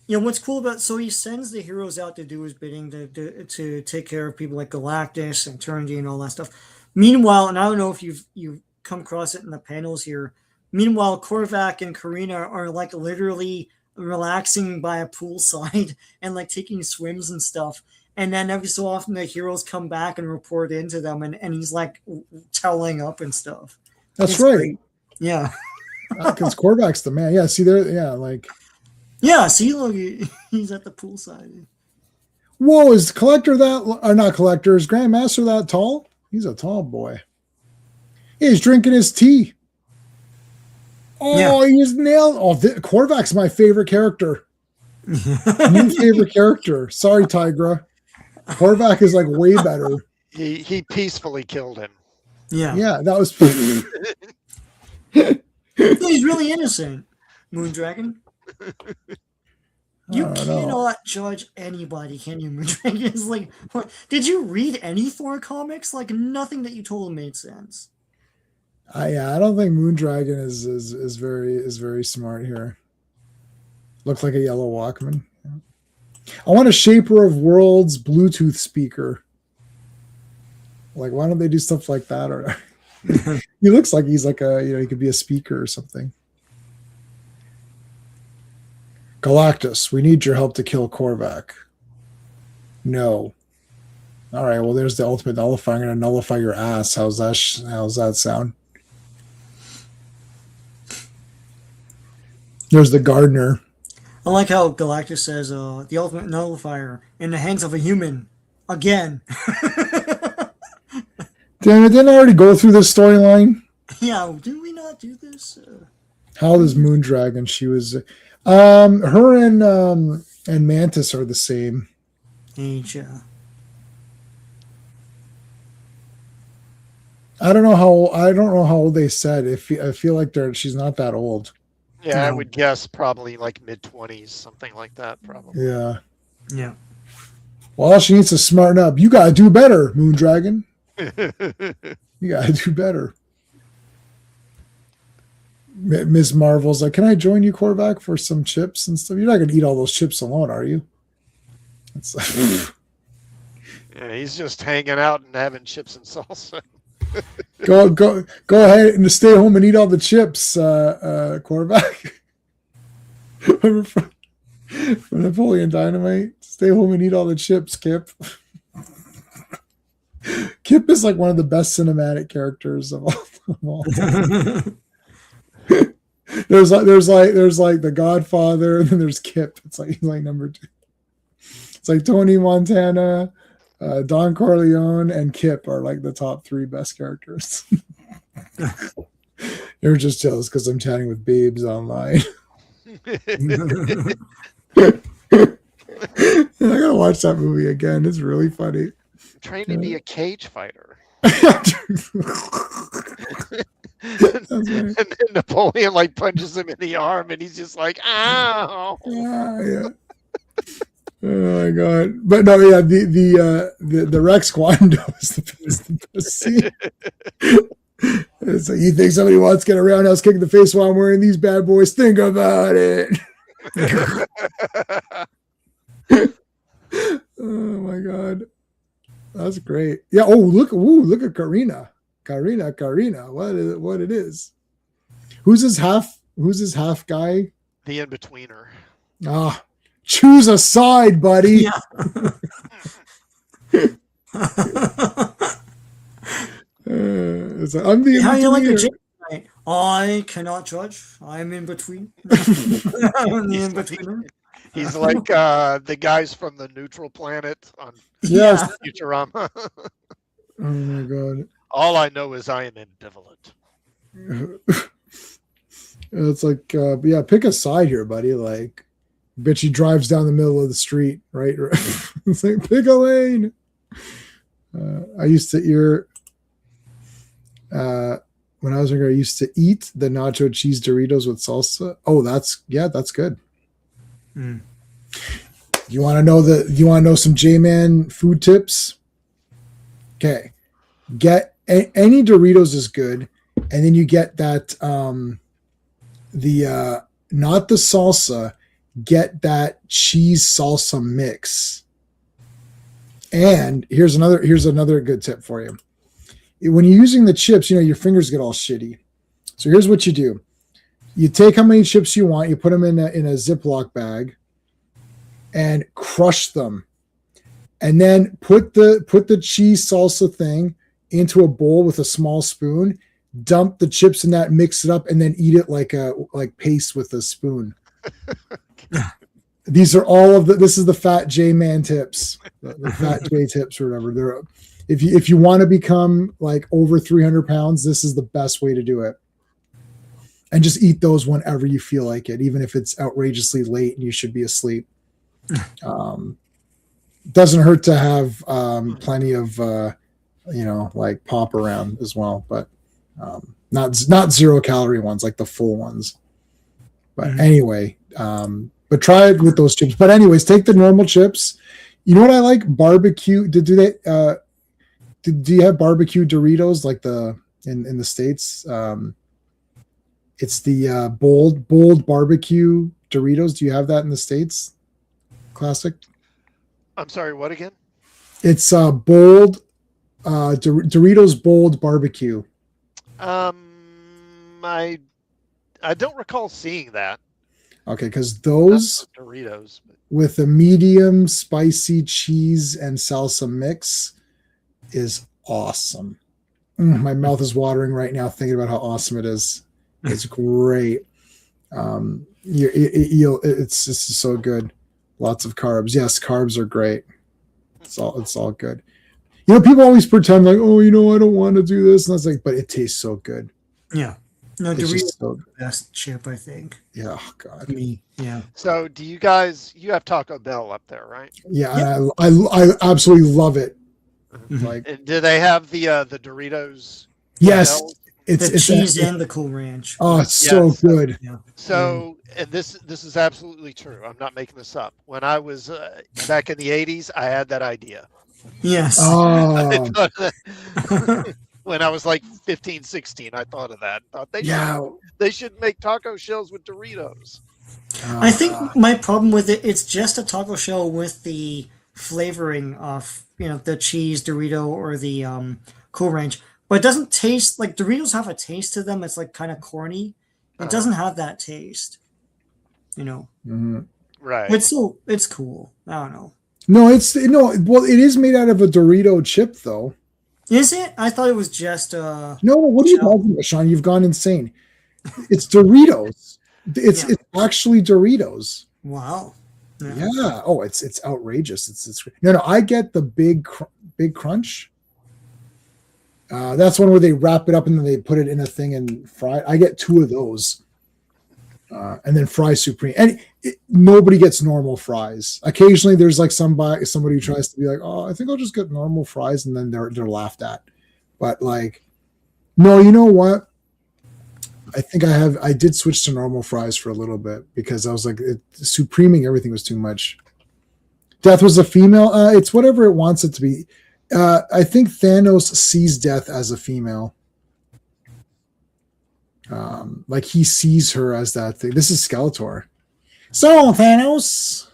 What's cool about, so he sends the heroes out to do his bidding to take care of people like Galactus and Eternity and all that stuff. Meanwhile, and I don't know if you've come across it in the panels here. Meanwhile, Korvac and Karina are like literally relaxing by a poolside and like taking swims and stuff. And then every so often the heroes come back and report into them, and he's like toweling up and stuff. That's right. Great. Yeah. Because Korvac's the man. Yeah, see there. Yeah, like. Yeah, see, look, he's at the poolside. Whoa, is Collector that, or not Collector, is Grandmaster that tall? He's a tall boy. He's drinking his tea. Oh, He's nailed. Oh, Korvac's my favorite character. New favorite character. Sorry, Tigra. Korvac is like way better. He peacefully killed him. Yeah, that was. He's really innocent, Moondragon. You cannot judge anybody, can you, Moondragon? It's like, what? Did you read any Thor comics? Like, nothing that you told made sense. I don't think Moondragon is very smart here. Looks like a yellow Walkman. I want a Shaper of Worlds Bluetooth speaker. Like, why don't they do stuff like that? Or he looks like he's like he could be a speaker or something. Galactus, we need your help to kill Korvac. No. All right, well, there's the ultimate nullifier. I'm going to nullify your ass. How's that sound? There's the gardener. I like how Galactus says, the ultimate nullifier in the hands of a human. Again. Didn't I already go through this storyline? Yeah, did we not do this? How is Moondragon? She was... her and Mantis are the same age. I don't know how old they said. I feel like she's not that old. Yeah, no. I would guess probably like mid-20s, something like that, probably. Yeah. Yeah. Well, she needs to smarten up. You gotta do better, Moondragon. You gotta do better. Ms. Marvel's like, can I join you, Korvac, for some chips and stuff? You're not going to eat all those chips alone, are you? It's like, yeah, he's just hanging out and having chips and salsa. go ahead and stay home and eat all the chips, Korvac. from Napoleon Dynamite. Stay home and eat all the chips, Kip. Kip is like one of the best cinematic characters of all time. There's like the Godfather, and then there's Kip. It's like number 2. It's like Tony Montana, Don Corleone, and Kip are like the top 3 best characters. You're just jealous because I'm chatting with babes online. I gotta watch that movie again. It's really funny. I'm trying to be a cage fighter. And then Napoleon like punches him in the arm, and he's just like, "Ow!" Yeah. Oh my god! But no, yeah, the Rex Kwando is the best scene. It's like, you think somebody wants to get a roundhouse kick in the face while I'm wearing these bad boys? Think about it. Oh my god, that's great. Yeah. Oh, look at Karina. Karina, what it is? Who's his half guy? The in-betweener. Choose a side, buddy. Yeah. It's like, I'm the How you like a chicken tonight? I cannot judge. I'm in between. I'm the in-betweener. He's like the guys from the Neutral Planet on Futurama. Oh my god. All I know is I am ambivalent. It's like, pick a side here, buddy. Like, bitch, he drives down the middle of the street, right? It's like, pick a lane. I used to when I was younger, I used to eat the nacho cheese Doritos with salsa. Oh, that's good. Mm. You want to know some J-Man food tips? Okay. Get any Doritos is good, and then you get that not the salsa, get that cheese salsa mix. And here's another good tip for you. When you're using the chips, your fingers get all shitty. So here's what you do. You take how many chips you want, you put them in a Ziploc bag and crush them. And then put the cheese salsa thing into a bowl with a small spoon, dump the chips in that, mix it up, and then eat it like paste with a spoon. These are this is the Fat J Man tips, the Fat J tips or whatever. If you want to become like over 300 pounds, this is the best way to do it. And just eat those whenever you feel like it, even if it's outrageously late and you should be asleep. Doesn't hurt to have plenty of like pop around as well, but not 0 calorie ones, like the full ones. But anyway, but try it with those chips. But anyways, take the normal chips. You know what I like? Barbecue. Do you have barbecue Doritos like in the States? It's the bold barbecue Doritos. Do you have that in the States? Classic. I'm sorry, what again? It's bold Doritos bold barbecue. I don't recall seeing that. Okay, because those Doritos with a medium spicy cheese and salsa mix is awesome. My mouth is watering right now thinking about how awesome it is. It's great. It's just so good. Lots of carbs. Yes, carbs are great. It's all good. People always pretend like, oh, I don't want to do this, and it's like, but it tastes so good. Yeah. No, It's Doritos just so are the best chip, I think. Yeah, oh God. Me, yeah. So, do you guys? You have Taco Bell up there, right? Yeah, and I absolutely love it. Like, And do they have the Doritos? yes, Bell? it's cheese and the Cool Ranch. Oh, it's so good. Yeah. So, and this is absolutely true. I'm not making this up. When I was back in the 80s, I had that idea. Yes. Oh, When I was like 15, 16, I thought of that. Thought yeah. they should make taco shells with Doritos. I think my problem with it's just a taco shell with the flavoring of the cheese Dorito or the Cool Ranch, but it doesn't taste like Doritos have a taste to them. It's like kind of corny. It doesn't have that taste, Mm-hmm. Right. It's cool. I don't know. No, well, it is made out of a Dorito chip, though. Is it? I thought it was just No, what are you talking about, Sean? You've gone insane. It's Doritos. It's actually Doritos. Wow. Yeah. Oh, it's outrageous. It's no. I get the big crunch. That's one where they wrap it up and then they put it in a thing and fry it. I get 2 of those, and then fry supreme. And nobody gets normal fries. Occasionally, there's like somebody who tries to be like, "Oh, I think I'll just get normal fries," and then they're laughed at. But like, no, you know what? I think I did switch to normal fries for a little bit because I was like, supreming everything was too much. Death was a female. It's whatever it wants it to be. I think Thanos sees Death as a female. Like he sees her as that thing. This is Skeletor. So Thanos.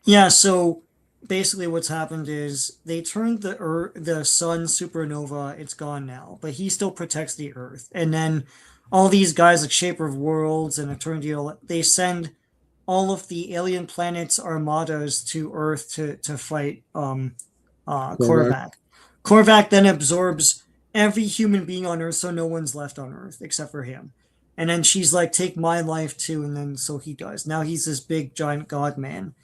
Yeah. So basically, what's happened is they turned the sun supernova. It's gone now, but he still protects the Earth. And then all these guys like Shaper of Worlds and Eternity, they send all of the alien planets armadas to Earth to fight Korvac. Korvac then absorbs every human being on Earth, so no one's left on Earth except for him. And then she's like, "Take my life too," and then so he does. Now he's this big giant god man,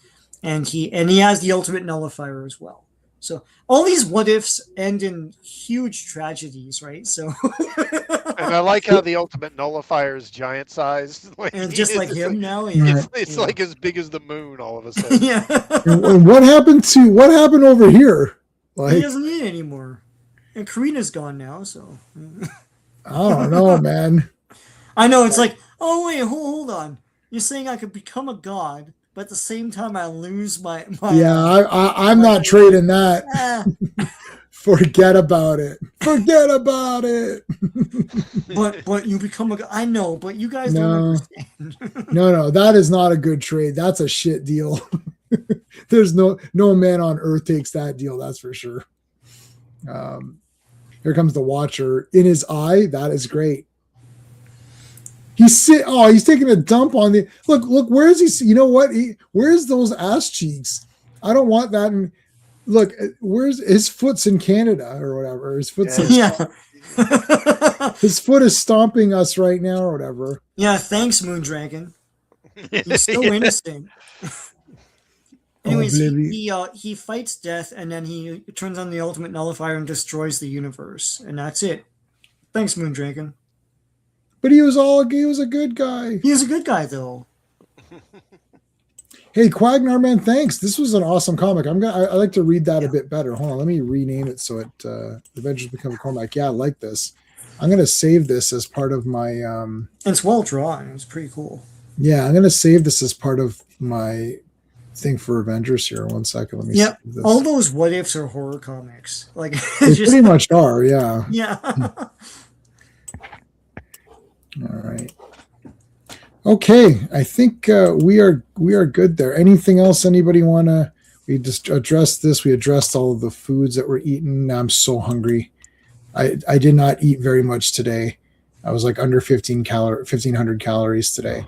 and he has the ultimate nullifier as well. So all these what ifs end in huge tragedies, right? So and I like how the ultimate nullifier is giant sized, and just like him now. It's like as big as the moon all of a sudden. Yeah. And what happened over here? Like, He doesn't need it anymore. And Karina's gone now, so I don't know, man. I know it's like Oh wait, hold on. You're saying I could become a god, but at the same time I lose my Yeah, I'm my not trading that. Ah, Forget about it. Forget about it. but you become a god. I know, but you guys don't No, understand. no, that is not a good trade. That's a shit deal. There's no man on earth takes that deal. That's for sure. Here comes the Watcher in his eye. That is great. He's taking a dump on the look. Where is he? You know what? Where's those ass cheeks? I don't want that. And look, where's his foot's in Canada or whatever. His foot's Yeah. his foot is stomping us right now or whatever. Yeah, thanks, Moondragon. He's so innocent. Anyways, he fights death and then he turns on the ultimate nullifier and destroys the universe, and that's it. Thanks, Moondragon. But he was a good guy. He is a good guy though. Hey, Quagnar Man, thanks. This was an awesome comic. I like to read that a bit better. Hold on, let me rename it so it Avengers Become a Cormac. Yeah, I like this. I'm gonna save this as part of my It's well drawn. It's pretty cool. Yeah, I'm gonna save this as part of my thing for Avengers here. 1 second. Let me Yeah, save this. all those what ifs are horror comics. Like They pretty much are, yeah. Yeah. All right. Okay, I think we are good there. Anything else anybody want to? We just addressed this. We addressed all of the foods that we're eating. I'm so hungry. I did not eat very much today. I was like under 1,500 calories today.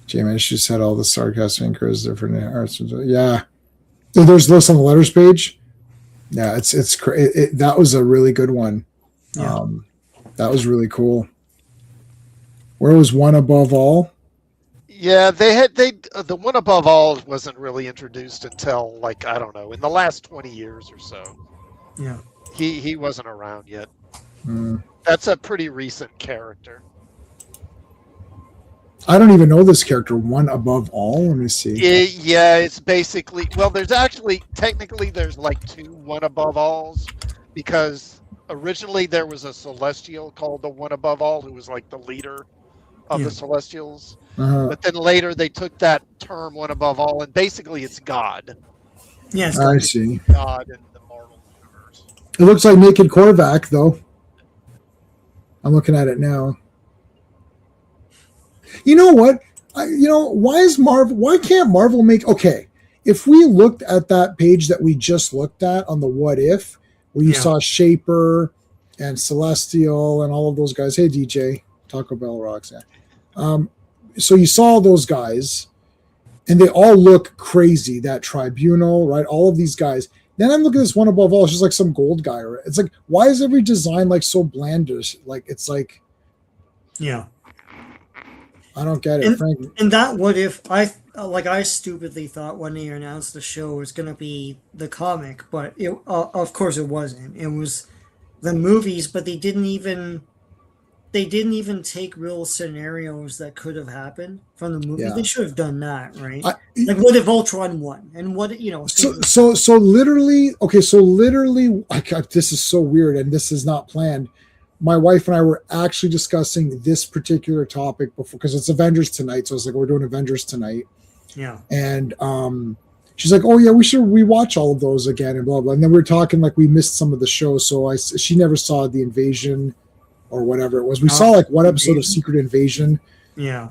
J-Man just said all the sarcastic incurs different arts. Yeah, there's this on the letters page. Yeah, that was a really good one. Yeah. That was really cool. Where was One Above All? Yeah, the One Above All wasn't really introduced until, like, I don't know, in the last 20 years or so. Yeah. He wasn't around yet. Mm. That's a pretty recent character. I don't even know this character. One Above All. Let me see. Yeah, it's basically, well, technically there's like 2 One Above Alls, because originally there was a Celestial called the One Above All who was like the leader of the Celestials. Uh-huh. But then later they took that term One Above All and basically it's God. Yes. I see. God in the Marvel universe. It looks like Naked Korvac, though. I'm looking at it now. You know what? Why can't Marvel make... Okay, if we looked at that page that we just looked at on the What If, where you saw Shaper and Celestial and all of those guys. Hey, DJ. Taco Bell rocks. Yeah. So you saw those guys, and they all look crazy. That Tribunal, right? All of these guys. Then I'm looking at this One Above All. It's just like some gold guy. Right? It's like, why is every design like so blandish? Like, it's like... Yeah. I don't get it, frankly. And that What If, I stupidly thought when they announced the show it was going to be the comic, but of course it wasn't. It was the movies, but they didn't even take real scenarios that could have happened from the movie. Yeah. They should have done that, right? Like what if Ultron won, and what So literally, okay. So literally, this is so weird, and this is not planned. My wife and I were actually discussing this particular topic before, because it's Avengers tonight. So it's like, we're doing Avengers tonight. Yeah. And she's like, oh yeah, we should rewatch all of those again and blah, blah. And then we were talking like we missed some of the show. So she never saw The Invasion or whatever it was. We saw like one episode of Secret Invasion. Yeah.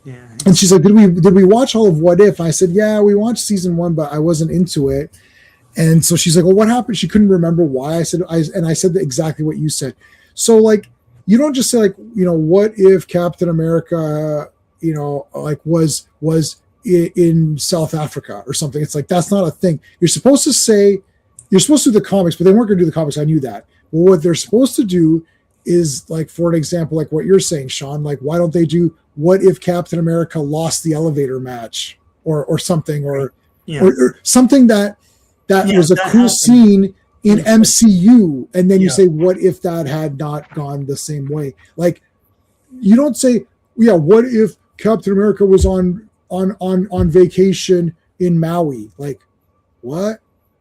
Yeah. And she's like, did we watch all of What If? And I said, yeah, we watched season 1, but I wasn't into it. And so she's like, well, what happened? She couldn't remember why. I said exactly what you said. So like, you don't just say like, what if Captain America, like was in South Africa or something? It's like, that's not a thing. You're supposed to do the comics, but they weren't going to do the comics. I knew that. Well, what they're supposed to do is, like, for an example, like what you're saying, Sean, like, why don't they do what if Captain America lost the elevator match or something, or something that was a cool scene in MCU, and then you say, what if that had not gone the same way? Like, you don't say, what if Captain America was on vacation in Maui? Like, what?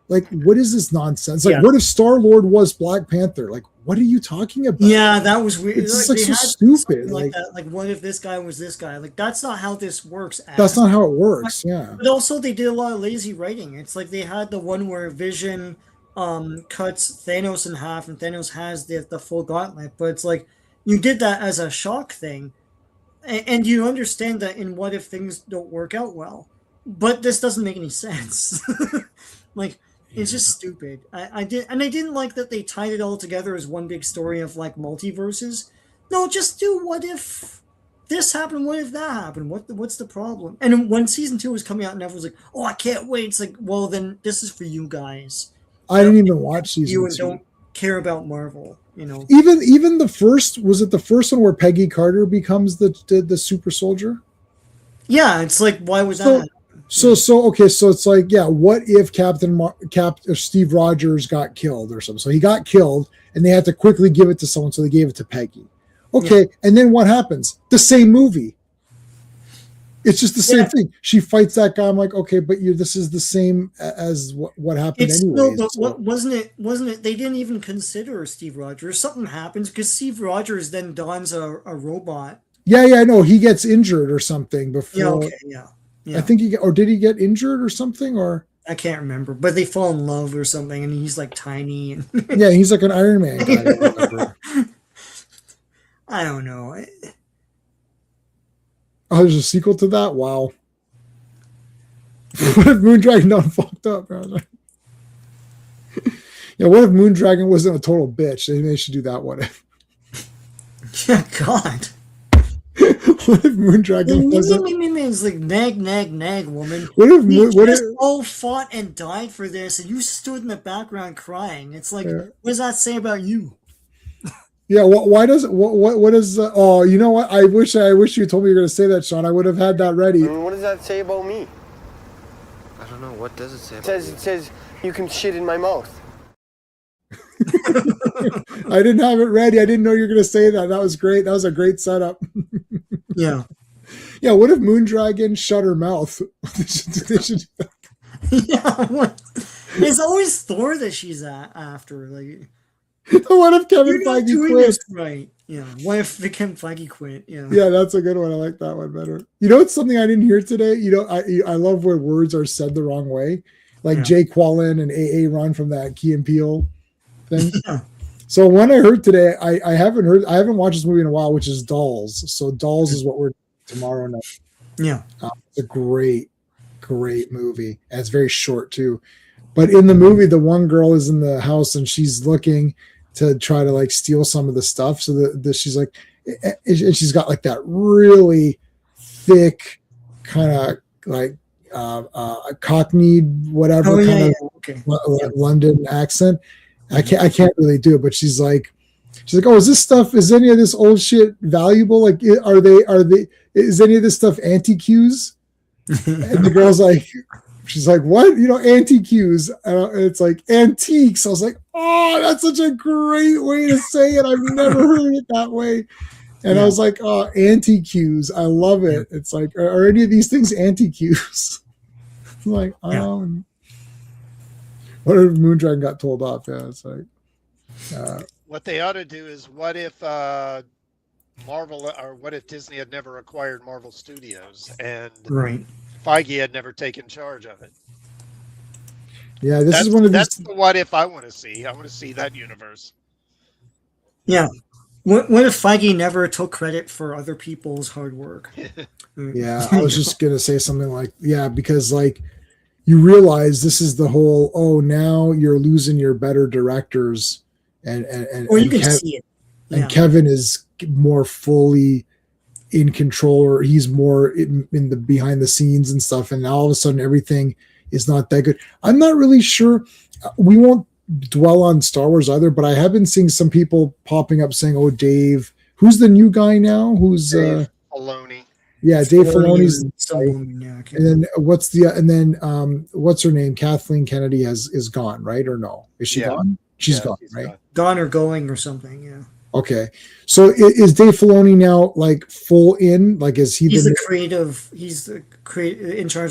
Like, what is this nonsense? Like, what if Star-Lord was Black Panther? Like, what are you talking about? Yeah, that was weird. It's Like, like they so had stupid. something Like that. Like, what if this guy was this guy? Like, that's not how this works. that's not how it works. Yeah. But also, they did a lot of lazy writing. It's like they had the one where Vision cuts Thanos in half, and Thanos has the full gauntlet. But it's like you did that as a shock thing, and you understand that in what if things don't work out well. But this doesn't make any sense. Like, it's just stupid. I didn't like that they tied it all together as one big story of like multiverses. No, just do what if this happened, what if that happened? What's the problem? And when season 2 was coming out and everyone was like, "Oh, I can't wait." It's like, well, then this is for you guys. I didn't even watch You season and 2. don't care about Marvel, you know. Even the first, was it the first one where Peggy Carter becomes the super soldier? Yeah, it's like, why was So- that? Okay, so it's like, yeah, what if Steve Rogers got killed or something? So he got killed, and they had to quickly give it to someone, so they gave it to Peggy. Okay, and then what happens? The same movie. It's just the same thing. She fights that guy. I'm like, okay, but this is the same as what happened anyway. But wasn't it? They didn't even consider Steve Rogers. Something happens because Steve Rogers then dons a robot. Yeah, I know. He gets injured or something before. Yeah, okay, yeah. I think did he get injured or something, or I can't remember, but they fall in love or something, and he's like tiny and yeah, he's like an Iron Man guy. Or whatever. I don't know. Oh, there's a sequel to that? Wow. What if Moondragon done fucked up? Yeah, what if Moondragon wasn't a total bitch? They should do that. What if? Yeah, God. What if Moondragon wasn't? It's like nag, woman. What if We what just if? all fought and died for this, and you stood in the background crying. It's like, Yeah. what does that say about you? Yeah, why does what is? Oh, you know what? I wish you told me you were going to say that, Sean. I would have had that ready. What does that say about me? I don't know. What does it say? It says you can shit in my mouth. I didn't have it ready. I didn't know you were going to say that. That was great. That was a great setup. Yeah. Yeah, what if Moondragon shut her mouth? They should do that. Yeah. What? It's always Thor that she's after. Like, What if Kevin you're not Feige doing quit? this right. Yeah. What if Kevin Feige quit? Yeah. Yeah, that's a good one. I like that one better. You know, it's something I didn't hear today. You know, I love where words are said the wrong way, like Jay Quallen and A.A. Ron from that Key and Peele thing. Yeah. So one I heard today, I haven't watched this movie in a while, which is Dolls. So Dolls is what we're tomorrow night. Yeah. It's a great movie. And it's very short too. But in the movie, the one girl is in the house and she's looking to try to like steal some of the stuff. So that she's like, and she's got like that really thick kind of like Cockney whatever London accent. I can't really do it, but she's like, oh, is any of this old shit valuable? Like, is any of this stuff anti-Qs? And the girl's like, she's like, what? You know, anti-Qs. It's like antiques. I was like, oh, that's such a great way to say it. I've never heard it that way. And I was like, oh, anti-Qs. I love it. It's like, are any of these things anti-Qs? I'm like, what if Moondragon got told off? Yeah, it's like. What they ought to do is, what if Marvel, or what if Disney had never acquired Marvel Studios and Feige had never taken charge of it? Yeah, is one of that's the what if I want to see. I want to see that universe. Yeah. What if Feige never took credit for other people's hard work? Yeah, I was just gonna say something like, because like you realize this is the whole, now you're losing your better directors and you can see it. Yeah. And Kevin is more fully in control, or he's more in the behind the scenes and stuff, and all of a sudden everything is not that good. I'm not really sure. We won't dwell on Star Wars either, but I have been seeing some people popping up saying, oh, Dave, who's the new guy now? Who's Dave Filoni. Yeah, Dave Filoni's okay. and then what's her name? Kathleen Kennedy is gone, right? Or no? Is she gone? She's gone, right? Gone or going or something, yeah. Okay. So is Dave Filoni now like full in? Like is he he's in charge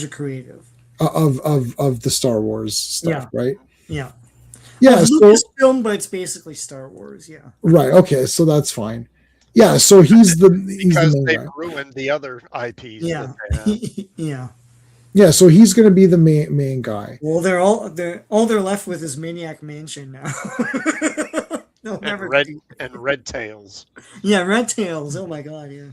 of creative. Of the Star Wars stuff, right? Yeah. Yeah, so Lucasfilm, but it's basically Star Wars. Yeah. right. Okay, so that's fine. Yeah, so he's the because main they've guy. ruined the other IPs. Yeah. That they have. Yeah. Yeah, so he's going to be the main guy. Well, all they're left with is Maniac Mansion now. They'll And never red do- and Red Tails. Yeah, Red Tails. Oh my god, yeah.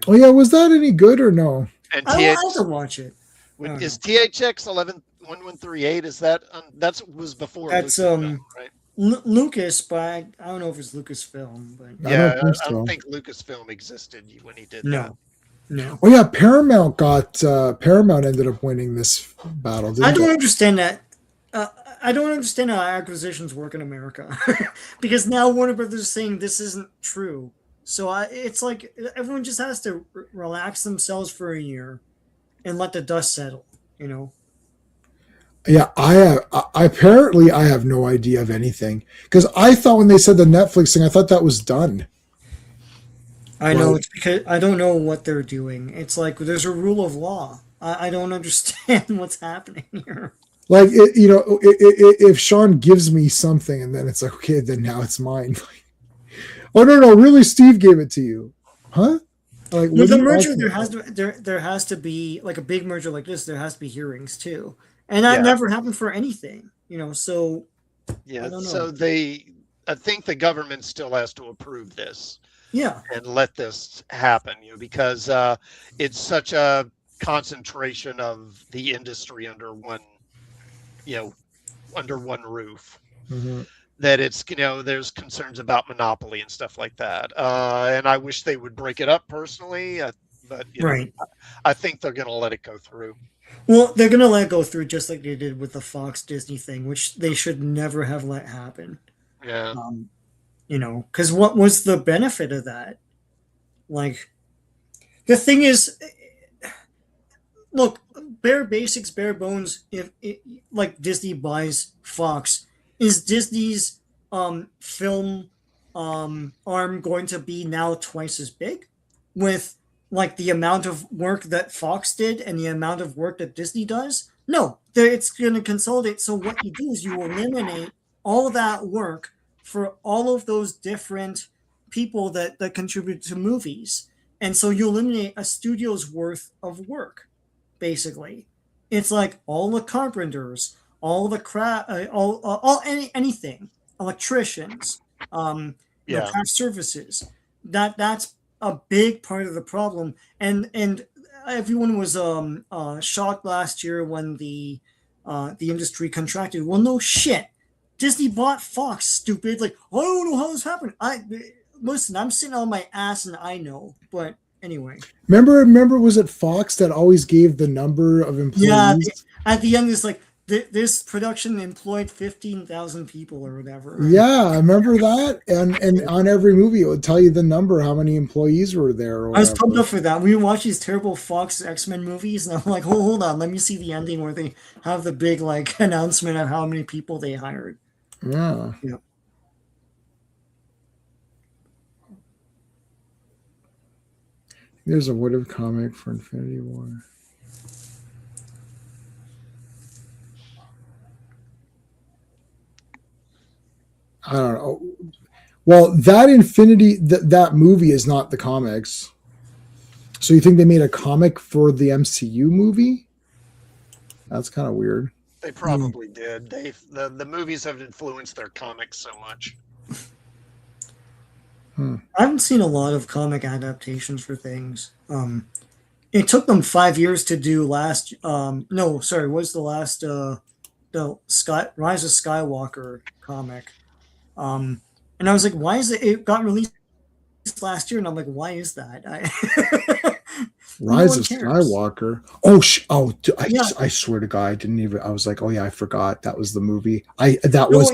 Oh yeah, was that any good or no? And I have to watch it. is THX 1138? Is that was before? That's Lucasfilm, right? Lucas, but I don't know if it's Lucasfilm, but I don't think I don't so. think Lucasfilm existed when he did that. no. Oh yeah, Paramount ended up winning this battle. Didn't I don't they? understand that. I don't understand how acquisitions work in America because now Warner Brothers is saying this isn't true. So it's like everyone just has to relax themselves for a year and let the dust settle. You know. Yeah, I apparently I have no idea of anything because I thought when they said the Netflix thing, I thought that was done. I know it's because I don't know what they're doing. It's like there's a rule of law. I don't understand what's happening here. Like if Sean gives me something and then it's like, okay, then now it's mine. Oh no, really, Steve gave it to you, huh? Like With the merger, there has to be like a big merger like this. There has to be hearings too, and that never happened for anything. So Yeah. I don't know. So I think the government still has to approve this. Yeah. And let this happen, because it's such a concentration of the industry under one roof. Mm-hmm. That it's there's concerns about monopoly and stuff like that, and I wish they would break it up personally, but Right. I think they're going to let it go through. Well, they're gonna let it go through just like they did with the Fox Disney thing, which they should never have let happen. Yeah. Because what was the benefit of that? Like, the thing is, look, bare basics, bare bones. If like Disney buys Fox, is Disney's film arm going to be now twice as big with like the amount of work that Fox did and the amount of work that Disney does? No, it's going to consolidate. So what you do is you eliminate all of that work for all of those different people that contribute to movies. And so you eliminate a studio's worth of work, basically. It's like all the carpenters, all the anything, electricians, craft services. That's a big part of the problem. And everyone was shocked last year when the industry contracted. Well, no shit. Disney bought Fox, stupid. Like, I don't know how this happened. Listen, I'm sitting on my ass and I know. But anyway. Remember, was it Fox that always gave the number of employees? Yeah, at the end, it's like, this production employed 15,000 people or whatever. Yeah, I remember that. And on every movie, it would tell you the number, how many employees were there. I was pumped up for that. We watch these terrible Fox X-Men movies, and I'm like, hold on, let me see the ending where they have the big announcement of how many people they hired. Yeah. There's a What If comic for Infinity War. I don't know. Well, that that movie is not the comics. So you think they made a comic for the MCU movie? That's kind of weird. They probably did. The movies have influenced their comics so much. I haven't seen a lot of comic adaptations for things. It took them 5 years to do was the last Rise of Skywalker comic. And I was like, why is it got released last year? And I'm like, why is that? Rise of Skywalker. I swear to God, I didn't even. I was like, oh yeah, I forgot that was the movie. You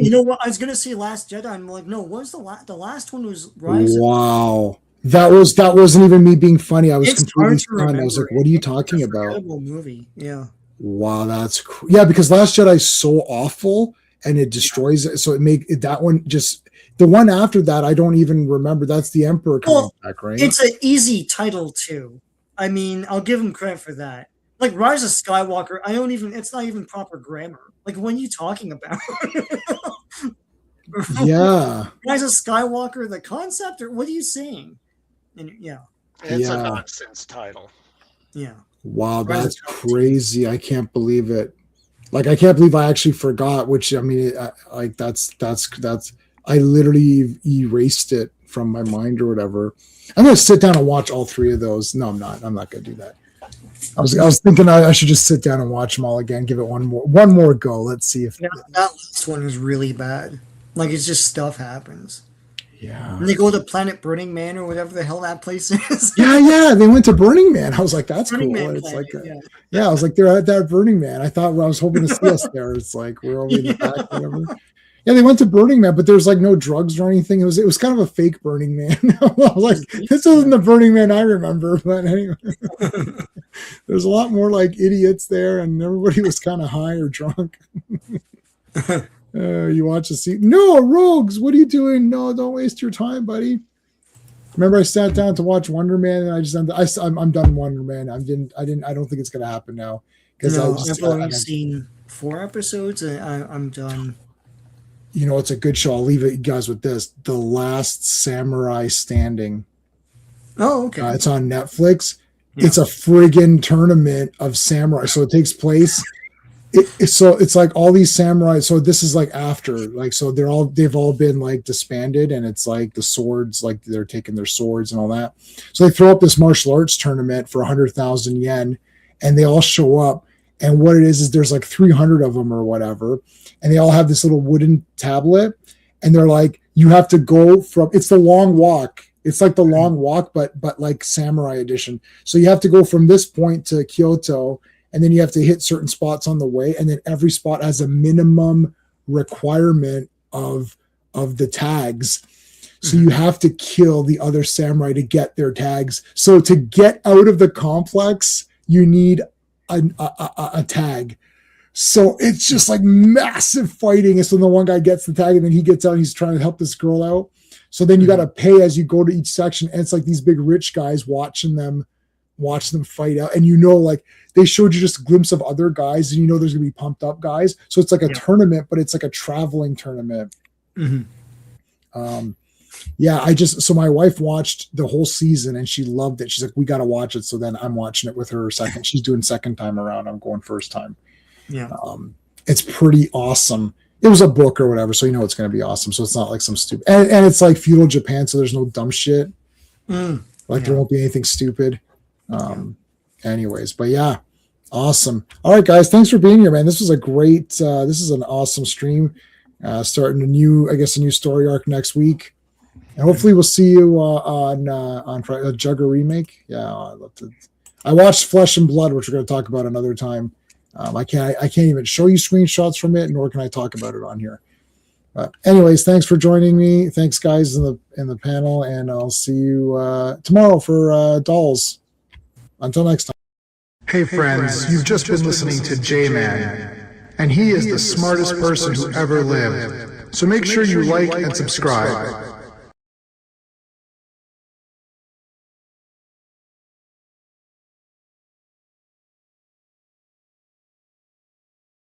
know what? I was gonna say Last Jedi. I'm like, no, what was the last one was Rise? Wow, that wasn't even me being funny. I was completely stunned. I was like, what are you talking about? Incredible movie. Yeah. Wow, that's because Last Jedi is so awful and it destroys it. So that one just. The one after that, I don't even remember. That's the Emperor coming back, right? It's an easy title too. I mean, I'll give him credit for that. Like Rise of Skywalker, it's not even proper grammar. Like, what are you talking about? Yeah. Rise of Skywalker, the concept, or what are you saying? And yeah. It's a Yeah. nonsense title. Yeah. Wow, Rise of that's Skywalker. crazy. I can't believe it. Like, I can't believe I actually forgot, which, I mean, that's, I literally erased it from my mind or whatever. I'm going to sit down and watch all three of those. No, I'm not. I'm not going to do that. I was thinking I should just sit down and watch them all again. Give it one more go. Let's see if. Yeah, that last one is really bad. Like, it's just stuff happens. Yeah. And they go to Planet Burning Man or whatever the hell that place is. Yeah. They went to Burning Man. I was like, that's Burning cool. Man It's Planet, like, yeah. I was like, they're at that Burning Man. I thought, well, I was hoping to see us there. It's like we're over in the back, whatever. Yeah, they went to Burning Man, but there's like no drugs or anything. It was kind of a fake Burning Man. I was like, this isn't the Burning Man I remember. But anyway, there's a lot more like idiots there, and everybody was kind of high or drunk. You watch the scene. No, rogues, what are you doing? No, don't waste your time, buddy. Remember, I sat down to watch Wonder Man, and I just I'm done Wonder Man. I don't think it's gonna happen now because I've only seen 4 episodes, and I'm done. You know, it's a good show. I'll leave it, you guys, with this: The Last Samurai Standing. Oh, okay. It's on Netflix. Yeah. It's a friggin' tournament of samurai. So it takes place. It's like all these samurai. So this is like after, like, so they've all been like disbanded, and it's like the swords, like they're taking their swords and all that. So they throw up this martial arts tournament for 100,000 yen, and they all show up. And what it is there's like 300 of them or whatever, and they all have this little wooden tablet, and they're like, you have to go from, it's the long walk. It's like the long walk, but like samurai edition. So you have to go from this point to Kyoto, and then you have to hit certain spots on the way, and then every spot has a minimum requirement of the tags. So you have to kill the other samurai to get their tags. So to get out of the complex, you need a tag. So it's just like massive fighting. And so the one guy gets the tag, and then he gets out, and he's trying to help this girl out. So then you got to pay as you go to each section. And it's like these big rich guys watching them fight out. And you know, like they showed you just a glimpse of other guys, and you know there's gonna be pumped up guys. So it's like a tournament, but it's like a traveling tournament. So my wife watched the whole season, and she loved it. She's like, we got to watch it. So then I'm watching it with her second. She's doing second time around. I'm going first time. Yeah. It's pretty awesome. It was a book or whatever, so you know it's going to be awesome. So it's not like some stupid, and it's like feudal Japan, so there's no dumb shit. There won't be anything stupid. Anyways, but yeah, awesome. All right, guys, thanks for being here, man. This was a great. This is an awesome stream. Starting a new story arc next week. And hopefully we'll see you on Friday, a Jugger remake. Yeah, I'd love to. I watched Flesh and Blood, which we're going to talk about another time. I can't even show you screenshots from it, nor can I talk about it on here. But anyways, thanks for joining me. Thanks, guys, in the panel, and I'll see you tomorrow for Dolls. Until next time. Hey friends, you've just been listening to J-Man, and he is the smartest person who ever lived. So make sure you like and subscribe.